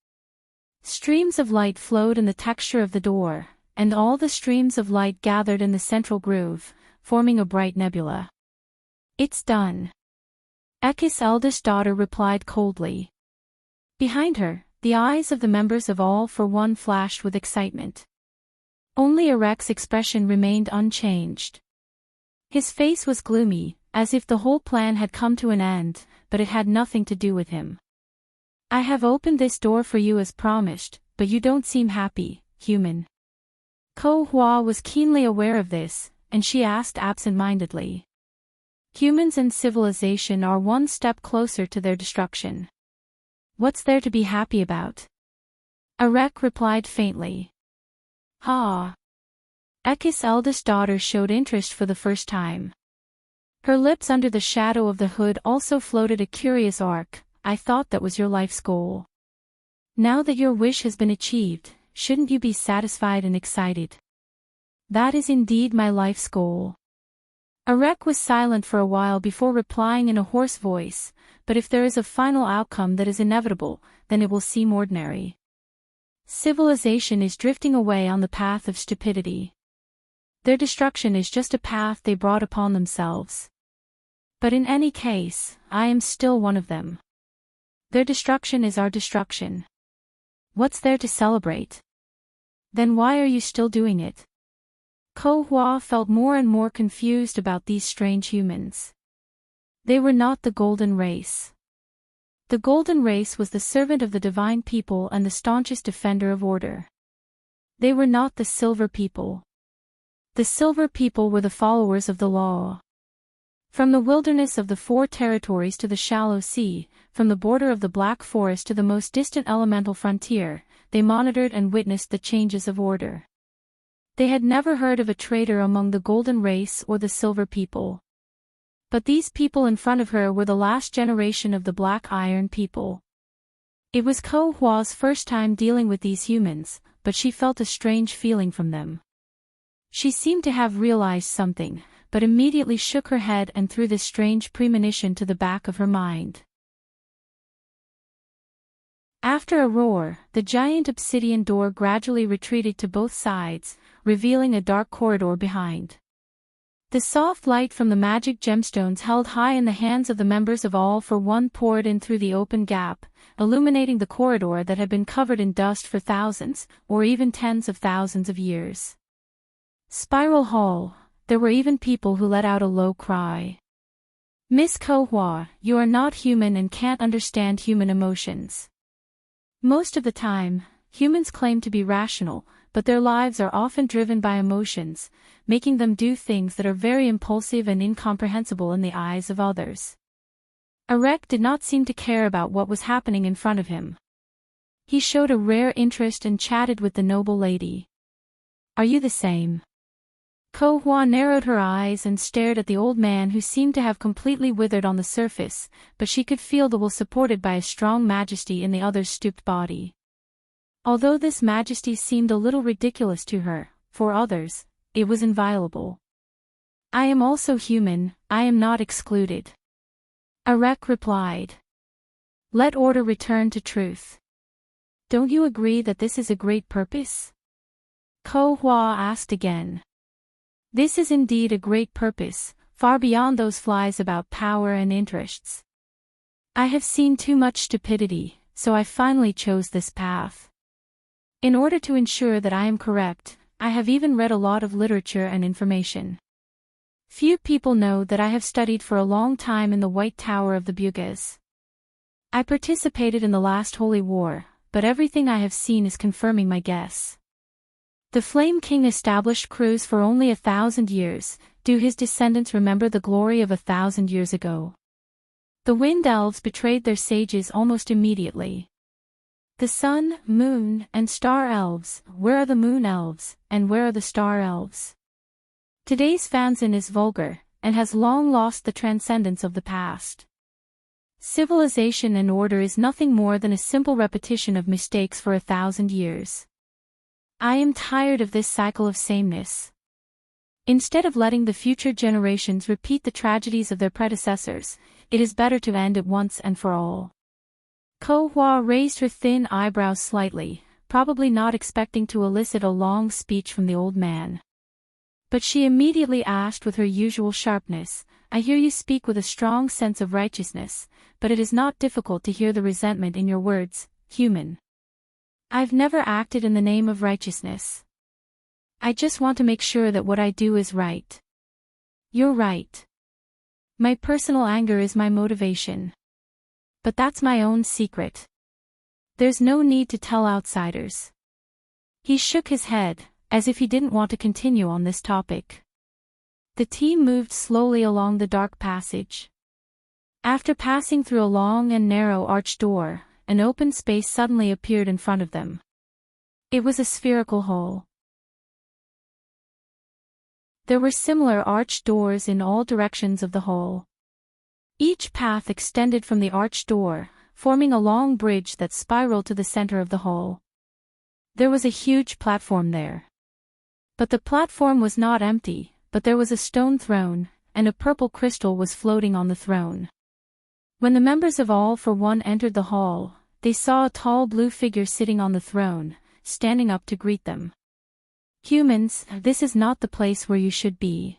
Streams of light flowed in the texture of the door, and all the streams of light gathered in the central groove, forming a bright nebula. "It's done," Ekis' eldest daughter replied coldly. Behind her, the eyes of the members of All for One flashed with excitement. Only Erek's expression remained unchanged. His face was gloomy, as if the whole plan had come to an end, but it had nothing to do with him. "I have opened this door for you as promised, but you don't seem happy, human." Ko Hua was keenly aware of this, and she asked absent-mindedly. "Humans and civilization are one step closer to their destruction. What's there to be happy about?" Erek replied faintly. "Ha." Ekis' eldest daughter showed interest for the first time. Her lips under the shadow of the hood also floated a curious arc. "I thought that was your life's goal. Now that your wish has been achieved, shouldn't you be satisfied and excited?" "That is indeed my life's goal." Erek was silent for a while before replying in a hoarse voice, "But if there is a final outcome that is inevitable, then it will seem ordinary. Civilization is drifting away on the path of stupidity. Their destruction is just a path they brought upon themselves. But in any case, I am still one of them. Their destruction is our destruction. What's there to celebrate? Then why are you still doing it?" Ko Hua felt more and more confused about these strange humans. They were not the Golden Race. The Golden Race was the servant of the divine people and the staunchest defender of order. They were not the Silver People. The Silver People were the followers of the law. From the wilderness of the Four Territories to the shallow sea, from the border of the Black Forest to the most distant elemental frontier, they monitored and witnessed the changes of order. They had never heard of a traitor among the Golden Race or the Silver People. But these people in front of her were the last generation of the Black Iron People. It was Ko Hua's first time dealing with these humans, but she felt a strange feeling from them. She seemed to have realized something, but immediately shook her head and threw this strange premonition to the back of her mind. After a roar, the giant obsidian door gradually retreated to both sides, revealing a dark corridor behind. The soft light from the magic gemstones held high in the hands of the members of All for One poured in through the open gap, illuminating the corridor that had been covered in dust for thousands, or even tens of thousands of years. Spiral Hall, there were even people who let out a low cry. "Miss Ko Hua, you are not human and can't understand human emotions." Most of the time, humans claim to be rational, but their lives are often driven by emotions, making them do things that are very impulsive and incomprehensible in the eyes of others. Erek did not seem to care about what was happening in front of him. He showed a rare interest and chatted with the noble lady. "Are you the same?" Ko Hua narrowed her eyes and stared at the old man who seemed to have completely withered on the surface, but she could feel the will supported by a strong majesty in the other's stooped body. Although this majesty seemed a little ridiculous to her, for others, it was inviolable. "I am also human, I am not excluded," Erek replied. "Let order return to truth. Don't you agree that this is a great purpose?" Ko Hua asked again. "This is indeed a great purpose, far beyond those flies about power and interests. I have seen too much stupidity, so I finally chose this path. In order to ensure that I am correct, I have even read a lot of literature and information. Few people know that I have studied for a long time in the White Tower of the Bugas. I participated in the last Holy War, but everything I have seen is confirming my guess. The Flame King established crews for only 1,000 years. Do his descendants remember the glory of 1,000 years ago? The Wind Elves betrayed their sages almost immediately. The Sun, Moon, and Star Elves, where are the Moon Elves, and where are the Star Elves? Today's fanzine is vulgar, and has long lost the transcendence of the past. Civilization and order is nothing more than a simple repetition of mistakes for 1,000 years. I am tired of this cycle of sameness. Instead of letting the future generations repeat the tragedies of their predecessors, it is better to end it once and for all. Ko Hua raised her thin eyebrows slightly, probably not expecting to elicit a long speech from the old man. But she immediately asked with her usual sharpness, I hear you speak with a strong sense of righteousness, but it is not difficult to hear the resentment in your words, human. I've never acted in the name of righteousness. I just want to make sure that what I do is right. You're right. My personal anger is my motivation. But that's my own secret. There's no need to tell outsiders. He shook his head, as if he didn't want to continue on this topic. The team moved slowly along the dark passage. After passing through a long and narrow arched door, an open space suddenly appeared in front of them. It was a spherical hole. There were similar arched doors in all directions of the hole. Each path extended from the arched door, forming a long bridge that spiraled to the center of the hole. There was a huge platform there. But the platform was not empty, but there was a stone throne, and a purple crystal was floating on the throne. When the members of All for One entered the hall, they saw a tall blue figure sitting on the throne, standing up to greet them. Humans, this is not the place where you should be.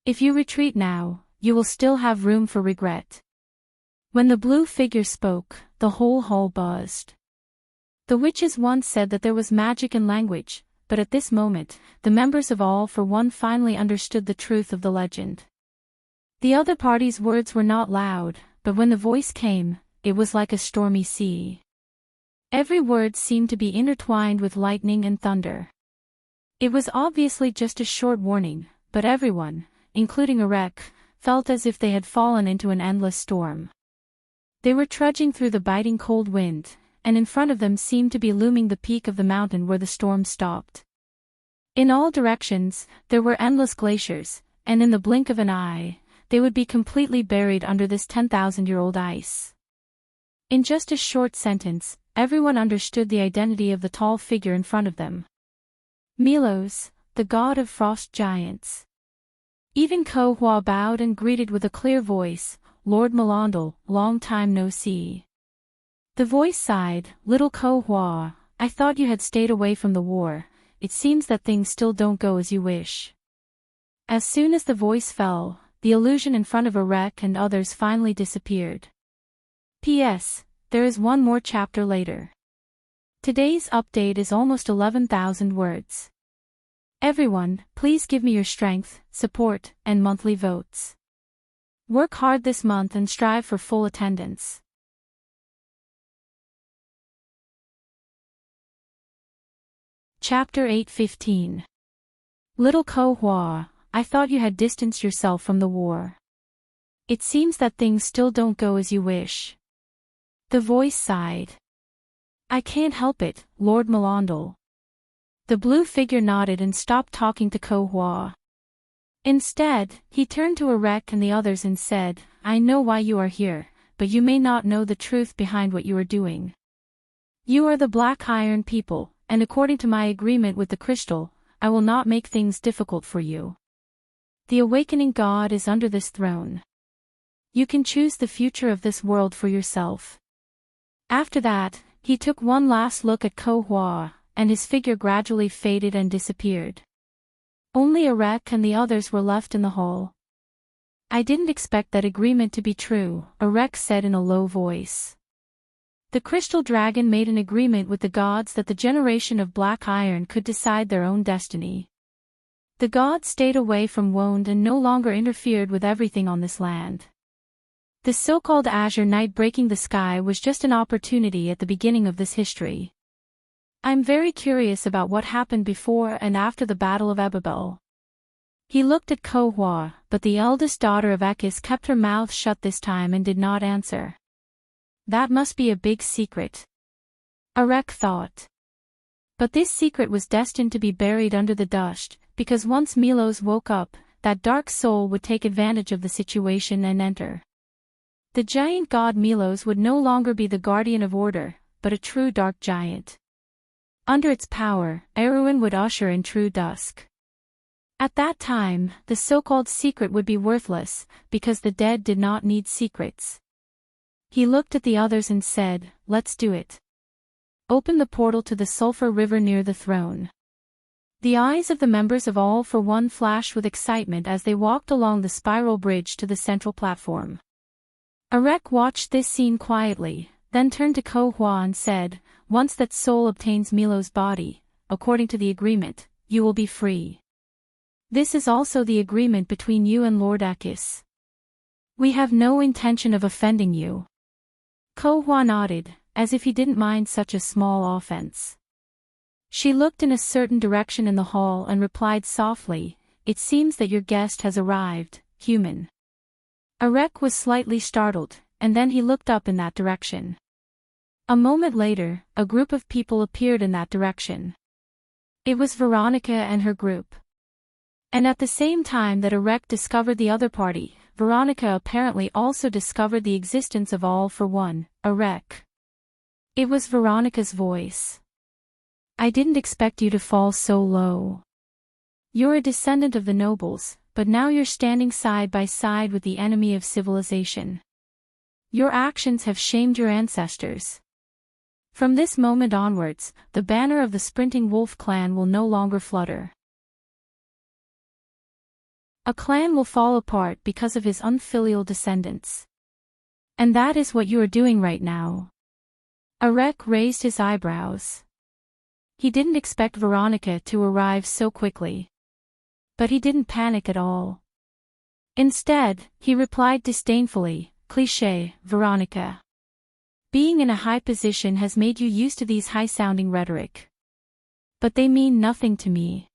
If you retreat now, you will still have room for regret. When the blue figure spoke, the whole hall buzzed. The witches once said that there was magic in language, but at this moment, the members of All for One finally understood the truth of the legend. The other party's words were not loud, but when the voice came, it was like a stormy sea. Every word seemed to be intertwined with lightning and thunder. It was obviously just a short warning, but everyone, including Erek, felt as if they had fallen into an endless storm. They were trudging through the biting cold wind, and in front of them seemed to be looming the peak of the mountain where the storm stopped. In all directions, there were endless glaciers, and in the blink of an eye, they would be completely buried under this 10,000-year-old ice. In just a short sentence, everyone understood the identity of the tall figure in front of them. Milos, the god of frost giants. Even Ko Hua bowed and greeted with a clear voice, Lord Melandal, long time no see. The voice sighed, Little Ko Hua, I thought you had stayed away from the war, it seems that things still don't go as you wish. As soon as the voice fell, the illusion in front of Erek and others finally disappeared. P.S. There is one more chapter later. Today's update is almost 11,000 words. Everyone, please give me your strength, support, and monthly votes. Work hard this month and strive for full attendance. Chapter 8:15. Little Ko Hua, I thought you had distanced yourself from the war. It seems that things still don't go as you wish. The voice sighed. I can't help it, Lord Melandal. The blue figure nodded and stopped talking to Ko Hua. Instead, he turned to Erek and the others and said, I know why you are here, but you may not know the truth behind what you are doing. You are the Black Iron people, and according to my agreement with the crystal, I will not make things difficult for you. The awakening god is under this throne. You can choose the future of this world for yourself. After that, he took one last look at Ko Hua, and his figure gradually faded and disappeared. Only Erek and the others were left in the hall. I didn't expect that agreement to be true, Erek said in a low voice. The crystal dragon made an agreement with the gods that the generation of Black Iron could decide their own destiny. The gods stayed away from Wonde and no longer interfered with everything on this land. The so-called azure night breaking the sky was just an opportunity at the beginning of this history. I'm very curious about what happened before and after the Battle of Ebabel. He looked at Ko-hwa, but the eldest daughter of Ekis kept her mouth shut this time and did not answer. That must be a big secret. Arek thought. But this secret was destined to be buried under the dust, because once Milos woke up, that dark soul would take advantage of the situation and enter. The giant god Milos would no longer be the guardian of order, but a true dark giant. Under its power, Erwin would usher in true dusk. At that time, the so-called secret would be worthless, because the dead did not need secrets. He looked at the others and said, "Let's do it. Open the portal to the Sulphur River near the throne." The eyes of the members of All for One flashed with excitement as they walked along the spiral bridge to the central platform. Arek watched this scene quietly, then turned to Ko-hwa and said, "Once that soul obtains Milo's body, according to the agreement, you will be free. This is also the agreement between you and Lord Ekis. We have no intention of offending you." Ko-hwa nodded, as if he didn't mind such a small offense. She looked in a certain direction in the hall and replied softly, "It seems that your guest has arrived, human." Arek was slightly startled, and then he looked up in that direction. A moment later, a group of people appeared in that direction. It was Veronica and her group. And at the same time that Arek discovered the other party, Veronica apparently also discovered the existence of All for One, Arek. It was Veronica's voice. "I didn't expect you to fall so low. You're a descendant of the nobles, but now you're standing side by side with the enemy of civilization. Your actions have shamed your ancestors. From this moment onwards, the banner of the Sprinting Wolf clan will no longer flutter. A clan will fall apart because of his unfilial descendants. And that is what you are doing right now." Arek raised his eyebrows. He didn't expect Veronica to arrive so quickly. But he didn't panic at all. Instead, he replied disdainfully, "Cliché, Veronica. Being in a high position has made you used to these high-sounding rhetoric. But they mean nothing to me.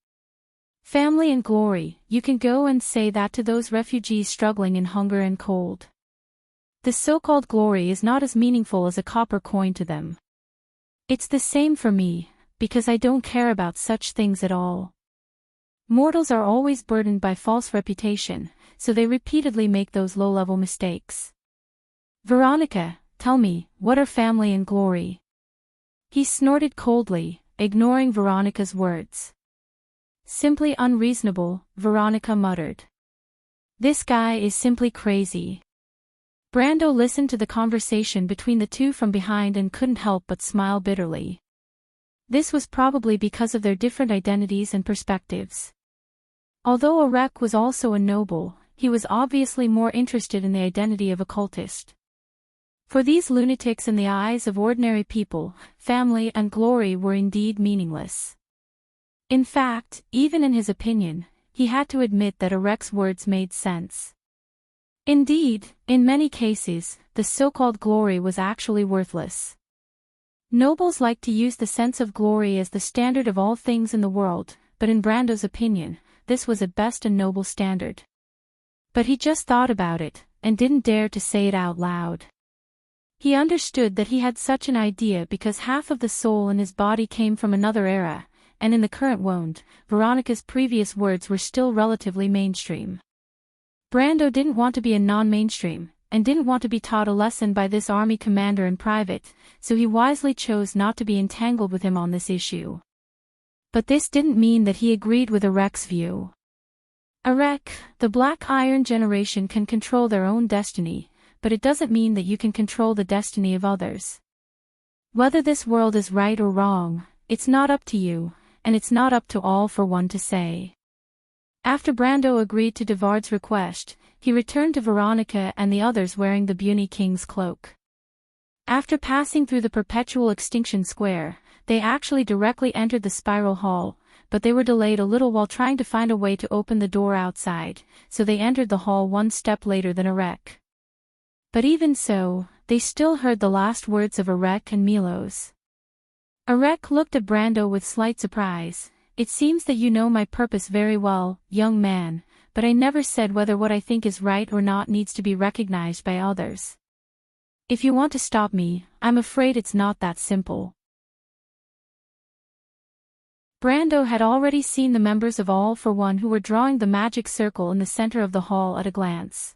Family and glory, you can go and say that to those refugees struggling in hunger and cold. The so-called glory is not as meaningful as a copper coin to them. It's the same for me, because I don't care about such things at all. Mortals are always burdened by false reputation, so they repeatedly make those low-level mistakes. Veronica, tell me, what are family and glory?" He snorted coldly, ignoring Veronica's words. "Simply unreasonable," Veronica muttered. "This guy is simply crazy." Brando listened to the conversation between the two from behind and couldn't help but smile bitterly. This was probably because of their different identities and perspectives. Although Arek was also a noble, he was obviously more interested in the identity of a cultist. For these lunatics in the eyes of ordinary people, family and glory were indeed meaningless. In fact, even in his opinion, he had to admit that Arek's words made sense. Indeed, in many cases, the so-called glory was actually worthless. Nobles like to use the sense of glory as the standard of all things in the world, but in Brando's opinion, this was at best a noble standard. But he just thought about it, and didn't dare to say it out loud. He understood that he had such an idea because half of the soul in his body came from another era, and in the current wound, Veronica's previous words were still relatively mainstream. Brando didn't want to be a non-mainstream, and didn't want to be taught a lesson by this army commander in private, so he wisely chose not to be entangled with him on this issue. But this didn't mean that he agreed with Arek's view. Arek, the Black Iron generation can control their own destiny, but it doesn't mean that you can control the destiny of others. Whether this world is right or wrong, it's not up to you, and it's not up to All for One to say. After Brando agreed to Devard's request, he returned to Veronica and the others wearing the Buny King's cloak. After passing through the Perpetual Extinction Square, they actually directly entered the Spiral Hall, but they were delayed a little while trying to find a way to open the door outside, so they entered the hall one step later than Arek. But even so, they still heard the last words of Erech and Milos. Erech looked at Brando with slight surprise. "It seems that you know my purpose very well, young man, but I never said whether what I think is right or not needs to be recognized by others. If you want to stop me, I'm afraid it's not that simple." Brando had already seen the members of All for One who were drawing the magic circle in the center of the hall at a glance.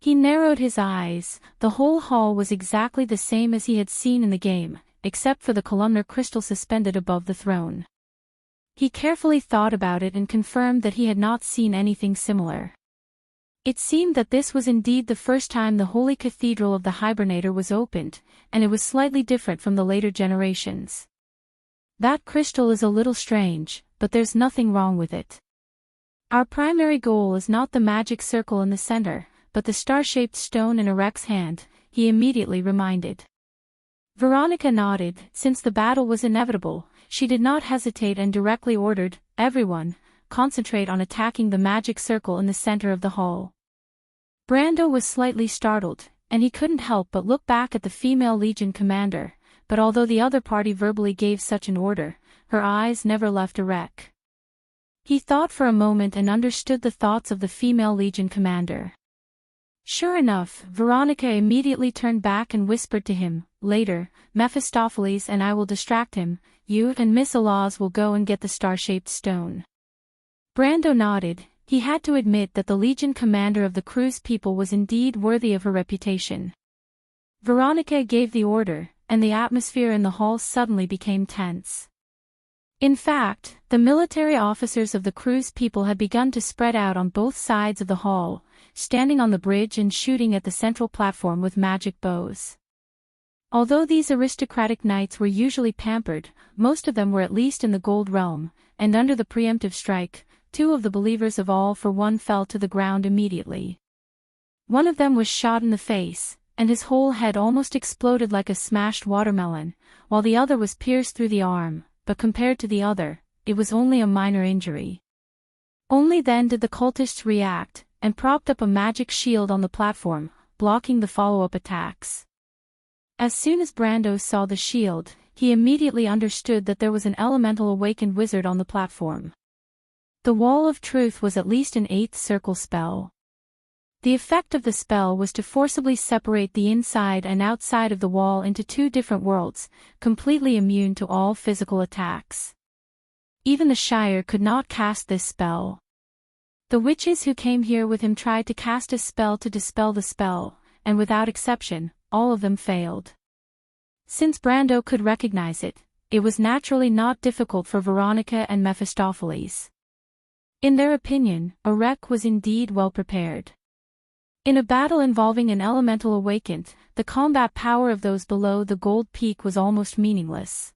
He narrowed his eyes. The whole hall was exactly the same as he had seen in the game, except for the columnar crystal suspended above the throne. He carefully thought about it and confirmed that he had not seen anything similar. It seemed that this was indeed the first time the Holy Cathedral of the Hibernator was opened, and it was slightly different from the later generations. "That crystal is a little strange, but there's nothing wrong with it. Our primary goal is not the magic circle in the center, but the star-shaped stone in Erech's hand," he immediately reminded. Veronica nodded. Since the battle was inevitable, she did not hesitate and directly ordered, "Everyone, concentrate on attacking the magic circle in the center of the hall." Brando was slightly startled, and he couldn't help but look back at the female Legion commander, but although the other party verbally gave such an order, her eyes never left Erech. He thought for a moment and understood the thoughts of the female Legion commander. Sure enough, Veronica immediately turned back and whispered to him, "Later, Mephistopheles and I will distract him. You and Miss Alaz will go and get the star-shaped stone." Brando nodded. He had to admit that the Legion commander of the Crew's people was indeed worthy of her reputation. Veronica gave the order, and the atmosphere in the hall suddenly became tense. In fact, the military officers of the Crew's people had begun to spread out on both sides of the hall, standing on the bridge and shooting at the central platform with magic bows. Although these aristocratic knights were usually pampered, most of them were at least in the gold realm, and under the preemptive strike, 2 of the believers of All for One fell to the ground immediately. One of them was shot in the face, and his whole head almost exploded like a smashed watermelon, while the other was pierced through the arm, but compared to the other, it was only a minor injury. Only then did the cultists react, and propped up a magic shield on the platform, blocking the follow-up attacks. As soon as Brando saw the shield, he immediately understood that there was an elemental awakened wizard on the platform. The Wall of Truth was at least an 8th circle spell. The effect of the spell was to forcibly separate the inside and outside of the wall into 2 different worlds, completely immune to all physical attacks. Even the Shire could not cast this spell. The witches who came here with him tried to cast a spell to dispel the spell, and without exception, all of them failed. Since Brando could recognize it, it was naturally not difficult for Veronica and Mephistopheles. In their opinion, Erech was indeed well prepared. In a battle involving an elemental awakened, the combat power of those below the gold peak was almost meaningless.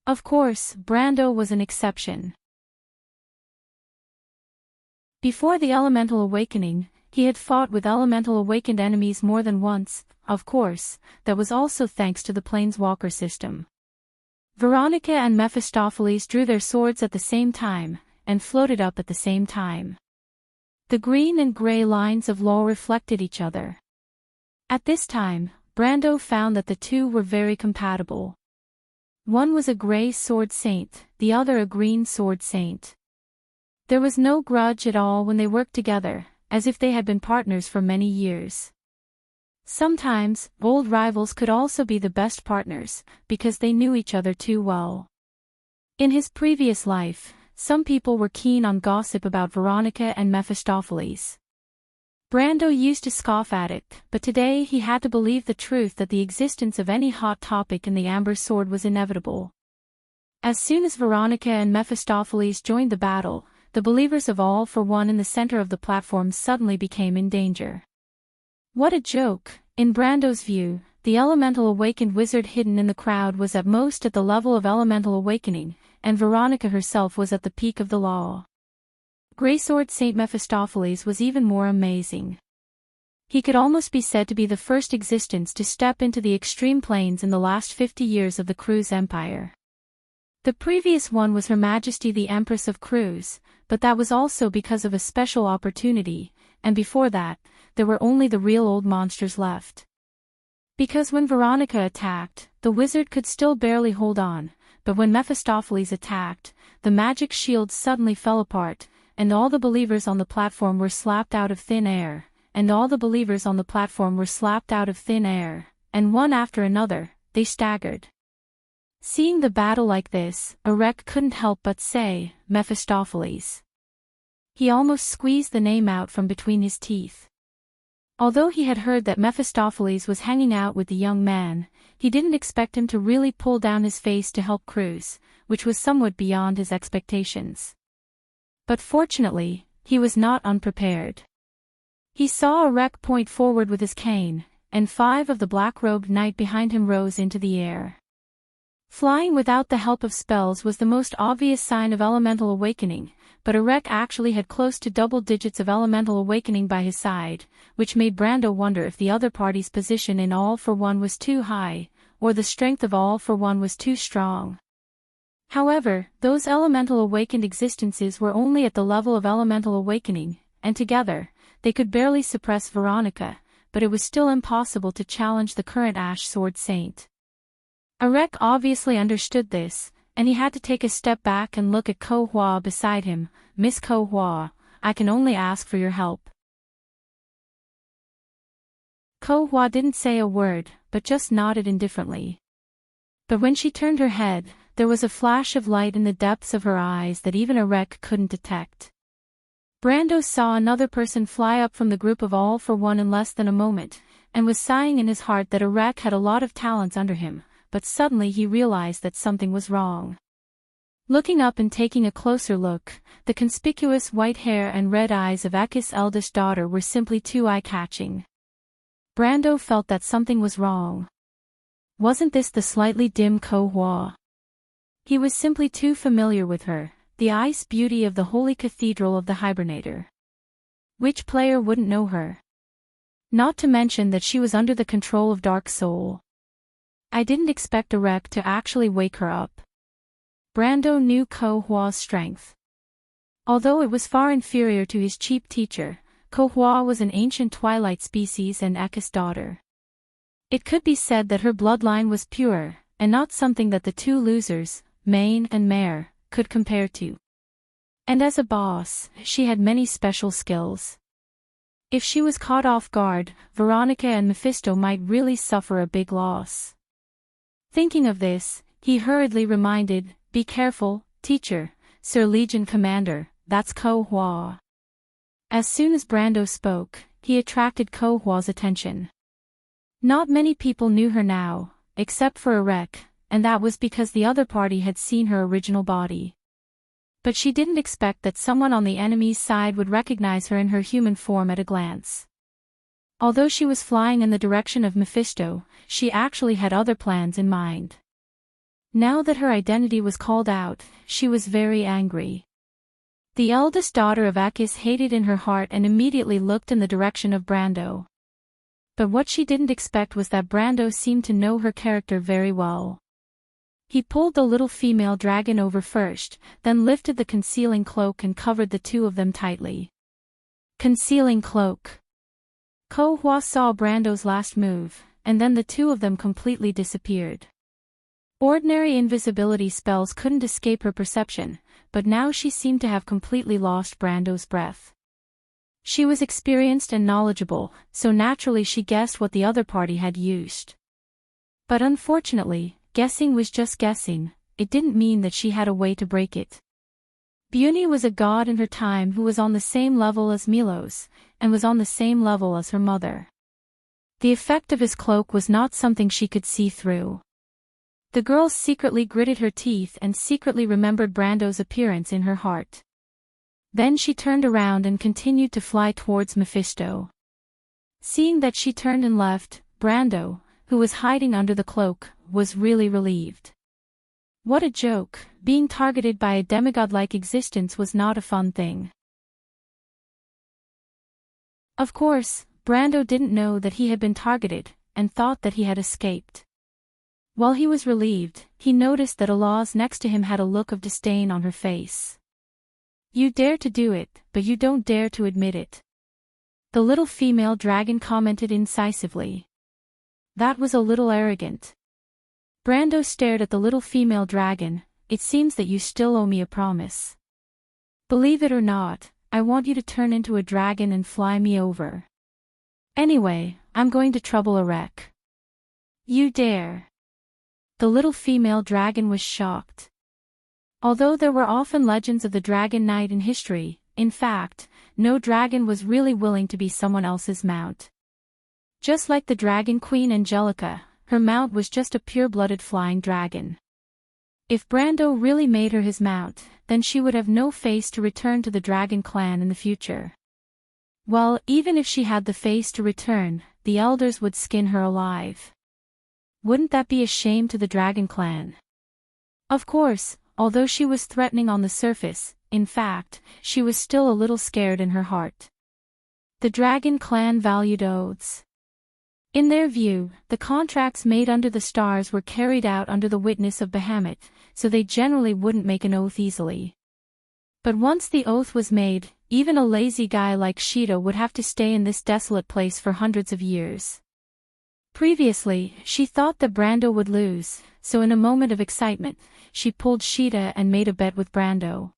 Of course, Brando was an exception. Before the elemental awakening, he had fought with elemental awakened enemies more than once. Of course, that was also thanks to the Planeswalker system. Veronica and Mephistopheles drew their swords at the same time, and floated up at the same time. The green and gray lines of law reflected each other. At this time, Brando found that the 2 were very compatible. One was a gray sword saint, the other a green sword saint. There was no grudge at all when they worked together, as if they had been partners for many years. Sometimes, old rivals could also be the best partners, because they knew each other too well. In his previous life, some people were keen on gossip about Veronica and Mephistopheles. Brando used to scoff at it, but today he had to believe the truth that the existence of any hot topic in the Amber Sword was inevitable. As soon as Veronica and Mephistopheles joined the battle, the believers of All for One in the center of the platform suddenly became in danger. What a joke! In Brando's view, the elemental awakened wizard hidden in the crowd was at most at the level of elemental awakening, and Veronica herself was at the peak of the law. Greysword Saint Mephistopheles was even more amazing. He could almost be said to be the first existence to step into the extreme planes in the last 50 years of the Cruz Empire. The previous one was Her Majesty the Empress of Cruz, but that was also because of a special opportunity, and before that, there were only the real old monsters left. Because when Veronica attacked, the wizard could still barely hold on, but when Mephistopheles attacked, the magic shield suddenly fell apart, and all the believers on the platform were slapped out of thin air, and one after another, they staggered. Seeing the battle like this, Erec couldn't help but say, Mephistopheles. He almost squeezed the name out from between his teeth. Although he had heard that Mephistopheles was hanging out with the young man, he didn't expect him to really pull down his face to help Cruz, which was somewhat beyond his expectations. But fortunately, he was not unprepared. He saw Erec point forward with his cane, and 5 of the black-robed knight behind him rose into the air. Flying without the help of spells was the most obvious sign of elemental awakening, but Erec actually had close to double digits of elemental awakening by his side, which made Brando wonder if the other party's position in All for One was too high, or the strength of All for One was too strong. However, those elemental awakened existences were only at the level of elemental awakening, and together, they could barely suppress Veronica, but it was still impossible to challenge the current Ash Sword Saint. Erec obviously understood this, and he had to take a step back and look at Ko Hua beside him. Miss Ko Hua, I can only ask for your help. Ko Hua didn't say a word, but just nodded indifferently. But when she turned her head, there was a flash of light in the depths of her eyes that even Erec couldn't detect. Brando saw another person fly up from the group of All for One in less than a moment, and was sighing in his heart that Erec had a lot of talents under him, but suddenly he realized that something was wrong. Looking up and taking a closer look, the conspicuous white hair and red eyes of Ekis' eldest daughter were simply too eye-catching. Brando felt that something was wrong. Wasn't this the slightly dim Ko Hua? He was simply too familiar with her, the ice beauty of the holy cathedral of the Hibernator. Which player wouldn't know her? Not to mention that she was under the control of Dark Soul. I didn't expect Erec to actually wake her up. Brando knew Ko Hua's strength. Although it was far inferior to his cheap teacher, Ko Hua was an ancient twilight species and Ekis' daughter. It could be said that her bloodline was pure, and not something that the two losers, Main and Mare, could compare to. And as a boss, she had many special skills. If she was caught off guard, Veronica and Mephisto might really suffer a big loss. Thinking of this, he hurriedly reminded, "Be careful, teacher, Sir Legion Commander, that's Ko Hua." As soon as Brando spoke, he attracted Ko Hua's attention. Not many people knew her now, except for Erec, and that was because the other party had seen her original body. But she didn't expect that someone on the enemy's side would recognize her in her human form at a glance. Although she was flying in the direction of Mephisto, she actually had other plans in mind. Now that her identity was called out, she was very angry. The eldest daughter of Ekis hated in her heart and immediately looked in the direction of Brando. But what she didn't expect was that Brando seemed to know her character very well. He pulled the little female dragon over first, then lifted the concealing cloak and covered the two of them tightly. Concealing cloak. Ko Hua saw Brando's last move, and then the two of them completely disappeared. Ordinary invisibility spells couldn't escape her perception, but now she seemed to have completely lost Brando's breath. She was experienced and knowledgeable, so naturally she guessed what the other party had used. But unfortunately, guessing was just guessing, it didn't mean that she had a way to break it. Buni was a god in her time who was on the same level as Milos, and was on the same level as her mother. The effect of his cloak was not something she could see through. The girl secretly gritted her teeth and secretly remembered Brando's appearance in her heart. Then she turned around and continued to fly towards Mephisto. Seeing that she turned and left, Brando, who was hiding under the cloak, was really relieved. What a joke, being targeted by a demigod-like existence was not a fun thing. Of course, Brando didn't know that he had been targeted, and thought that he had escaped. While he was relieved, he noticed that Alaz next to him had a look of disdain on her face. "You dare to do it, but you don't dare to admit it." The little female dragon commented incisively. That was a little arrogant. Brando stared at the little female dragon. It seems that you still owe me a promise. Believe it or not, I want you to turn into a dragon and fly me over. Anyway, I'm going to trouble a wreck. You dare? The little female dragon was shocked. Although there were often legends of the Dragon Knight in history, in fact, no dragon was really willing to be someone else's mount. Just like the Dragon Queen Angelica, her mount was just a pure-blooded flying dragon. If Brando really made her his mount, then she would have no face to return to the Dragon Clan in the future. Well, even if she had the face to return, the elders would skin her alive. Wouldn't that be a shame to the Dragon Clan? Of course, although she was threatening on the surface, in fact, she was still a little scared in her heart. The Dragon Clan valued oaths. In their view, the contracts made under the stars were carried out under the witness of Bahamut, so they generally wouldn't make an oath easily. But once the oath was made, even a lazy guy like Sheeta would have to stay in this desolate place for hundreds of years. Previously, she thought that Brando would lose, so in a moment of excitement, she pulled Sheeta and made a bet with Brando.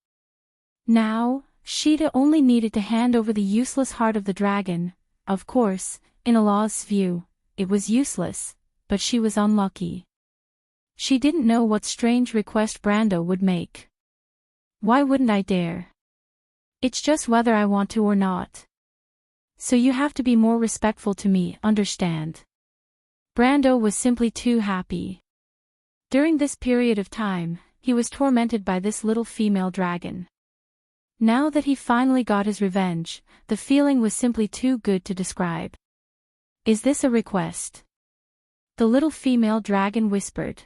Now, Sheeta only needed to hand over the useless heart of the dragon. Of course, in Allah's view, it was useless, but she was unlucky. She didn't know what strange request Brando would make. Why wouldn't I dare? It's just whether I want to or not. So you have to be more respectful to me, understand? Brando was simply too happy. During this period of time, he was tormented by this little female dragon. Now that he finally got his revenge, the feeling was simply too good to describe. Is this a request? The little female dragon whispered.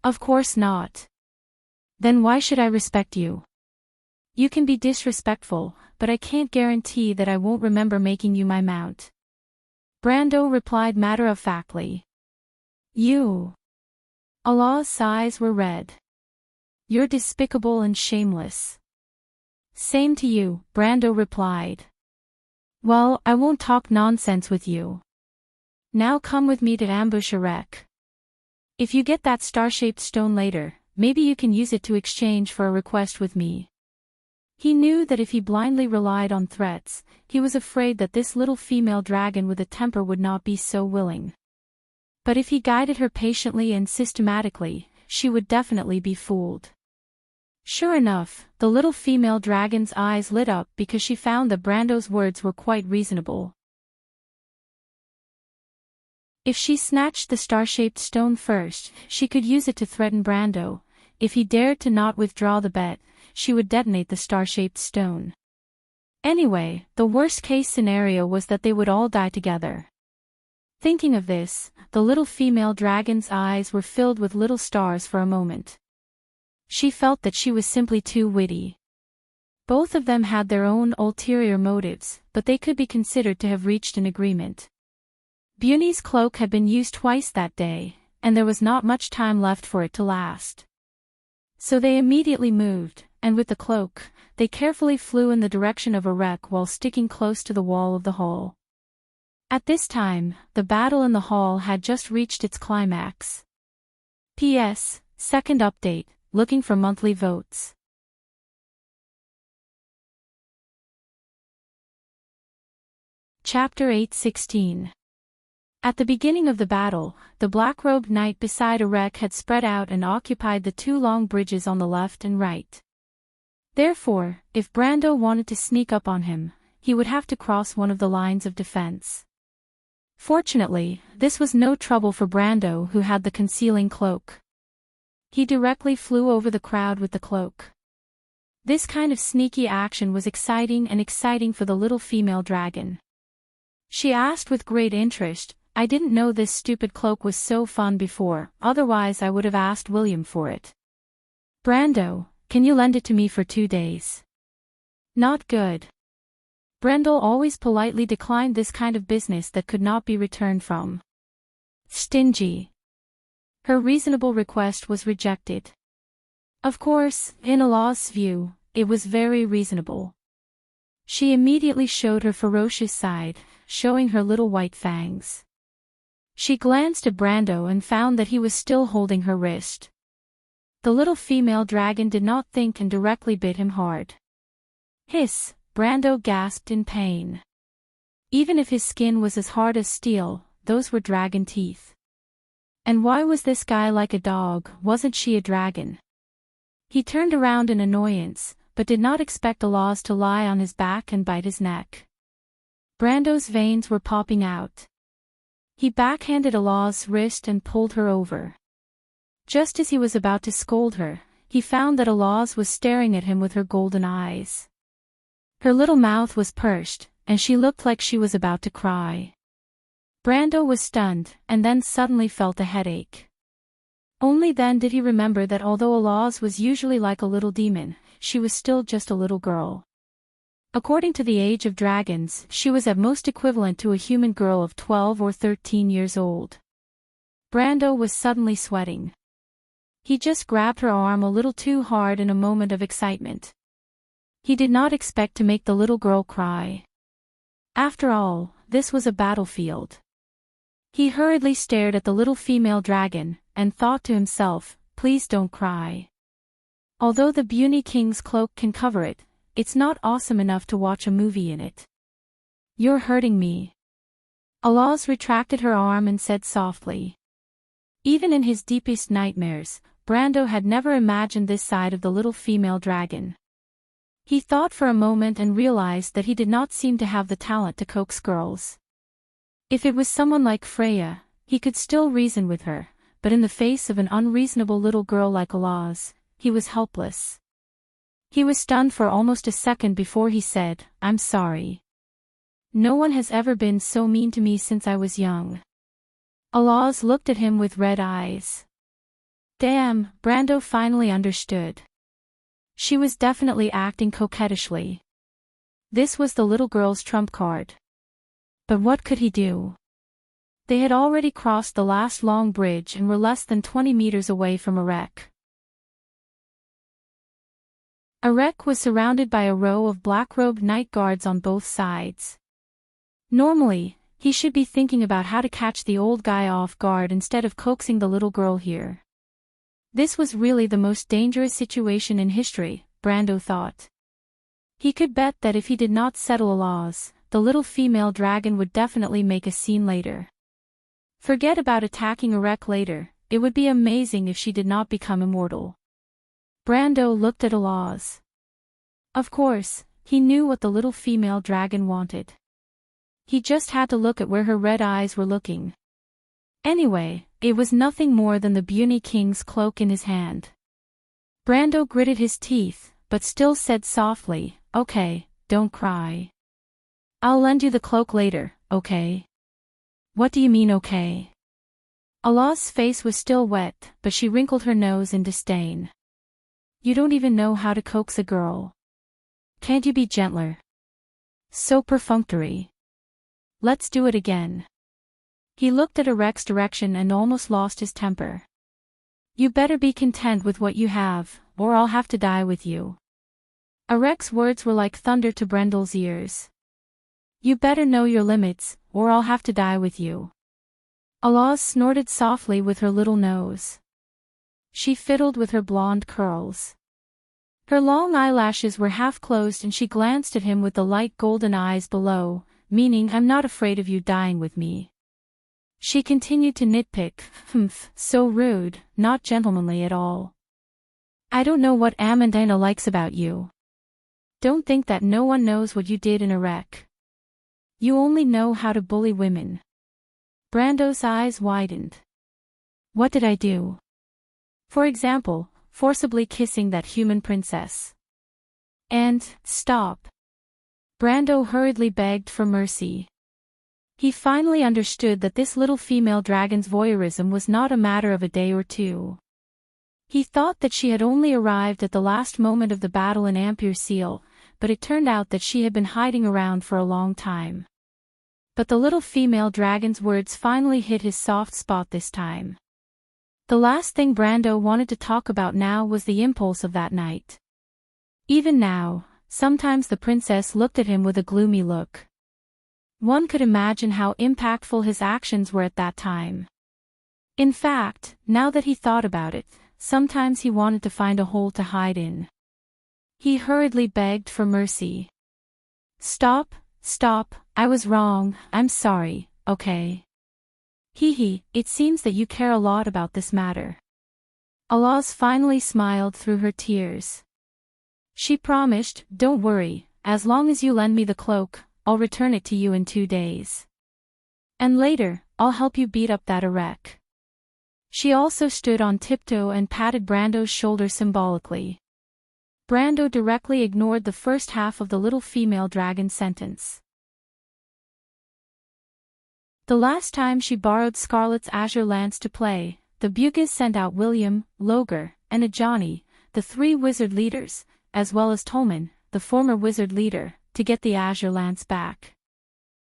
Of course not. Then why should I respect you? You can be disrespectful, but I can't guarantee that I won't remember making you my mount. Brando replied matter-of-factly. You. Allah's eyes were red. You're despicable and shameless. Same to you, Brando replied. Well, I won't talk nonsense with you. Now come with me to ambush a wreck. If you get that star-shaped stone later, maybe you can use it to exchange for a request with me. He knew that if he blindly relied on threats, he was afraid that this little female dragon with a temper would not be so willing. But if he guided her patiently and systematically, she would definitely be fooled. Sure enough, the little female dragon's eyes lit up because she found that Brando's words were quite reasonable. If she snatched the star-shaped stone first, she could use it to threaten Brando. If he dared to not withdraw the bet, she would detonate the star-shaped stone. Anyway, the worst-case scenario was that they would all die together. Thinking of this, the little female dragon's eyes were filled with little stars for a moment. She felt that she was simply too witty. Both of them had their own ulterior motives, but they could be considered to have reached an agreement. Bunny's cloak had been used twice that day, and there was not much time left for it to last. So they immediately moved, and with the cloak, they carefully flew in the direction of a wreck while sticking close to the wall of the hall. At this time, the battle in the hall had just reached its climax. P.S. Second update, looking for monthly votes. Chapter 8:16. At the beginning of the battle, the black-robed knight beside a wreck had spread out and occupied the two long bridges on the left and right. Therefore, if Brando wanted to sneak up on him, he would have to cross one of the lines of defense. Fortunately, this was no trouble for Brando, who had the concealing cloak. He directly flew over the crowd with the cloak. This kind of sneaky action was exciting for the little female dragon. She asked with great interest, I didn't know this stupid cloak was so fun before, otherwise I would have asked William for it. Brando, can you lend it to me for 2 days? Not good. Brando always politely declined this kind of business that could not be returned from. Stingy. Her reasonable request was rejected. Of course, in Allah's view, it was very reasonable. She immediately showed her ferocious side, showing her little white fangs. She glanced at Brando and found that he was still holding her wrist. The little female dragon did not think and directly bit him hard. Hiss, Brando gasped in pain. Even if his skin was as hard as steel, those were dragon teeth. And why was this guy like a dog? Wasn't she a dragon? He turned around in annoyance, but did not expect Alaz to lie on his back and bite his neck. Brando's veins were popping out. He backhanded Alaz's wrist and pulled her over. Just as he was about to scold her, he found that Alaz was staring at him with her golden eyes. Her little mouth was pursed, and she looked like she was about to cry. Brando was stunned, and then suddenly felt a headache. Only then did he remember that although Alaz was usually like a little demon, she was still just a little girl. According to the age of dragons, she was at most equivalent to a human girl of 12 or 13 years old. Brando was suddenly sweating. He just grabbed her arm a little too hard in a moment of excitement. He did not expect to make the little girl cry. After all, this was a battlefield. He hurriedly stared at the little female dragon, and thought to himself, please don't cry. Although the Beauty King's cloak can cover it, it's not awesome enough to watch a movie in it. You're hurting me. Alaz retracted her arm and said softly. Even in his deepest nightmares, Brando had never imagined this side of the little female dragon. He thought for a moment and realized that he did not seem to have the talent to coax girls. If it was someone like Freya, he could still reason with her, but in the face of an unreasonable little girl like Alaz, he was helpless. He was stunned for almost a second before he said, I'm sorry. No one has ever been so mean to me since I was young. Alaz looked at him with red eyes. Damn, Brando finally understood. She was definitely acting coquettishly. This was the little girl's trump card. But what could he do? They had already crossed the last long bridge and were less than 20 meters away from a wreck. A wreck was surrounded by a row of black-robed night guards on both sides. Normally, he should be thinking about how to catch the old guy off guard instead of coaxing the little girl here. This was really the most dangerous situation in history, Brando thought. He could bet that if he did not settle Alaz, the little female dragon would definitely make a scene later. Forget about attacking a wreck later, it would be amazing if she did not become immortal. Brando looked at Alaz. Of course, he knew what the little female dragon wanted. He just had to look at where her red eyes were looking. Anyway, it was nothing more than the Beauty King's cloak in his hand. Brando gritted his teeth, but still said softly, okay, don't cry. I'll lend you the cloak later, okay? What do you mean okay? Alaz's face was still wet, but she wrinkled her nose in disdain. You don't even know how to coax a girl. Can't you be gentler? So perfunctory. Let's do it again. He looked at Arek's direction and almost lost his temper. You better be content with what you have, or I'll have to die with you. Arek's words were like thunder to Brendel's ears. You better know your limits, or I'll have to die with you. Alaz snorted softly with her little nose. She fiddled with her blonde curls. Her long eyelashes were half closed and she glanced at him with the light golden eyes below, meaning I'm not afraid of you dying with me. She continued to nitpick, so rude, not gentlemanly at all. I don't know what Amandina likes about you. Don't think that no one knows what you did in a wreck. You only know how to bully women. Brando's eyes widened. What did I do? For example, forcibly kissing that human princess. And, stop. Brando hurriedly begged for mercy. He finally understood that this little female dragon's voyeurism was not a matter of a day or two. He thought that she had only arrived at the last moment of the battle in Ampere Seal, but it turned out that she had been hiding around for a long time. But the little female dragon's words finally hit his soft spot this time. The last thing Brando wanted to talk about now was the impulse of that night. Even now, sometimes the princess looked at him with a gloomy look. One could imagine how impactful his actions were at that time. In fact, now that he thought about it, sometimes he wanted to find a hole to hide in. He hurriedly begged for mercy. Stop, I was wrong, I'm sorry, okay? It seems that you care a lot about this matter. Alaz finally smiled through her tears. She promised, don't worry, as long as you lend me the cloak, I'll return it to you in 2 days. And later, I'll help you beat up that Erek. She also stood on tiptoe and patted Brando's shoulder symbolically. Brando directly ignored the first half of the little female dragon's sentence. The last time she borrowed Scarlet's azure lance to play, the Bugis sent out William, Loger, and Ajani, the 3 wizard leaders, as well as Tolman, the former wizard leader, to get the azure lance back.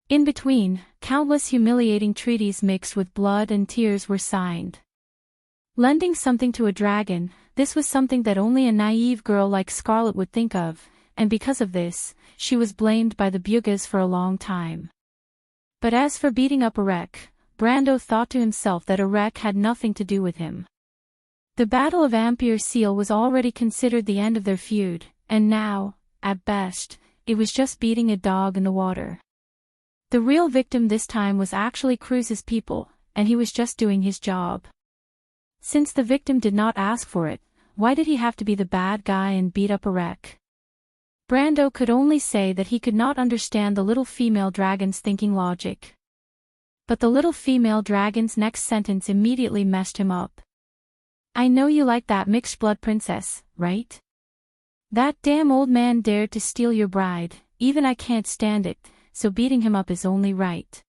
In between, countless humiliating treaties mixed with blood and tears were signed. Lending something to a dragon, this was something that only a naive girl like Scarlet would think of, and because of this, she was blamed by the Bugis for a long time. But as for beating up Erek, Brando thought to himself that Erek had nothing to do with him. The Battle of Ampere Seal was already considered the end of their feud, and now, at best, it was just beating a dog in the water. The real victim this time was actually Cruz's people, and he was just doing his job. Since the victim did not ask for it, why did he have to be the bad guy and beat up Erek? Brando could only say that he could not understand the little female dragon's thinking logic. But the little female dragon's next sentence immediately messed him up. I know you like that mixed-blood princess, right? That damn old man dared to steal your bride, even I can't stand it, so beating him up is only right.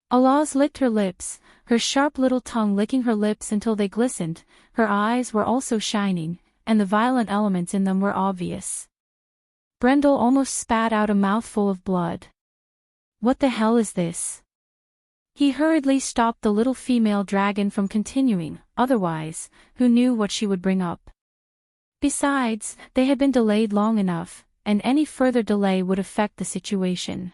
Alaz licked her lips, her sharp little tongue licking her lips until they glistened, her eyes were also shining, and the violent elements in them were obvious. Brendel almost spat out a mouthful of blood. What the hell is this? He hurriedly stopped the little female dragon from continuing, otherwise, who knew what she would bring up. Besides, they had been delayed long enough, and any further delay would affect the situation.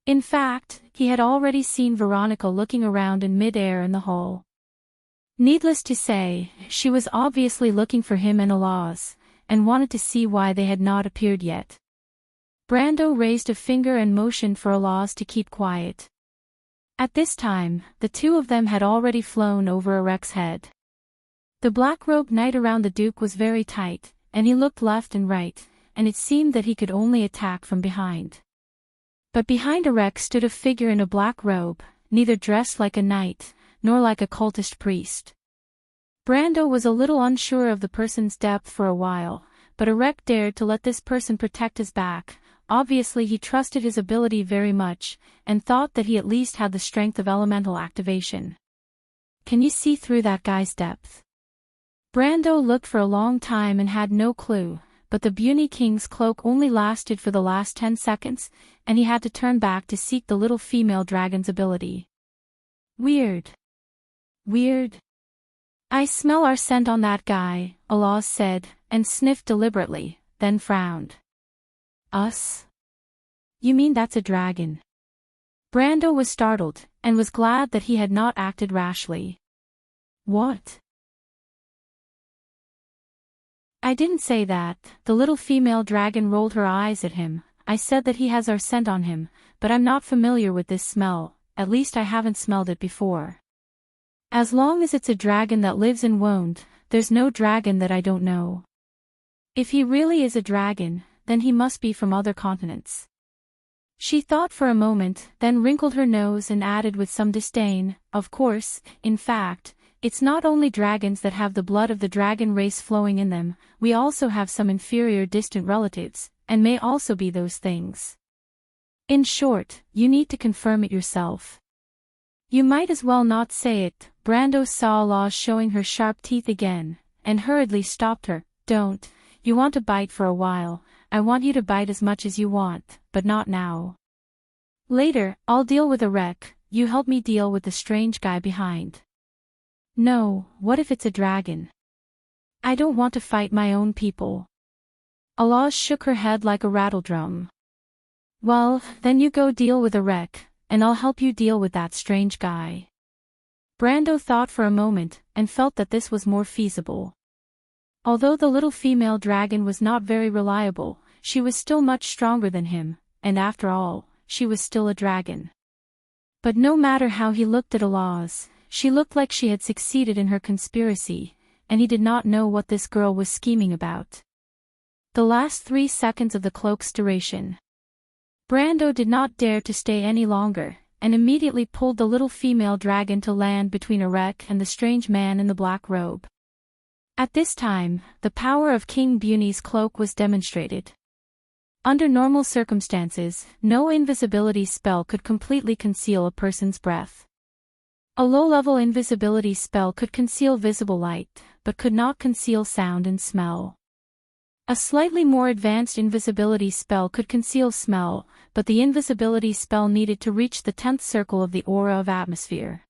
In fact, he had already seen Veronica looking around in mid-air in the hall. Needless to say, she was obviously looking for him and Alaz, and wanted to see why they had not appeared yet. Brando raised a finger and motioned for Alaz to keep quiet. At this time, the 2 of them had already flown over Erek's head. The black-robed knight around the Duke was very tight, and he looked left and right, and it seemed that he could only attack from behind. But behind Erek stood a figure in a black robe, neither dressed like a knight, nor like a cultist priest. Brando was a little unsure of the person's depth for a while, but Erek dared to let this person protect his back. Obviously he trusted his ability very much, and thought that he at least had the strength of elemental activation. Can you see through that guy's depth? Brando looked for a long time and had no clue, but the Bunny King's cloak only lasted for the last 10 seconds, and he had to turn back to seek the little female dragon's ability. Weird. I smell our scent on that guy, Alaz said, and sniffed deliberately, then frowned. Us? You mean that's a dragon? Brando was startled, and was glad that he had not acted rashly. What? I didn't say that, the little female dragon rolled her eyes at him. I said that he has our scent on him, but I'm not familiar with this smell, at least I haven't smelled it before. As long as it's a dragon that lives in Wonde, there's no dragon that I don't know. If he really is a dragon, then he must be from other continents. She thought for a moment, then wrinkled her nose and added with some disdain, of course, in fact, it's not only dragons that have the blood of the dragon race flowing in them, we also have some inferior distant relatives, and may also be those things. In short, you need to confirm it yourself. You might as well not say it. Brando saw Alaz showing her sharp teeth again, and hurriedly stopped her. Don't. You want to bite for a while, I want you to bite as much as you want, but not now. Later, I'll deal with Erek, you help me deal with the strange guy behind. No, what if it's a dragon? I don't want to fight my own people. Alaz shook her head like a rattledrum. Well, then you go deal with Erek, and I'll help you deal with that strange guy. Brando thought for a moment, and felt that this was more feasible. Although the little female dragon was not very reliable, she was still much stronger than him, and after all, she was still a dragon. But no matter how he looked at Alaz, she looked like she had succeeded in her conspiracy, and he did not know what this girl was scheming about. The last 3 seconds of the cloak's duration. Brando did not dare to stay any longer, and immediately pulled the little female dragon to land between Erek and the strange man in the black robe. At this time, the power of King Buni's cloak was demonstrated. Under normal circumstances, no invisibility spell could completely conceal a person's breath. A low-level invisibility spell could conceal visible light, but could not conceal sound and smell. A slightly more advanced invisibility spell could conceal smell, but the invisibility spell needed to reach the 10th circle of the aura of atmosphere.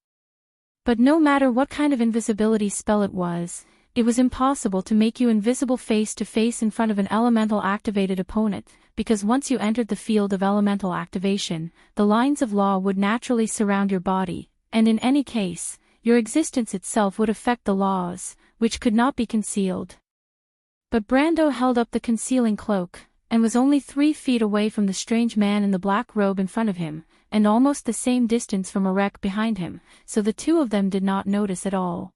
But no matter what kind of invisibility spell it was impossible to make you invisible face-to-face in front of an elemental-activated opponent, because once you entered the field of elemental activation, the lines of law would naturally surround your body, and in any case, your existence itself would affect the laws, which could not be concealed. But Brando held up the concealing cloak, and was only 3 feet away from the strange man in the black robe in front of him, and almost the same distance from Erek behind him, so the two of them did not notice at all.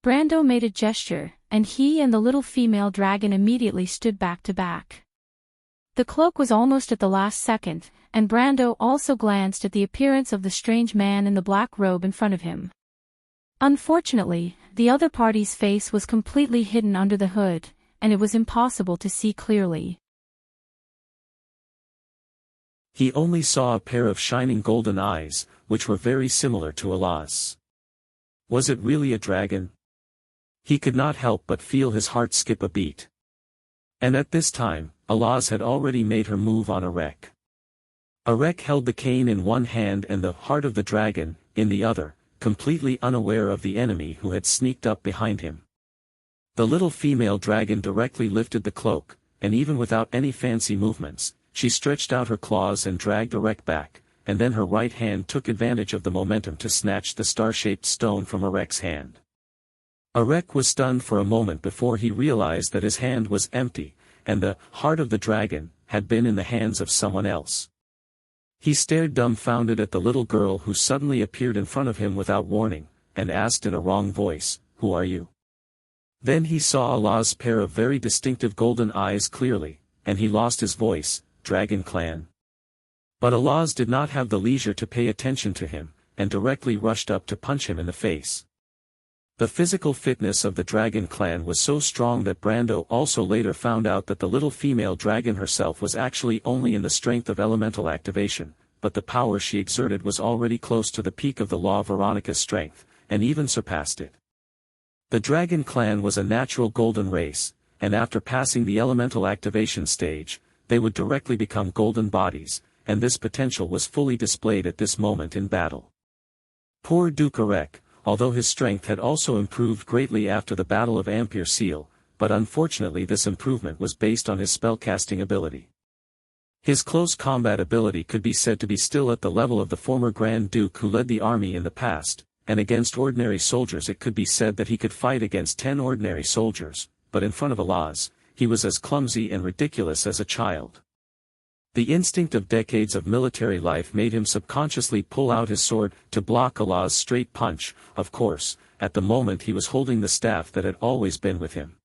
Brando made a gesture, and he and the little female dragon immediately stood back to back. The cloak was almost at the last second, and Brando also glanced at the appearance of the strange man in the black robe in front of him. Unfortunately, the other party's face was completely hidden under the hood, and it was impossible to see clearly.
He only saw a pair of shining golden eyes, which were very similar to Alaz. Was it really a dragon? He could not help but feel his heart skip a beat. And at this time, Alaz had already made her move on Erek. Erek held the cane in one hand and the heart of the dragon in the other, completely unaware of the enemy who had sneaked up behind him. The little female dragon directly lifted the cloak, and even without any fancy movements, she stretched out her claws and dragged Erek back, and then her right hand took advantage of the momentum to snatch the star-shaped stone from Erek's hand. Erek was stunned for a moment before he realized that his hand was empty, and the heart of the dragon had been in the hands of someone else. He stared dumbfounded at the little girl who suddenly appeared in front of him without warning, and asked in a wrong voice, "Who are you?" Then he saw Alaz's pair of very distinctive golden eyes clearly, and he lost his voice, "Dragon Clan." But Alaz did not have the leisure to pay attention to him, and directly rushed up to punch him in the face. The physical fitness of the Dragon Clan was so strong that Brando also later found out that the little female dragon herself was actually only in the strength of elemental activation, but the power she exerted was already close to the peak of the law Veronica's strength, and even surpassed it. The Dragon Clan was a natural golden race, and after passing the elemental activation stage, they would directly become golden bodies, and this potential was fully displayed at this moment in battle. Poor Duke Erek, although his strength had also improved greatly after the Battle of Ampere Seal, but unfortunately this improvement was based on his spellcasting ability. His close combat ability could be said to be still at the level of the former Grand Duke who led the army in the past, and against ordinary soldiers it could be said that he could fight against 10 ordinary soldiers, but in front of Alaz, he was as clumsy and ridiculous as a child. The instinct of decades of military life made him subconsciously pull out his sword to block Alaz's straight punch. Of course, at the moment he was holding the staff that had always been with him.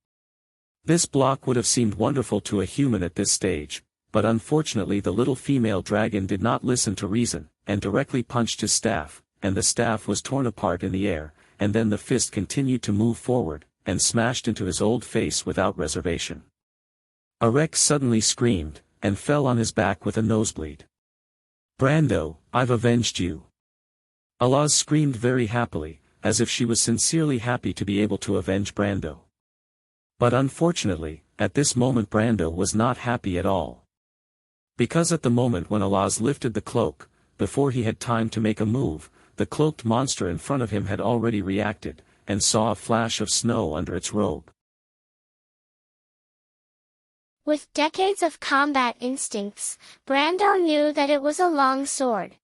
This block would have seemed wonderful to a human at this stage, but unfortunately the little female dragon did not listen to reason, and directly punched his staff, and the staff was torn apart in the air, and then the fist continued to move forward, and smashed into his old face without reservation. Erek suddenly screamed, and fell on his back with a nosebleed. "Brando, I've avenged you." Alaz screamed very happily, as if she was sincerely happy to be able to avenge Brando. But unfortunately, at this moment Brando was not happy at all. Because at the moment when Alaz lifted the cloak, before he had time to make a move, the cloaked monster in front of him had already reacted, and saw a flash of snow under its robe.
With decades of combat instincts, Brando knew that it was a long sword.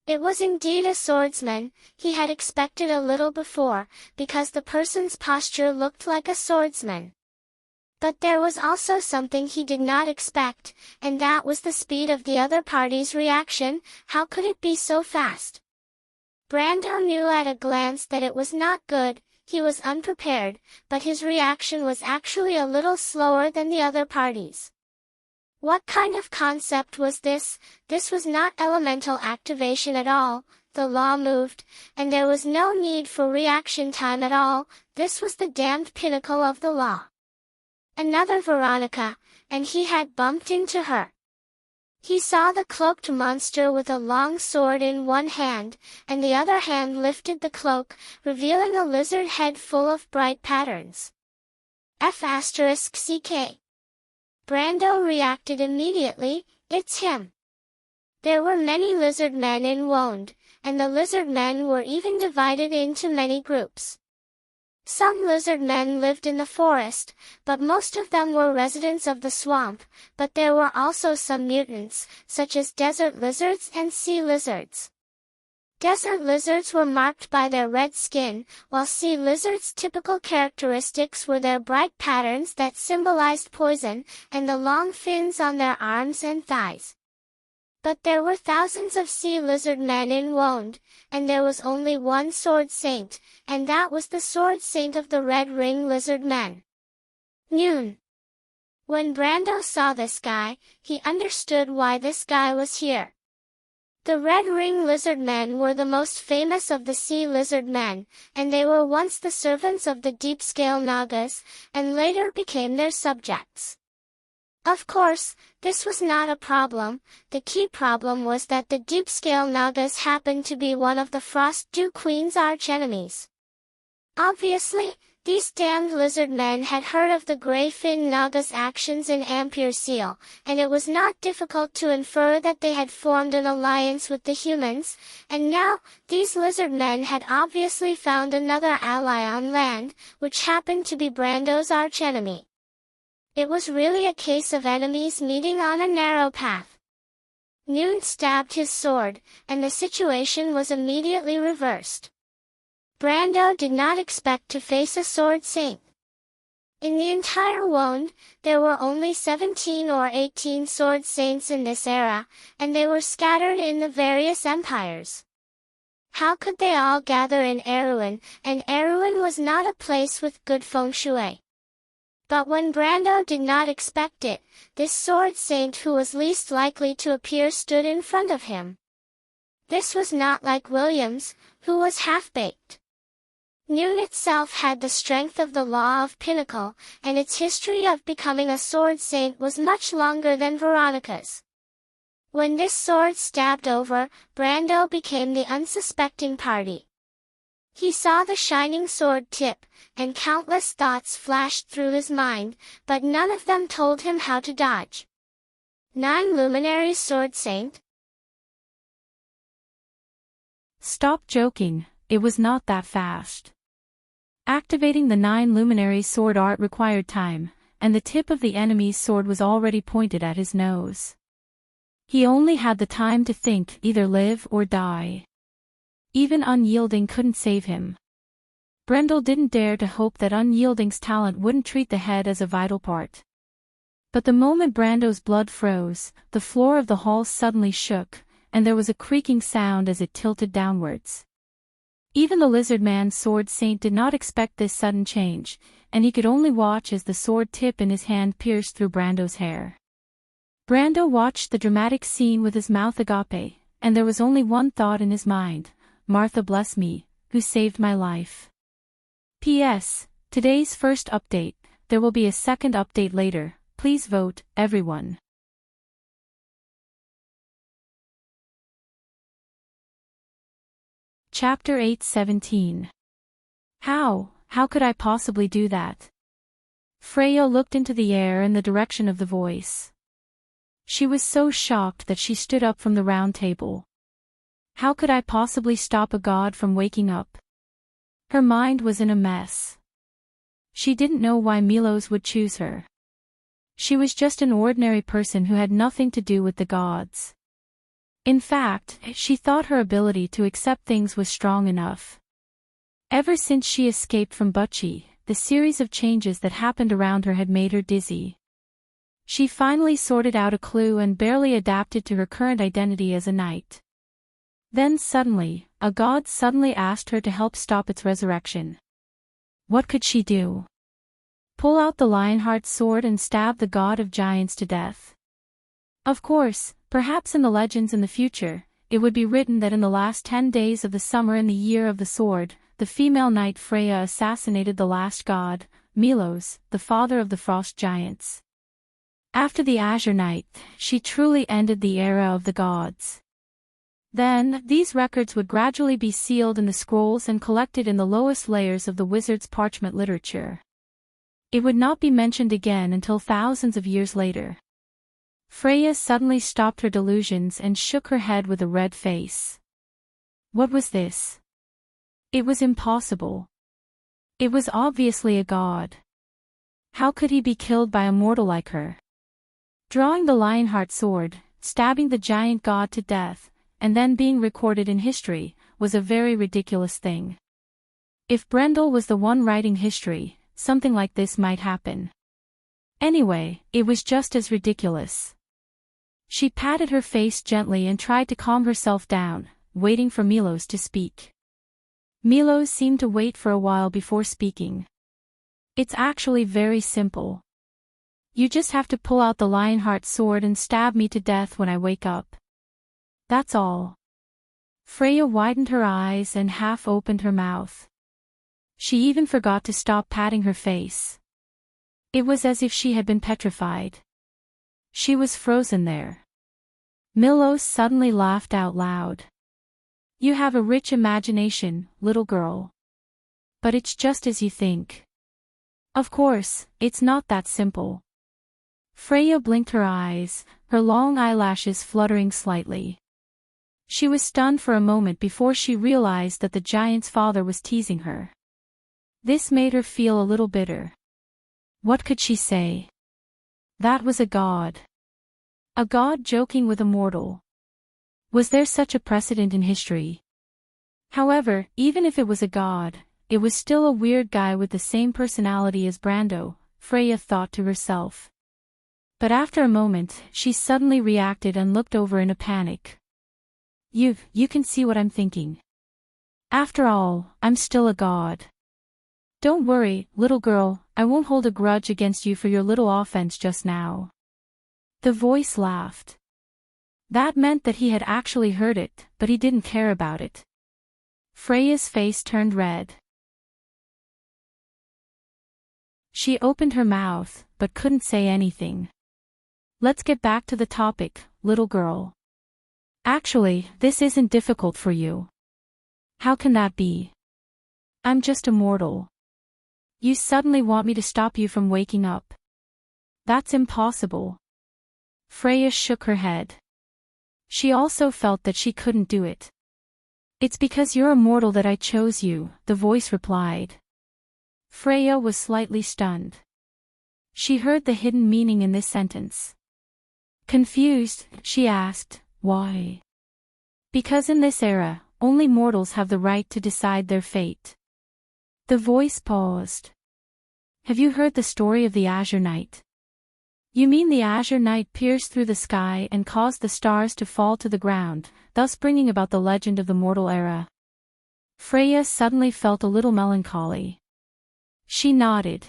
It was indeed a swordsman, he had expected a little before, because the person's posture looked like a swordsman. But there was also something he did not expect, and that was the speed of the other party's reaction. How could it be so fast? Brando knew at a glance that it was not good. He was unprepared, but his reaction was actually a little slower than the other parties. What kind of concept was this? This was not elemental activation at all. The law moved, and there was no need for reaction time at all. This was the damned pinnacle of the law. Another Veronica, and he had bumped into her. He saw the cloaked monster with a long sword in one hand, and the other hand lifted the cloak, revealing a lizard head full of bright patterns. F***CK. Brando reacted immediately. It's him. There were many lizard men in Wonde, and the lizard men were even divided into many groups. Some lizard men lived in the forest, but most of them were residents of the swamp, but there were also some mutants, such as desert lizards and sea lizards. Desert lizards were marked by their red skin, while sea lizards' typical characteristics were their bright patterns that symbolized poison, and the long fins on their arms and thighs. But there were thousands of sea lizard men in Wonde, and there was only one sword saint, and that was the sword saint of the Red Ring lizard men. Noon. When Brando saw this guy, he understood why this guy was here. The Red Ring lizard men were the most famous of the sea lizard men, and they were once the servants of the deep-scale Nagas, and later became their subjects. Of course, this was not a problem. The key problem was that the deep-scale Nagas happened to be one of the Frost Dew Queen's archenemies. Obviously, these damned lizard men had heard of the Grey-Fin Naga's actions in Ampere Seal, and it was not difficult to infer that they had formed an alliance with the humans, and now, these lizard men had obviously found another ally on land, which happened to be Brando's archenemy. It was really a case of enemies meeting on a narrow path. Noon stabbed his sword, and the situation was immediately reversed. Brando did not expect to face a sword saint. In the entire Wonde, there were only 17 or 18 sword saints in this era, and they were scattered in the various empires. How could they all gather in Erewhon, and Erewhon was not a place with good feng shui. But when Brando did not expect it, this sword saint who was least likely to appear stood in front of him. This was not like Williams, who was half-baked. Noon itself had the strength of the Law of Pinnacle, and its history of becoming a sword saint was much longer than Veronica's. When this sword stabbed over, Brando became the unsuspecting party. He saw the shining sword tip, and countless thoughts flashed through his mind, but none of them told him how to dodge. 9 Luminaries Sword Saint?
Stop joking, it was not that fast. Activating the 9 Luminaries sword art required time, and the tip of the enemy's sword was already pointed at his nose. He only had the time to think, either live or die. Even Unyielding couldn't save him. Brendel didn't dare to hope that Unyielding's talent wouldn't treat the head as a vital part. But the moment Brando's blood froze, the floor of the hall suddenly shook, and there was a creaking sound as it tilted downwards. Even the lizard man's sword saint did not expect this sudden change, and he could only watch as the sword tip in his hand pierced through Brando's hair. Brando watched the dramatic scene with his mouth agape, and there was only one thought in his mind: Martha bless me, who saved my life. P.S. Today's first update, there will be a second update later, please vote, everyone. Chapter 8:17. How could I possibly do that? Freya looked into the air in the direction of the voice. She was so shocked that she stood up from the round table. How could I possibly stop a god from waking up? Her mind was in a mess. She didn't know why Milos would choose her. She was just an ordinary person who had nothing to do with the gods. In fact, she thought her ability to accept things was strong enough. Ever since she escaped from Butchie, the series of changes that happened around her had made her dizzy. She finally sorted out a clue and barely adapted to her current identity as a knight. Then suddenly, a god suddenly asked her to help stop its resurrection. What could she do? Pull out the Lionheart's sword and stab the god of giants to death? Of course, perhaps in the legends in the future, it would be written that in the last 10 days of the summer in the year of the sword, the female knight Freya assassinated the last god, Milos, the father of the frost giants. After the Azure Night, she truly ended the era of the gods. Then, these records would gradually be sealed in the scrolls and collected in the lowest layers of the wizard's parchment literature. It would not be mentioned again until thousands of years later. Freya suddenly stopped her delusions and shook her head with a red face. What was this? It was impossible. It was obviously a god. How could he be killed by a mortal like her? Drawing the Lionheart sword, stabbing the giant god to death, and then being recorded in history, was a very ridiculous thing. If Brendel was the one writing history, something like this might happen. Anyway, it was just as ridiculous. She patted her face gently and tried to calm herself down, waiting for Milos to speak. Milos seemed to wait for a while before speaking. It's actually very simple. You just have to pull out the Lionheart sword and stab me to death when I wake up. That's all. Freya widened her eyes and half opened her mouth. She even forgot to stop patting her face. It was as if she had been petrified. She was frozen there. Milos suddenly laughed out loud. You have a rich imagination, little girl. But it's just as you think. Of course, it's not that simple. Freya blinked her eyes, her long eyelashes fluttering slightly. She was stunned for a moment before she realized that the giant's father was teasing her. This made her feel a little bitter. What could she say? That was a god. A god joking with a mortal. Was there such a precedent in history? However, even if it was a god, it was still a weird guy with the same personality as Brando, Freya thought to herself. But after a moment, she suddenly reacted and looked over in a panic. You can see what I'm thinking. After all, I'm still a god. Don't worry, little girl, I won't hold a grudge against you for your little offense just now. The voice laughed. That meant that he had actually heard it, but he didn't care about it. Freya's face turned red. She opened her mouth, but couldn't say anything. Let's get back to the topic, little girl. Actually, this isn't difficult for you. How can that be? I'm just a mortal. You suddenly want me to stop you from waking up. That's impossible. Freya shook her head. She also felt that she couldn't do it. It's because you're a mortal that I chose you, the voice replied. Freya was slightly stunned. She heard the hidden meaning in this sentence. Confused, she asked, why? Because in this era, only mortals have the right to decide their fate. The voice paused. Have you heard the story of the Azure Night? You mean the Azure Night pierced through the sky and caused the stars to fall to the ground, thus bringing about the legend of the mortal era? Freya suddenly felt a little melancholy. She nodded.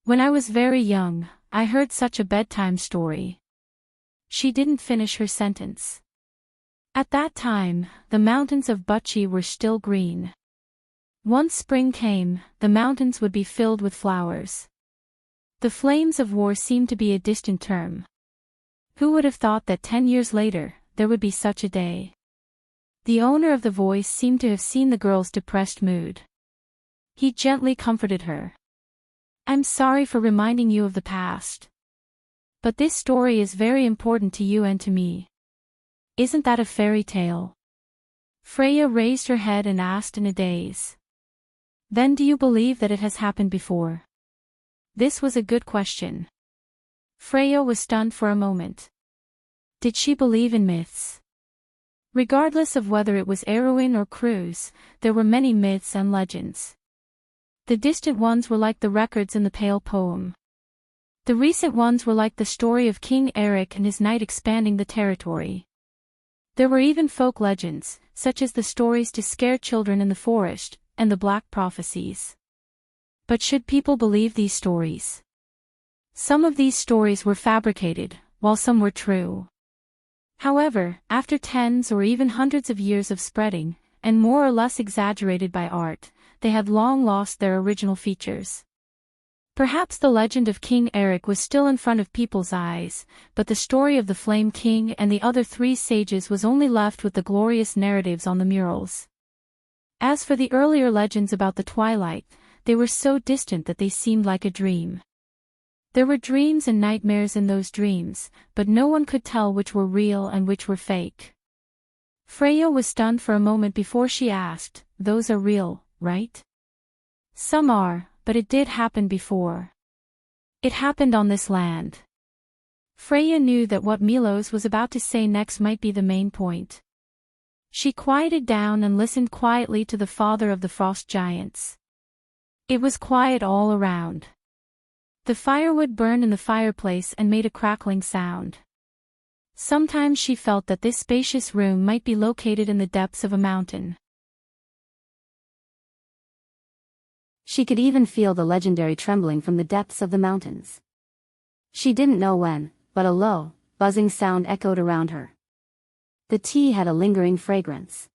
When I was very young, I heard such a bedtime story. She didn't finish her sentence. At that time, the mountains of Butchie were still green. Once spring came, the mountains would be filled with flowers. The flames of war seemed to be a distant term. Who would have thought that 10 years later, there would be such a day? The owner of the voice seemed to have seen the girl's depressed mood. He gently comforted her. I'm sorry for reminding you of the past. But this story is very important to you and to me. Isn't that a fairy tale? Freya raised her head and asked in a daze. Then do you believe that it has happened before? This was a good question. Freya was stunned for a moment. Did she believe in myths? Regardless of whether it was Erwin or Cruz, there were many myths and legends. The distant ones were like the records in the Pale poem. The recent ones were like the story of King Eric and his knight expanding the territory. There were even folk legends, such as the stories to scare children in the forest, and the black prophecies. But should people believe these stories? Some of these stories were fabricated, while some were true. However, after tens or even hundreds of years of spreading, and more or less exaggerated by art, they had long lost their original features. Perhaps the legend of King Eric was still in front of people's eyes, but the story of the Flame King and the other three sages was only left with the glorious narratives on the murals. As for the earlier legends about the twilight, they were so distant that they seemed like a dream. There were dreams and nightmares in those dreams, but no one could tell which were real and which were fake. Freya was stunned for a moment before she asked, "Those are real, right?" "Some are, but it did happen before. It happened on this land." Freya knew that what Milos was about to say next might be the main point. She quieted down and listened quietly to the father of the frost giants. It was quiet all around. The firewood burned in the fireplace and made a crackling sound. Sometimes she felt that this spacious room might be located in the depths of a mountain.
She could even feel the legendary trembling from the depths of the mountains. She didn't know when, but a low, buzzing sound echoed around her. The tea had a lingering fragrance.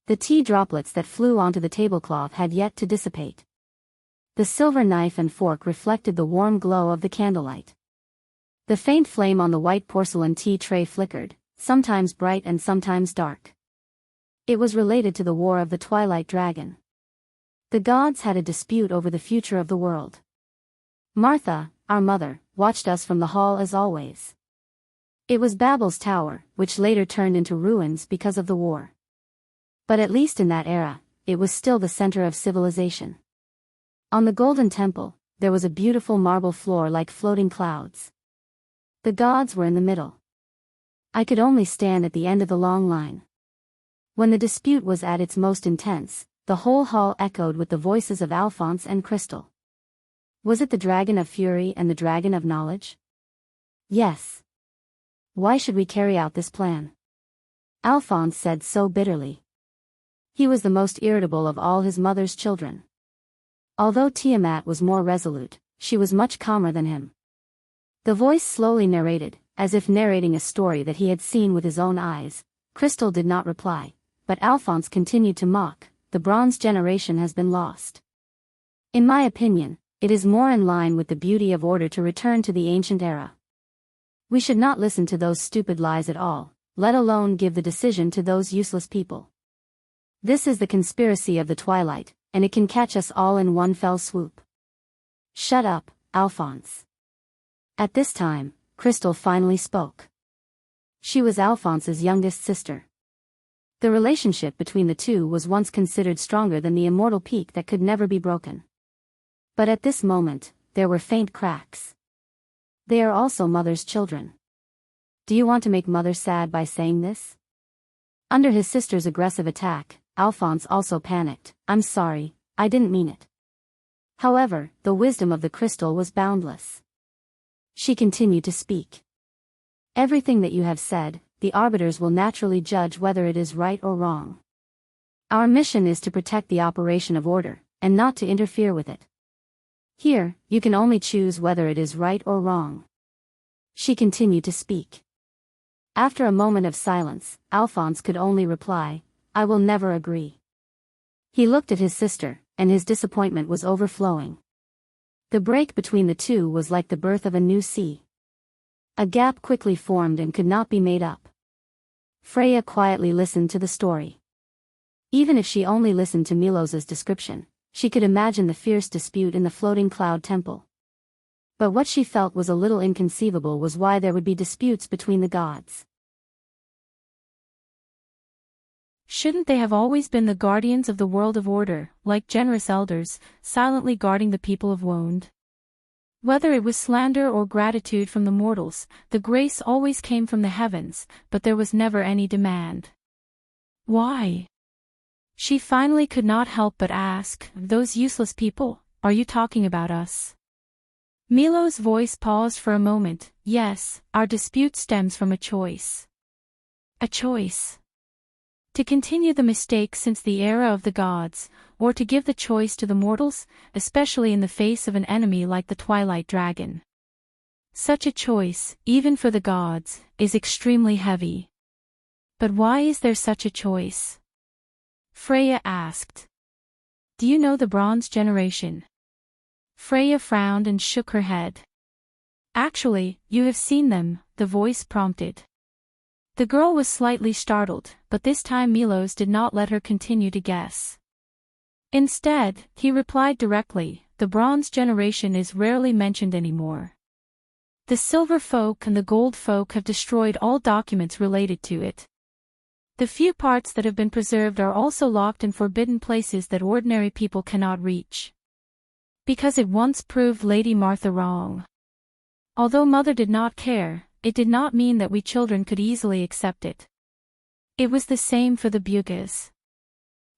The tea droplets that flew onto the tablecloth had yet to dissipate. The silver knife and fork reflected the warm glow of the candlelight. The faint flame on the white porcelain tea tray flickered, sometimes bright and sometimes dark. It was related to the War of the Twilight Dragon. The gods had a dispute over the future of the world. Martha, our mother, watched us from the hall as always. It was Babel's tower, which later turned into ruins because of the war. But at least in that era, it was still the center of civilization. On the Golden Temple, there was a beautiful marble floor like floating clouds. The gods were in the middle. I could only stand at the end of the long line. When the dispute was at its most intense, the whole hall echoed with the voices of Alphonse and Crystal. Was it the Dragon of Fury and the Dragon of Knowledge? Yes. Why should we carry out this plan? Alphonse said so bitterly. He was the most irritable of all his mother's children. Although Tiamat was more resolute, she was much calmer than him. The voice slowly narrated, as if narrating a story that he had seen with his own eyes. Crystal did not reply, but Alphonse continued to mock, "The Bronze generation has been lost. In my opinion, it is more in line with the beauty of order to return to the ancient era. We should not listen to those stupid lies at all, let alone give the decision to those useless people. This is the conspiracy of the Twilight, and it can catch us all in one fell swoop." "Shut up, Alphonse." At this time, Crystal finally spoke. She was Alphonse's youngest sister. The relationship between the two was once considered stronger than the immortal peak that could never be broken. But at this moment, there were faint cracks. They are also Mother's children. Do you want to make Mother sad by saying this? Under his sister's aggressive attack, Alphonse also panicked. "I'm sorry, I didn't mean it." However, the wisdom of the crystal was boundless. She continued to speak. "Everything that you have said, the arbiters will naturally judge whether it is right or wrong. Our mission is to protect the operation of order, and not to interfere with it. Here, you can only choose whether it is right or wrong." She continued to speak. After a moment of silence, Alphonse could only reply, "I will never agree." He looked at his sister, and his disappointment was overflowing. The break between the two was like the birth of a new sea. A gap quickly formed and could not be made up. Freya quietly listened to the story. Even if she only listened to Milos's description, she could imagine the fierce dispute in the floating cloud temple. But what she felt was a little inconceivable was why there would be disputes between the gods.
Shouldn't they have always been the guardians of the world of order, like generous elders, silently guarding the people of Wonde? Whether it was slander or gratitude from the mortals, the grace always came from the heavens, but there was never any demand. Why? She finally could not help but ask, those useless people, are you talking about us? Milo's voice paused for a moment. Yes, our dispute stems from a choice. A choice. To continue the mistake since the era of the gods, or to give the choice to the mortals, especially in the face of an enemy like the Twilight Dragon. Such a choice, even for the gods, is extremely heavy. But why is there such a choice? Freya asked. Do you know the Bronze Generation? Freya frowned and shook her head. Actually, you have seen them, the voice prompted. The girl was slightly startled, but this time Milos did not let her continue to guess. Instead, he replied directly, the Bronze Generation is rarely mentioned anymore. The Silver Folk and the Gold Folk have destroyed all documents related to it. The few parts that have been preserved are also locked in forbidden places that ordinary people cannot reach. Because it once proved Lady Martha wrong. Although Mother did not care, it did not mean that we children could easily accept it. It was the same for the Bugas.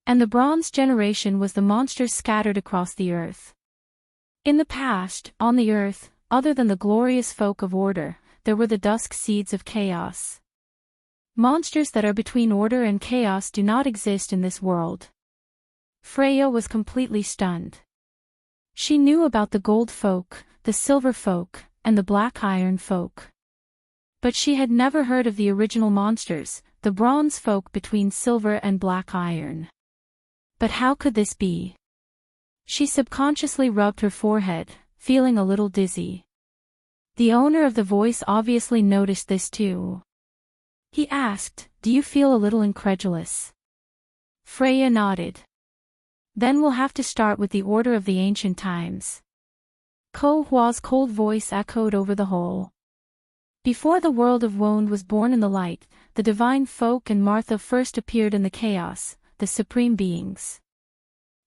And the Bronze Generation was the monsters scattered across the earth. In the past, on the earth, other than the glorious folk of order, there were the dusk seeds of chaos. Monsters that are between order and chaos do not exist in this world. Freya was completely stunned. She knew about the Gold Folk, the Silver Folk, and the Black Iron Folk. But she had never heard of the original monsters, the Bronze Folk between Silver and Black Iron. But how could this be? She subconsciously rubbed her forehead, feeling a little dizzy. The owner of the voice obviously noticed this too. He asked, do you feel a little incredulous? Freya nodded. Then we'll have to start with the order of the ancient times. Ko Hua's cold voice echoed over the whole. Before the world of Woned was born in the light, the divine folk and Martha first appeared in the chaos, the supreme beings.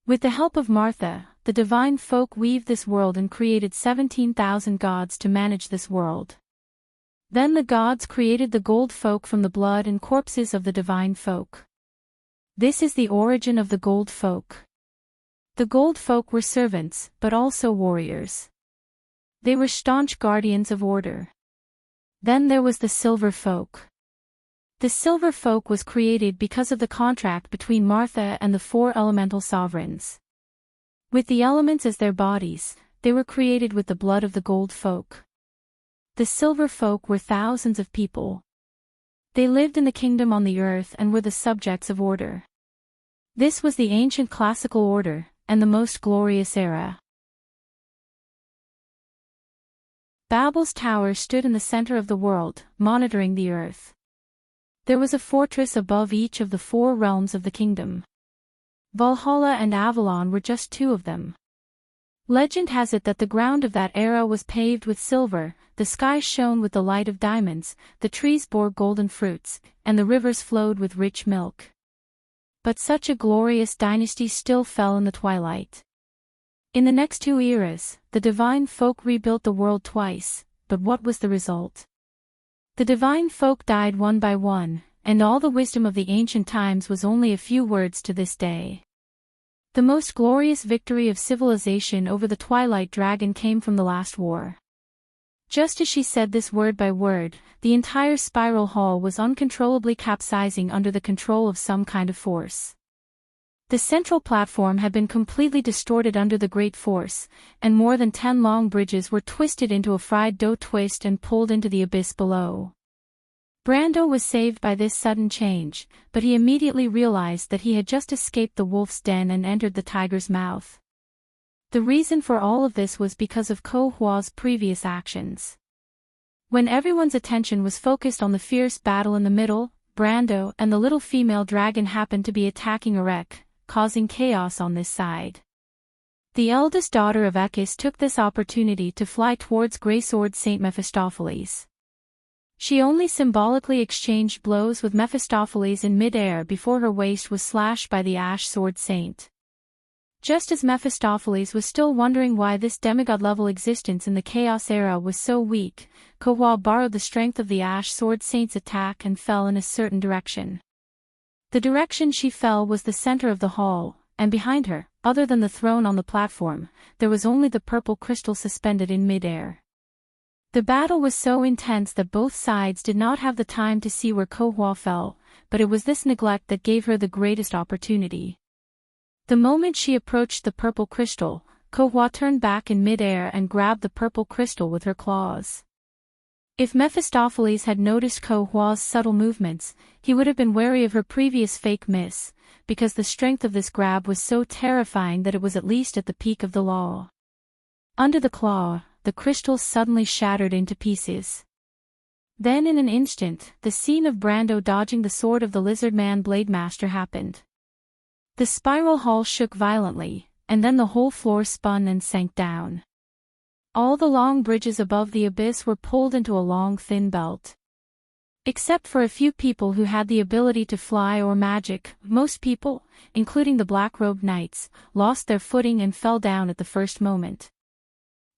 With the help of Martha, the divine folk weaved this world and created 17,000 gods to manage this world. Then the gods created the Gold Folk from the blood and corpses of the divine folk. This is the origin of the Gold Folk. The Gold Folk were servants, but also warriors. They were staunch guardians of order. Then there was the Silver Folk. The Silver Folk was created because of the contract between Martha and the four elemental sovereigns. With the elements as their bodies, they were created with the blood of the Gold Folk. The Silver Folk were thousands of people. They lived in the kingdom on the earth and were the subjects of order. This was the ancient classical order, and the most glorious era. Babel's tower stood in the center of the world, monitoring the earth. There was a fortress above each of the four realms of the kingdom. Valhalla and Avalon were just two of them. Legend has it that the ground of that era was paved with silver, the sky shone with the light of diamonds, the trees bore golden fruits, and the rivers flowed with rich milk. But such a glorious dynasty still fell in the twilight. In the next two eras, the divine folk rebuilt the world twice, but what was the result? The divine folk died one by one, and all the wisdom of the ancient times was only a few words to this day. The most glorious victory of civilization over the Twilight Dragon came from the last war. Just as she said this word by word, the entire spiral hall was uncontrollably capsizing under the control of some kind of force. The central platform had been completely distorted under the great force, and more than 10 long bridges were twisted into a fried dough twist and pulled into the abyss below. Brando was saved by this sudden change, but he immediately realized that he had just escaped the wolf's den and entered the tiger's mouth. The reason for all of this was because of Ko Hua's previous actions. When everyone's attention was focused on the fierce battle in the middle, Brando and the little female dragon happened to be attacking Erek, causing chaos on this side. The eldest daughter of Ekis took this opportunity to fly towards Greysword Saint Mephistopheles. She only symbolically exchanged blows with Mephistopheles in mid-air before her waist was slashed by the Ash Sword Saint. Just as Mephistopheles was still wondering why this demigod-level existence in the Chaos era was so weak, Kohwa borrowed the strength of the Ash Sword Saint's attack and fell in a certain direction. The direction she fell was the center of the hall, and behind her, other than the throne on the platform, there was only the purple crystal suspended in mid-air. The battle was so intense that both sides did not have the time to see where Kohwa fell, but it was this neglect that gave her the greatest opportunity. The moment she approached the purple crystal, Kohwa turned back in mid-air and grabbed the purple crystal with her claws. If Mephistopheles had noticed Kohwa's subtle movements, he would have been wary of her previous fake miss, because the strength of this grab was so terrifying that it was at least at the peak of the law. Under the claw, the crystal suddenly shattered into pieces. Then in an instant, the scene of Brando dodging the sword of the Lizardman Blade Master happened. The spiral hall shook violently, and then the whole floor spun and sank down. All the long bridges above the abyss were pulled into a long thin belt. Except for a few people who had the ability to fly or magic, most people, including the black-robed knights, lost their footing and fell down at the first moment.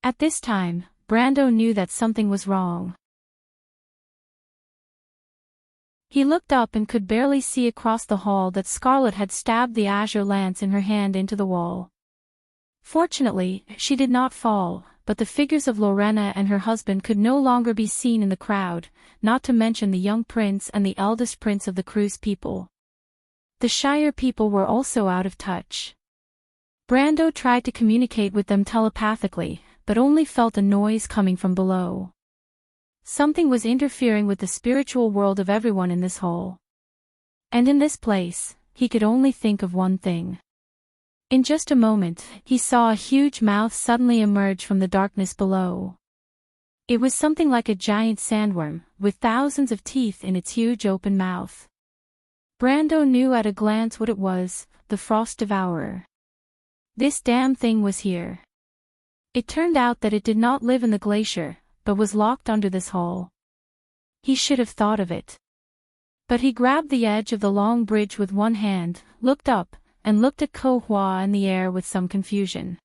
At this time, Brando knew that something was wrong. He looked up and could barely see across the hall that Scarlet had stabbed the azure lance in her hand into the wall. Fortunately, she did not fall, but the figures of Lorena and her husband could no longer be seen in the crowd, not to mention the young prince and the eldest prince of the Crew's people. The Shire people were also out of touch. Brando tried to communicate with them telepathically, but only felt a noise coming from below. Something was interfering with the spiritual world of everyone in this hall. And in this place, he could only think of one thing. In just a moment, he saw a huge mouth suddenly emerge from the darkness below. It was something like a giant sandworm, with thousands of teeth in its huge open mouth. Brando knew at a glance what it was, the Frost Devourer. This damn thing was here. It turned out that it did not live in the glacier, but was locked under this hall. He should have thought of it. But he grabbed the edge of the long bridge with one hand, looked up, and looked at Kohwa in the air with some confusion.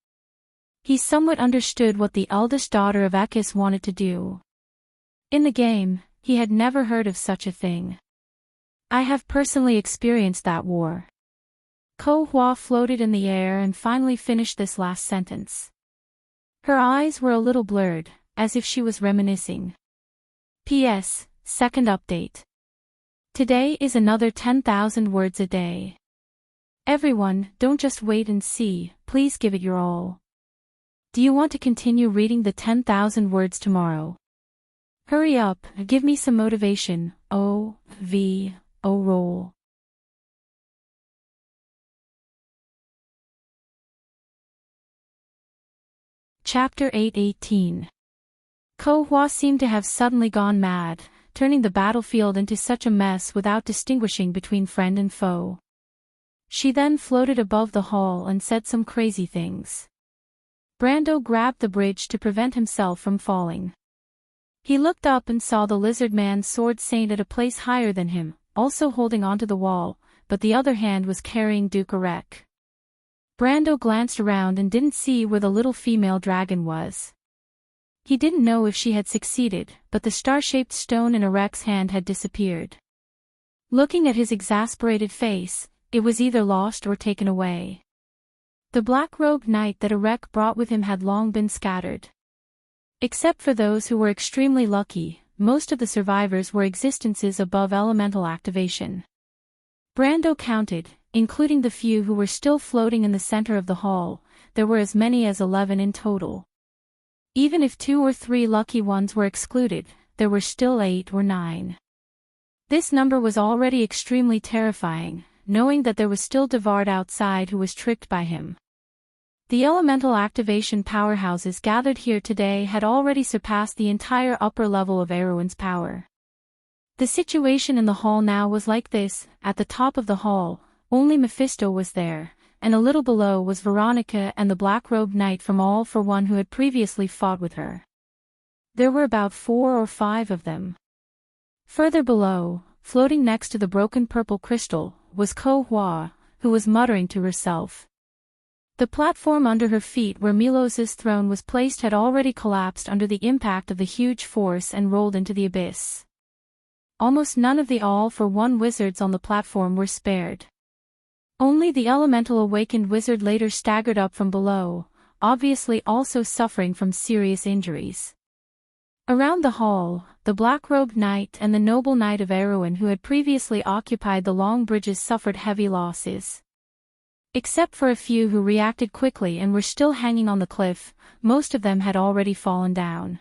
He somewhat understood what the eldest daughter of Ekis wanted to do. In the game, he had never heard of such a thing. I have personally experienced that war. Kohwa floated in the air and finally finished this last sentence. Her eyes were a little blurred, as if she was reminiscing. P.S. Second update. Today is another 10,000 words a day. Everyone, don't just wait and see, please give it your all. Do you want to continue reading the 10,000 words tomorrow? Hurry up, give me some motivation, roll. Chapter 8:18. Kohwa seemed to have suddenly gone mad, turning the battlefield into such a mess without distinguishing between friend and foe. She then floated above the hall and said some crazy things. Brando grabbed the bridge to prevent himself from falling. He looked up and saw the Lizardman's Sword Saint at a place higher than him, also holding onto the wall, but the other hand was carrying Duke Arek. Brando glanced around and didn't see where the little female dragon was. He didn't know if she had succeeded, but the star-shaped stone in Arek's hand had disappeared. Looking at his exasperated face, it was either lost or taken away. The black-robed knight that Arek brought with him had long been scattered. Except for those who were extremely lucky, most of the survivors were existences above elemental activation. Brando counted, including the few who were still floating in the center of the hall, there were as many as 11 in total. Even if 2 or 3 lucky ones were excluded, there were still 8 or 9. This number was already extremely terrifying, knowing that there was still Devard outside who was tricked by him. The elemental activation powerhouses gathered here today had already surpassed the entire upper level of Erwin's power. The situation in the hall now was like this: at the top of the hall, only Mephisto was there, and a little below was Veronica and the black-robed knight from All for One who had previously fought with her. There were about 4 or 5 of them. Further below, floating next to the broken purple crystal, was Kohwa, who was muttering to herself. The platform under her feet where Milos's throne was placed had already collapsed under the impact of the huge force and rolled into the abyss. Almost none of the all-for-one wizards on the platform were spared. Only the elemental awakened wizard later staggered up from below, obviously also suffering from serious injuries. Around the hall, the black-robed knight and the noble knight of Erewhon who had previously occupied the long bridges suffered heavy losses. Except for a few who reacted quickly and were still hanging on the cliff, most of them had already fallen down.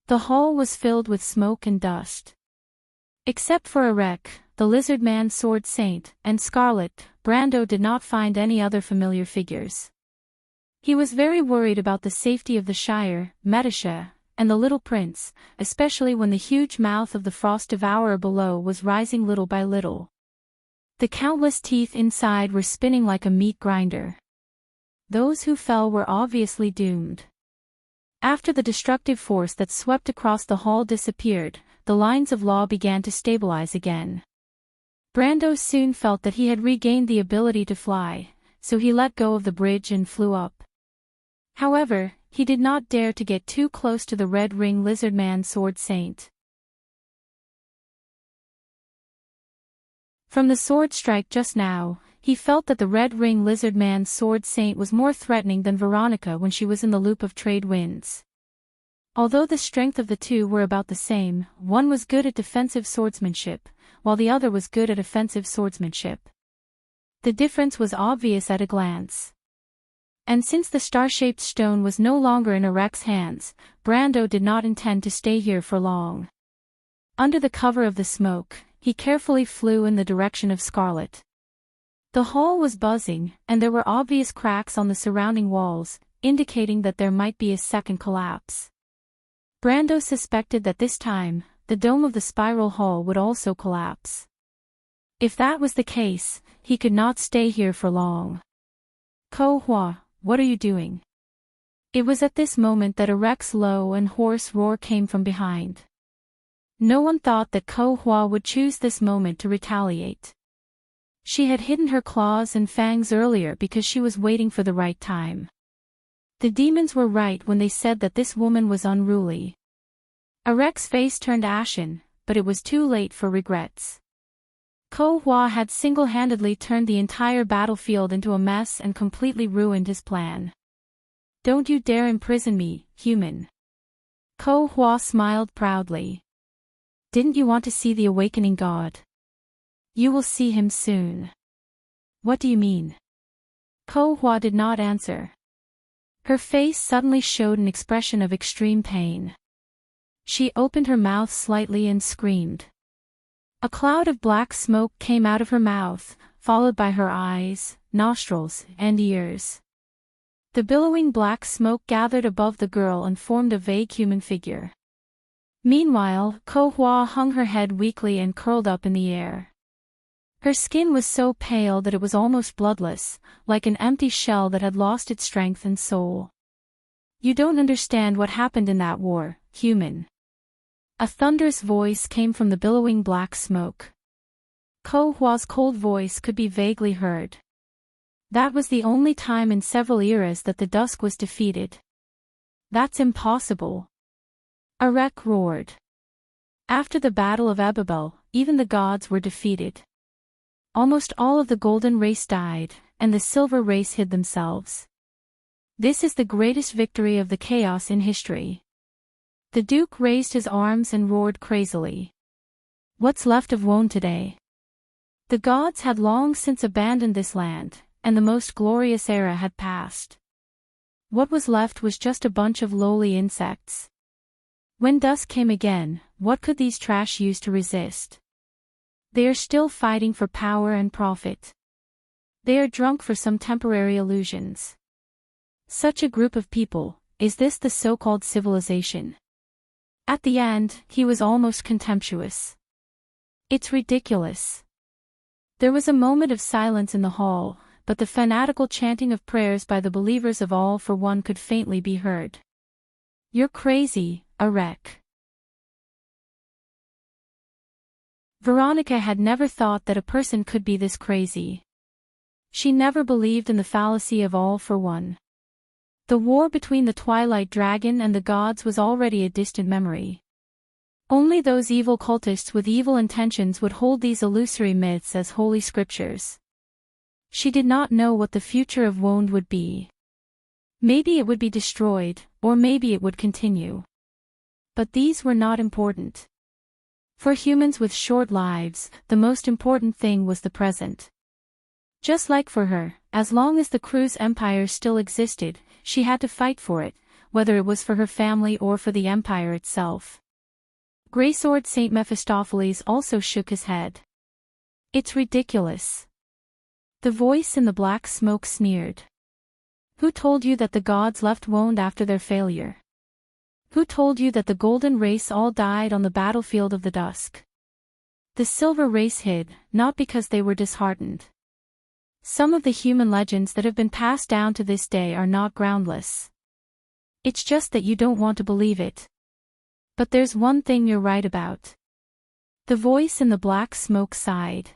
The hall was filled with smoke and dust. Except for Erech, the lizard man sword saint, and Scarlet, Brando did not find any other familiar figures. He was very worried about the safety of the Shire, Metasha, and the little prince, especially when the huge mouth of the frost devourer below was rising little by little. The countless teeth inside were spinning like a meat grinder. Those who fell were obviously doomed. After the destructive force that swept across the hall disappeared, the lines of law began to stabilize again. Brando soon felt that he had regained the ability to fly, so he let go of the bridge and flew up. However, he did not dare to get too close to the Red Ring Lizard Man Sword Saint. From the sword strike just now, he felt that the Red Ring Lizard Man Sword Saint was more threatening than Veronica when she was in the loop of trade winds. Although the strength of the two were about the same, one was good at defensive swordsmanship, while the other was good at offensive swordsmanship. The difference was obvious at a glance. And since the star-shaped stone was no longer in Erech's hands, Brando did not intend to stay here for long. Under the cover of the smoke, he carefully flew in the direction of Scarlet. The hall was buzzing, and there were obvious cracks on the surrounding walls, indicating that there might be a second collapse. Brando suspected that this time, the dome of the spiral hall would also collapse. If that was the case, he could not stay here for long. Ko Hua, what are you doing? It was at this moment that Erech's low and hoarse roar came from behind. No one thought that Ko Hua would choose this moment to retaliate. She had hidden her claws and fangs earlier because she was waiting for the right time. The demons were right when they said that this woman was unruly. Erech's face turned ashen, but it was too late for regrets. Ko Hua had single-handedly turned the entire battlefield into a mess and completely ruined his plan. Don't you dare imprison me, human. Ko Hua smiled proudly. Didn't you want to see the awakening god? You will see him soon. What do you mean? Ko Hua did not answer. Her face suddenly showed an expression of extreme pain. She opened her mouth slightly and screamed. A cloud of black smoke came out of her mouth, followed by her eyes, nostrils, and ears. The billowing black smoke gathered above the girl and formed a vague human figure. Meanwhile, Ko Hua hung her head weakly and curled up in the air. Her skin was so pale that it was almost bloodless, like an empty shell that had lost its strength and soul. You don't understand what happened in that war, human. A thunderous voice came from the billowing black smoke. Ko Hua's cold voice could be vaguely heard. That was the only time in several eras that the dusk was defeated. That's impossible. Erech roared. After the Battle of Ebabel, even the gods were defeated. Almost all of the golden race died, and the silver race hid themselves. This is the greatest victory of the chaos in history. The Duke raised his arms and roared crazily. What's left of Wone today? The gods had long since abandoned this land, and the most glorious era had passed. What was left was just a bunch of lowly insects. When dusk came again, what could these trash use to resist? They are still fighting for power and profit. They are drunk for some temporary illusions. Such a group of people, is this the so-called civilization? At the end, he was almost contemptuous. It's ridiculous. There was a moment of silence in the hall, but the fanatical chanting of prayers by the believers of all for one could faintly be heard. You're crazy, Erech. Veronica had never thought that a person could be this crazy. She never believed in the fallacy of all for one. The war between the Twilight Dragon and the gods was already a distant memory. Only those evil cultists with evil intentions would hold these illusory myths as holy scriptures. She did not know what the future of Wonde would be. Maybe it would be destroyed, or maybe it would continue. But these were not important. For humans with short lives, the most important thing was the present. Just like for her, as long as the Crew's empire still existed, she had to fight for it, whether it was for her family or for the empire itself. Greysword Saint Mephistopheles also shook his head. It's ridiculous. The voice in the black smoke sneered. Who told you that the gods left Wonde after their failure? Who told you that the golden race all died on the battlefield of the dusk? The silver race hid, not because they were disheartened. Some of the human legends that have been passed down to this day are not groundless. It's just that you don't want to believe it. But there's one thing you're right about. The voice in the black smoke sighed.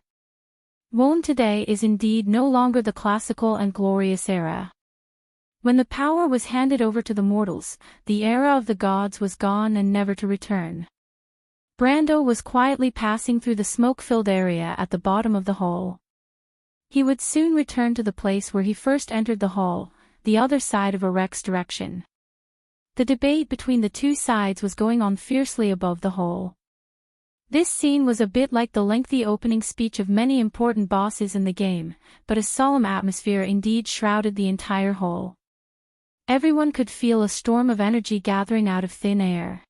Wonde today is indeed no longer the classical and glorious era. When the power was handed over to the mortals, the era of the gods was gone and never to return. Brando was quietly passing through the smoke-filled area at the bottom of the hall. He would soon return to the place where he first entered the hall, the other side of Erech's direction. The debate between the two sides was going on fiercely above the hall. This scene was a bit like the lengthy opening speech of many important bosses in the game, but a solemn atmosphere indeed shrouded the entire hall. Everyone could feel a storm of energy gathering out of thin air.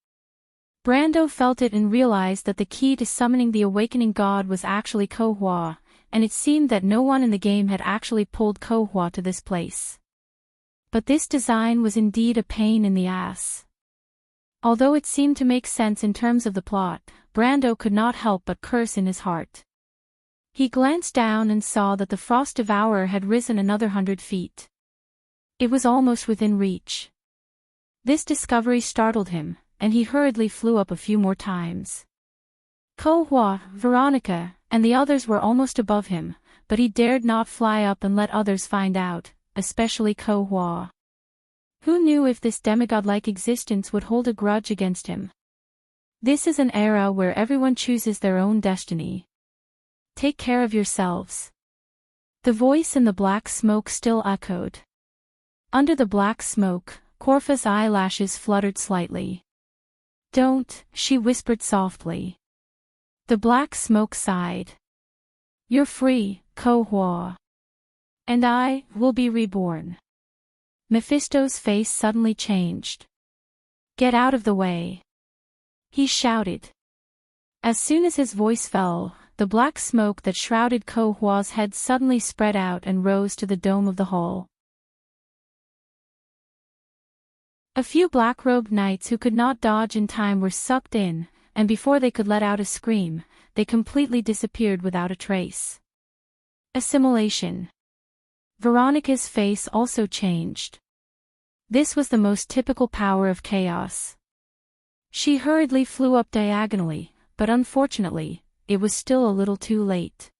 Brando felt it and realized that the key to summoning the awakening god was actually Kohua, and it seemed that no one in the game had actually pulled Kohua to this place. But this design was indeed a pain in the ass. Although it seemed to make sense in terms of the plot, Brando could not help but curse in his heart. He glanced down and saw that the Frost Devourer had risen another 100 feet. It was almost within reach. This discovery startled him, and he hurriedly flew up a few more times. Kohua, Veronica, and the others were almost above him, but he dared not fly up and let others find out, especially Kohua. Who knew if this demigod-like existence would hold a grudge against him? This is an era where everyone chooses their own destiny. Take care of yourselves. The voice in the black smoke still echoed. Under the black smoke, Corfa's eyelashes fluttered slightly. Don't, she whispered softly. The black smoke sighed. You're free, Kohua. And I will be reborn. Mephisto's face suddenly changed. Get out of the way. He shouted. As soon as his voice fell, the black smoke that shrouded Kohua's head suddenly spread out and rose to the dome of the hall. A few black-robed knights who could not dodge in time were sucked in, and before they could let out a scream, they completely disappeared without a trace. Assimilation. Veronica's face also changed. This was the most typical power of chaos. She hurriedly flew up diagonally, but unfortunately, it was still a little too late.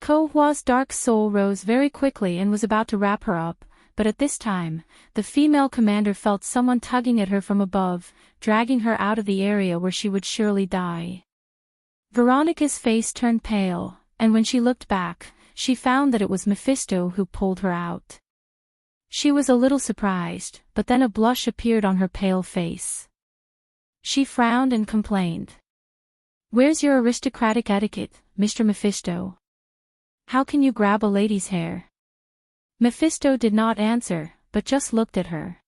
Kohua's dark soul rose very quickly and was about to wrap her up, but at this time, the female commander felt someone tugging at her from above, dragging her out of the area where she would surely die. Veronica's face turned pale, and when she looked back, she found that it was Mephisto who pulled her out. She was a little surprised, but then a blush appeared on her pale face. She frowned and complained. Where's your aristocratic etiquette, Mr. Mephisto? How can you grab a lady's hair? Mephisto did not answer, but just looked at her.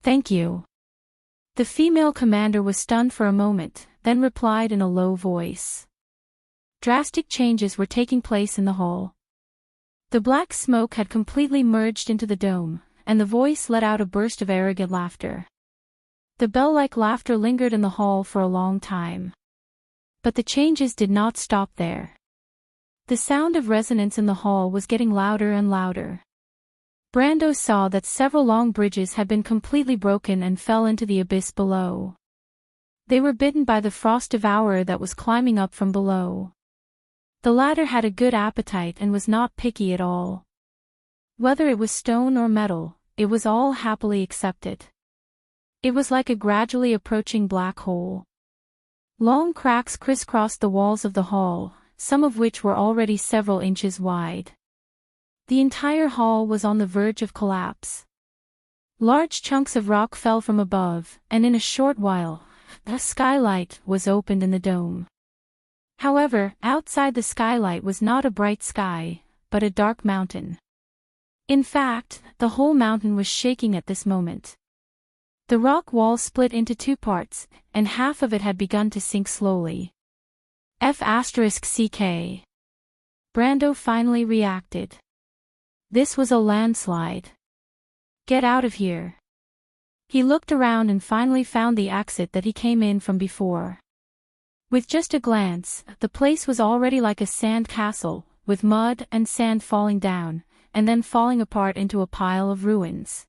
Thank you. The female commander was stunned for a moment, then replied in a low voice. Drastic changes were taking place in the hall. The black smoke had completely merged into the dome, and the voice let out a burst of arrogant laughter. The bell-like laughter lingered in the hall for a long time. But the changes did not stop there. The sound of resonance in the hall was getting louder and louder. Brando saw that several long bridges had been completely broken and fell into the abyss below. They were bitten by the Frost Devourer that was climbing up from below. The latter had a good appetite and was not picky at all. Whether it was stone or metal, it was all happily accepted. It was like a gradually approaching black hole. Long cracks crisscrossed the walls of the hall, some of which were already several inches wide. The entire hall was on the verge of collapse. Large chunks of rock fell from above, and in a short while, a skylight was opened in the dome. However, outside the skylight was not a bright sky, but a dark mountain. In fact, the whole mountain was shaking at this moment. The rock wall split into two parts, and half of it had begun to sink slowly. F***ck. Brando finally reacted. This was a landslide. Get out of here. He looked around and finally found the exit that he came in from before. With just a glance, the place was already like a sand castle, with mud and sand falling down, and then falling apart into a pile of ruins.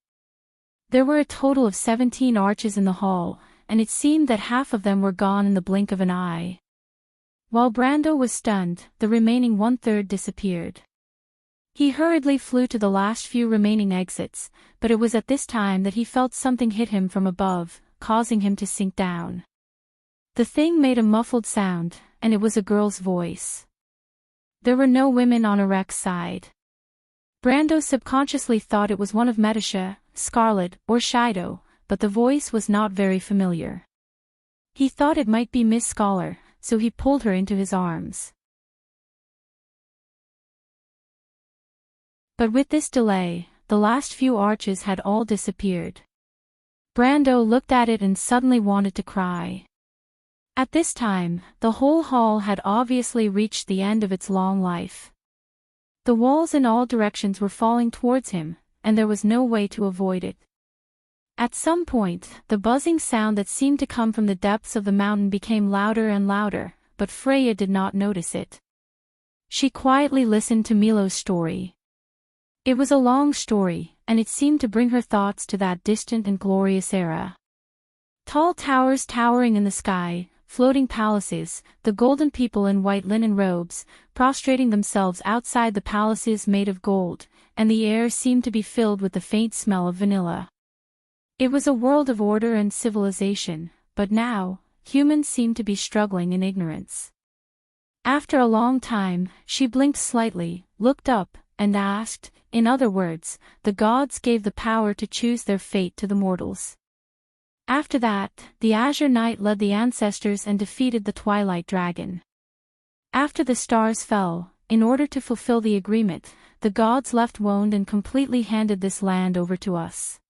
There were a total of 17 arches in the hall, and it seemed that half of them were gone in the blink of an eye. While Brando was stunned, the remaining one-third disappeared. He hurriedly flew to the last few remaining exits, but it was at this time that he felt something hit him from above, causing him to sink down. The thing made a muffled sound, and it was a girl's voice. There were no women on Arek's side. Brando subconsciously thought it was one of Metasha, Scarlet, or Shido, but the voice was not very familiar. He thought it might be Miss Scholar, so he pulled her into his arms. But with this delay, the last few arches had all disappeared. Brando looked at it and suddenly wanted to cry. At this time, the whole hall had obviously reached the end of its long life. The walls in all directions were falling towards him, and there was no way to avoid it. At some point, the buzzing sound that seemed to come from the depths of the mountain became louder and louder, but Freya did not notice it. She quietly listened to Milo's story. It was a long story, and it seemed to bring her thoughts to that distant and glorious era. Tall towers towering in the sky, floating palaces, the golden people in white linen robes, prostrating themselves outside the palaces made of gold, and the air seemed to be filled with the faint smell of vanilla. It was a world of order and civilization, but now, humans seemed to be struggling in ignorance. After a long time, she blinked slightly, looked up, and asked, in other words, the gods gave the power to choose their fate to the mortals. After that, the Azure Knight led the ancestors and defeated the Twilight Dragon. After the stars fell, in order to fulfill the agreement, the gods left Woned and completely handed this land over to us.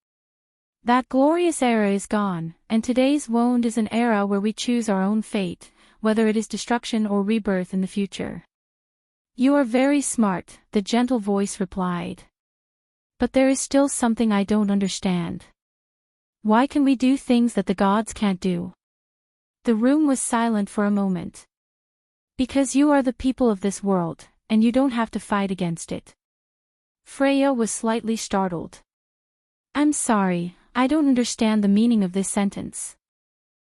That glorious era is gone, and today's Woned is an era where we choose our own fate, whether it is destruction or rebirth in the future. You are very smart, the gentle voice replied. But there is still something I don't understand. Why can we do things that the gods can't do? The room was silent for a moment. Because you are the people of this world, and you don't have to fight against it. Freya was slightly startled. I'm sorry, I don't understand the meaning of this sentence.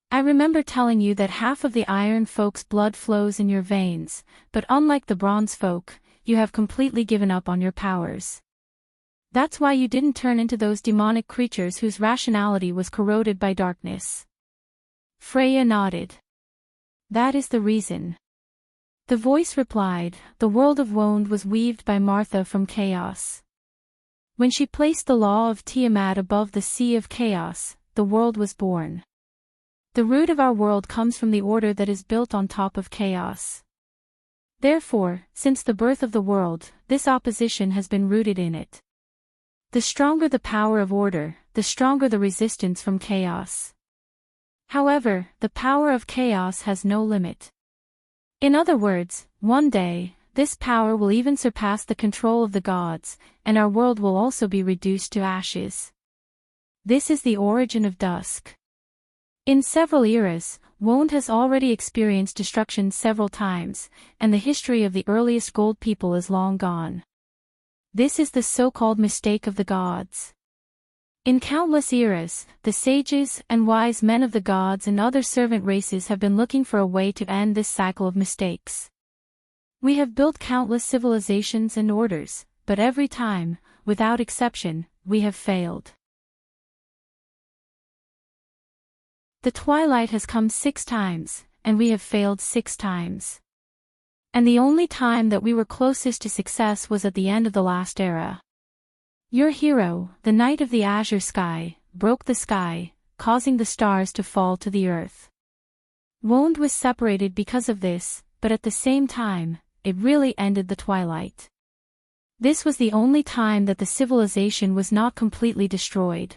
I remember telling you that half of the Iron Folk's blood flows in your veins, but unlike the Bronze Folk, you have completely given up on your powers. That's why you didn't turn into those demonic creatures whose rationality was corroded by darkness. Freya nodded. That is the reason. The voice replied, the world of Woned was weaved by Martha from chaos. When she placed the law of Tiamat above the sea of chaos, the world was born. The root of our world comes from the order that is built on top of chaos. Therefore, since the birth of the world, this opposition has been rooted in it. The stronger the power of order, the stronger the resistance from chaos. However, the power of chaos has no limit. In other words, one day, this power will even surpass the control of the gods, and our world will also be reduced to ashes. This is the origin of dusk. In several eras, Woned has already experienced destruction several times, and the history of the earliest gold people is long gone. This is the so-called mistake of the gods. In countless eras, the sages and wise men of the gods and other servant races have been looking for a way to end this cycle of mistakes. We have built countless civilizations and orders, but every time, without exception, we have failed. The twilight has come 6 times, and we have failed 6 times. And the only time that we were closest to success was at the end of the last era. Your hero, the Knight of the Azure Sky, broke the sky, causing the stars to fall to the earth. Wond was separated because of this, but at the same time, it really ended the twilight. This was the only time that the civilization was not completely destroyed.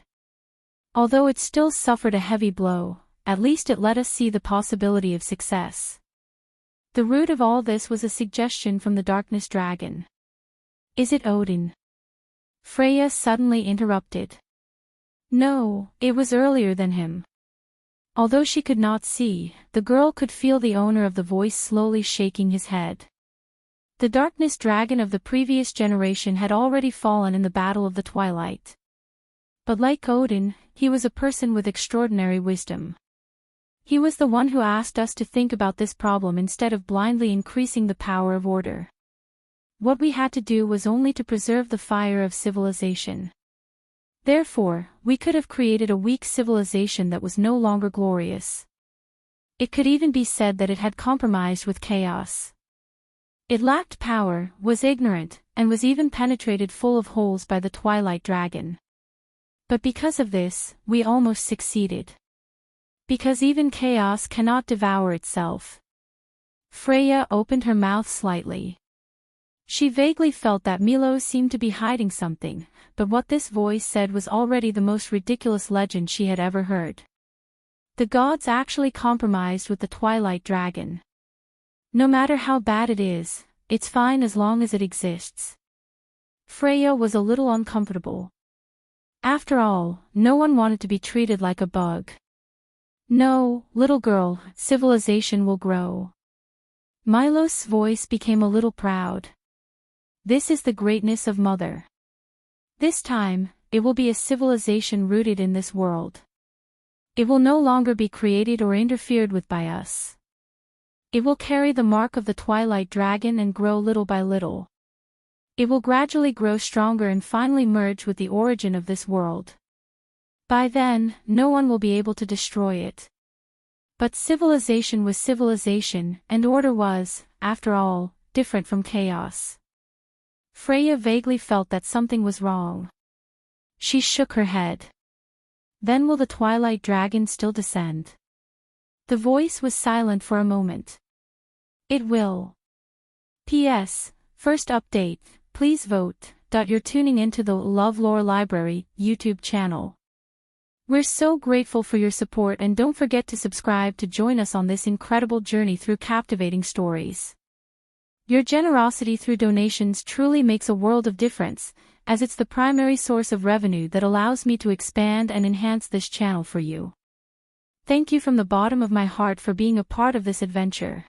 Although it still suffered a heavy blow, at least it let us see the possibility of success. The root of all this was a suggestion from the Darkness Dragon. Is it Odin? Freya suddenly interrupted. No, it was earlier than him. Although she could not see, the girl could feel the owner of the voice slowly shaking his head. The Darkness Dragon of the previous generation had already fallen in the Battle of the Twilight. But like Odin, he was a person with extraordinary wisdom. He was the one who asked us to think about this problem instead of blindly increasing the power of order. What we had to do was only to preserve the fire of civilization. Therefore, we could have created a weak civilization that was no longer glorious. It could even be said that it had compromised with chaos. It lacked power, was ignorant, and was even penetrated full of holes by the Twilight Dragon. But because of this, we almost succeeded. Because even chaos cannot devour itself. Freya opened her mouth slightly. She vaguely felt that Milo seemed to be hiding something, but what this voice said was already the most ridiculous legend she had ever heard. The gods actually compromised with the Twilight Dragon. No matter how bad it is, it's fine as long as it exists. Freya was a little uncomfortable. After all, no one wanted to be treated like a bug. No, little girl, civilization will grow. Milo's voice became a little proud. This is the greatness of Mother. This time, it will be a civilization rooted in this world. It will no longer be created or interfered with by us. It will carry the mark of the Twilight Dragon and grow little by little. It will gradually grow stronger and finally merge with the origin of this world. By then, no one will be able to destroy it. But civilization was civilization, and order was, after all, different from chaos. Freya vaguely felt that something was wrong. She shook her head. Then will the Twilight Dragon still descend? The voice was silent for a moment. It will. P.S. First update, please vote. You're tuning into the LoveLore Library YouTube channel. We're so grateful for your support, and don't forget to subscribe to join us on this incredible journey through captivating stories. Your generosity through donations truly makes a world of difference, as it's the primary source of revenue that allows me to expand and enhance this channel for you. Thank you from the bottom of my heart for being a part of this adventure.